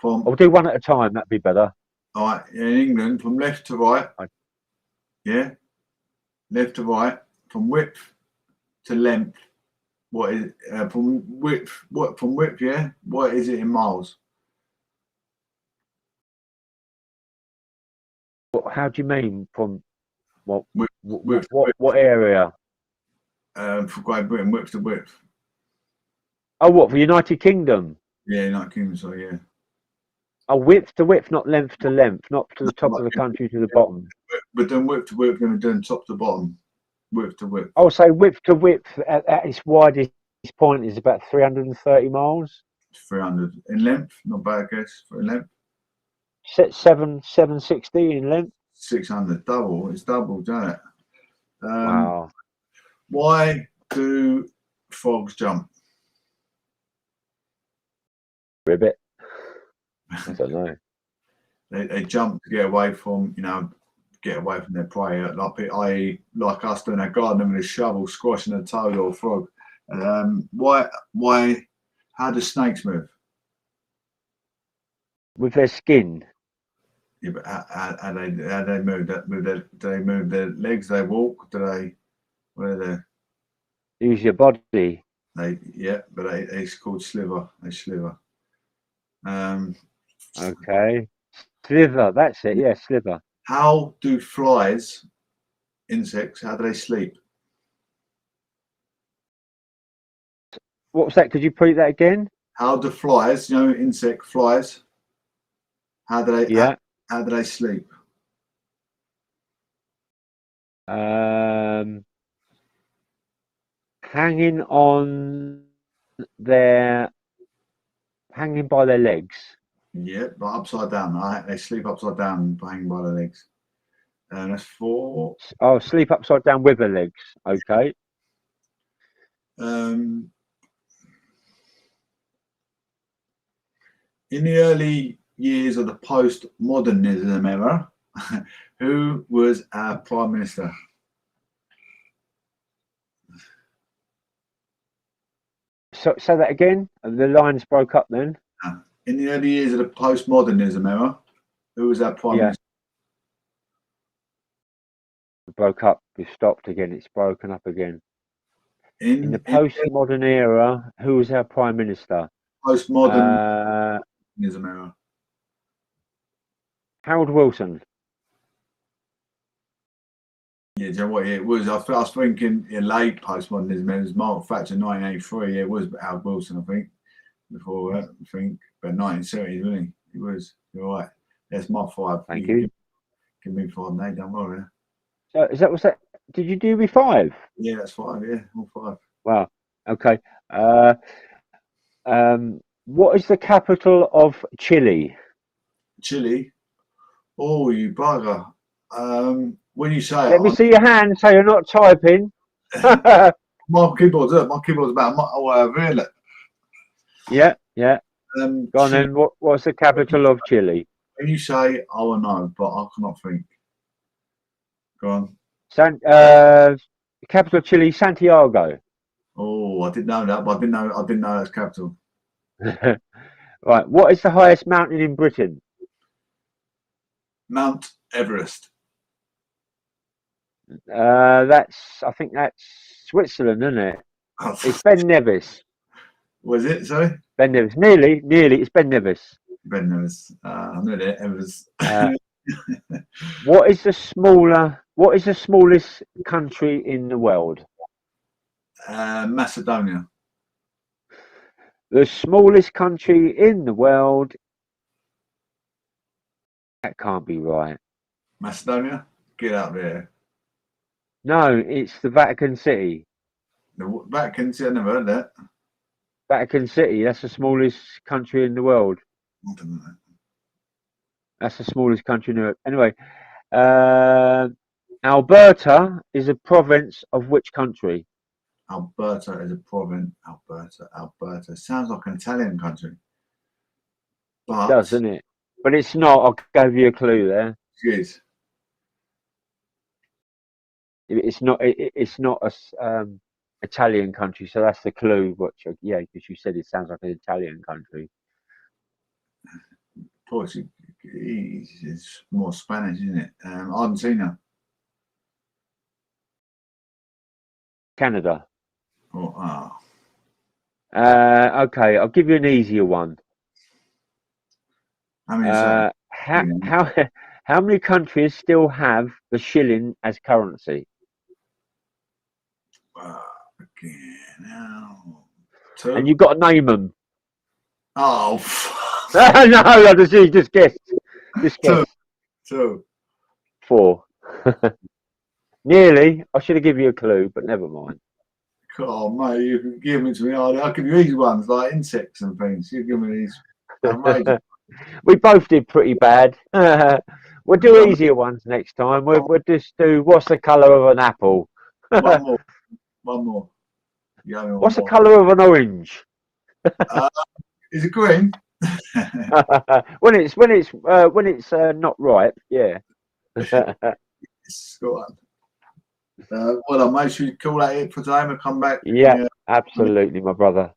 I'll do one at a time. That'd be better. All right. In England, from left to right. Yeah. Left to right, from width to length. What is from width? From width? Yeah. What is it in miles? How do you mean from what? Width What area? For Great Britain, width to width. Oh, what, for United Kingdom? Yeah, United Kingdom. So yeah. Oh, width to width, not length to length, not to the top of the country to the bottom. We're doing width to width. We're going to be doing top to bottom. Width to width. Oh, so width to width at its widest point is about 330 miles. 300 in length. Not bad guess for in length. 760 in length. 600. Double. It's double, isn't it? Wow. Why do frogs jump? Ribbit. I don't know. They jump to get away from their prey, i.e. like us doing our gardening with a shovel, squashing a toad or a frog. Why? How do snakes move? With their skin. Yeah, but how they move? Do they move their legs? Do they walk? What are they? Use your body. But it's called sliver. They sliver. Okay. Sliver, that's it. Yeah, sliver. How do flies, insects, how do they sleep? What was that? Could you repeat that again? How do flies, insect flies, how do they? Yeah. How do they sleep? Hanging by their legs. Yeah, but upside down. They sleep upside down, hanging by their legs. And that's 4. Oh, sleep upside down with their legs. Okay. In the early years of the post-modernism era, who was our Prime Minister? So say that again. The lines broke up then. In the early years of the post-modernism era, who was our Prime Minister? It broke up. We stopped again. It's broken up again. In the postmodern era, who was our Prime Minister? Postmodernism era. Harold Wilson. Yeah, do you know what it was? I was thinking in late postmodernism. It was Margaret Thatcher, 1983. It was Harold Wilson, I think. Before that, I think, but 1970s, wasn't he? He was. You're right. That's my 5. Thank you. Give me 5. No, don't worry. So was that? Did you do me 5? Yeah, that's 5. Yeah, all 5. Wow. Okay. What is the capital of Chile? Chile. Oh, you bugger. When you say Let me see your hand so you're not typing. My keyboard's about a mile away over here. Look. Yeah. Go on then. What's the capital of Chile? When you say, I will know, but I cannot think. Go on. Capital of Chile, Santiago. Oh, I didn't know that, but I didn't know that's capital. Right. What is the highest mountain in Britain? Mount Everest. I think that's Switzerland, isn't it? It's Ben Nevis. Was it? Sorry? Ben Nevis. Nearly. It's Ben Nevis. Ben Nevis. I knew it. Everest. What is the smallest country in the world? Macedonia. The smallest country in the world. That can't be right. Macedonia? Get out there. No, it's the Vatican City. The Vatican City, I never heard that. Vatican City, that's the smallest country in the world. I don't know. That's the smallest country in the world. Anyway, Alberta is a province of which country? Alberta is a province. Alberta. Sounds like an Italian country. But Doesn't it? But it's not. I'll give you a clue there. it is. It's not. It's not a Italian country. So that's the clue. Yeah, because you said it sounds like an Italian country. It's more Spanish, isn't it? Argentina. Canada. Oh. Okay, I'll give you an easier one. How many How many countries still have the shilling as currency? Again, now. Two. And you've got to name them. Oh. No, I just guessed. Just guess. Two. 4. Nearly. I should have given you a clue, but never mind. Oh, mate, you can give me to me. I'll give you easy ones like insects and things. You give me these. We both did pretty bad. We'll do easier ones next time. We'll just do what's the colour of an apple? One more. What's the colour of an orange? Is it green? when it's not ripe, yeah. Well, I'll make sure you call that it for today. We'll come back. Yeah, absolutely, my brother.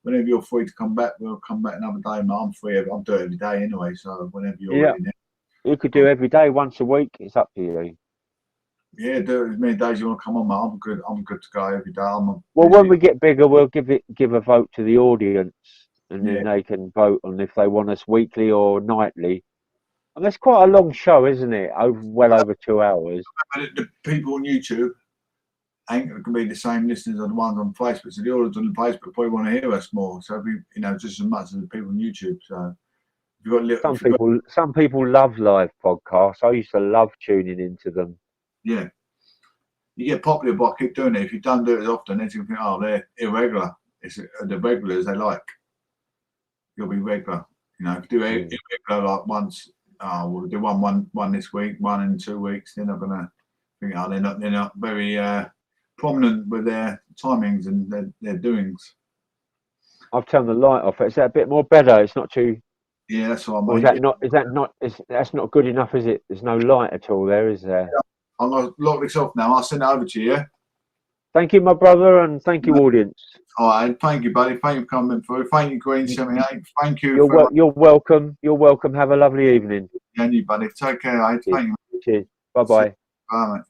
Whenever you're free to come back, we'll come back another day. I'm free. I'm doing it every day anyway. So whenever you're ready. You could do every day, once a week. It's up to you. Yeah, do it as many days you want to come on, mate. I'm good to go every day. When we get bigger, we'll give a vote to the audience, and then they can vote on if they want us weekly or nightly. And that's quite a long show, isn't it? Well over 2 hours. The people on YouTube ain't going to be the same listeners as the ones on Facebook. So the audience on Facebook probably want to hear us more. So just as much as the people on YouTube. So if you've got some people love live podcasts. I used to love tuning into them. Yeah, you get popular by keep doing it. If you don't do it as often, then you think, oh, they're irregular. It's the regulars they like. You'll be regular. If you do irregular like once, we'll do one this week, one in 2 weeks. They're not gonna think, oh, they're not very prominent with their timings and their doings. I've turned the light off. Is that a bit more better? It's not too. Yeah, that's what I mean. Or that's not good enough, is it? There's no light at all there, is there? Yeah. I'm going to lock this off now. I'll send it over to you. Thank you, my brother, and thank you, audience. All right. Thank you, buddy. Thank you for coming through. Thank you, Green78. Thank you. You're welcome. You're welcome. Have a lovely evening. And you, buddy. Take care. Thank you. Cheers. Bye-bye. Bye, mate.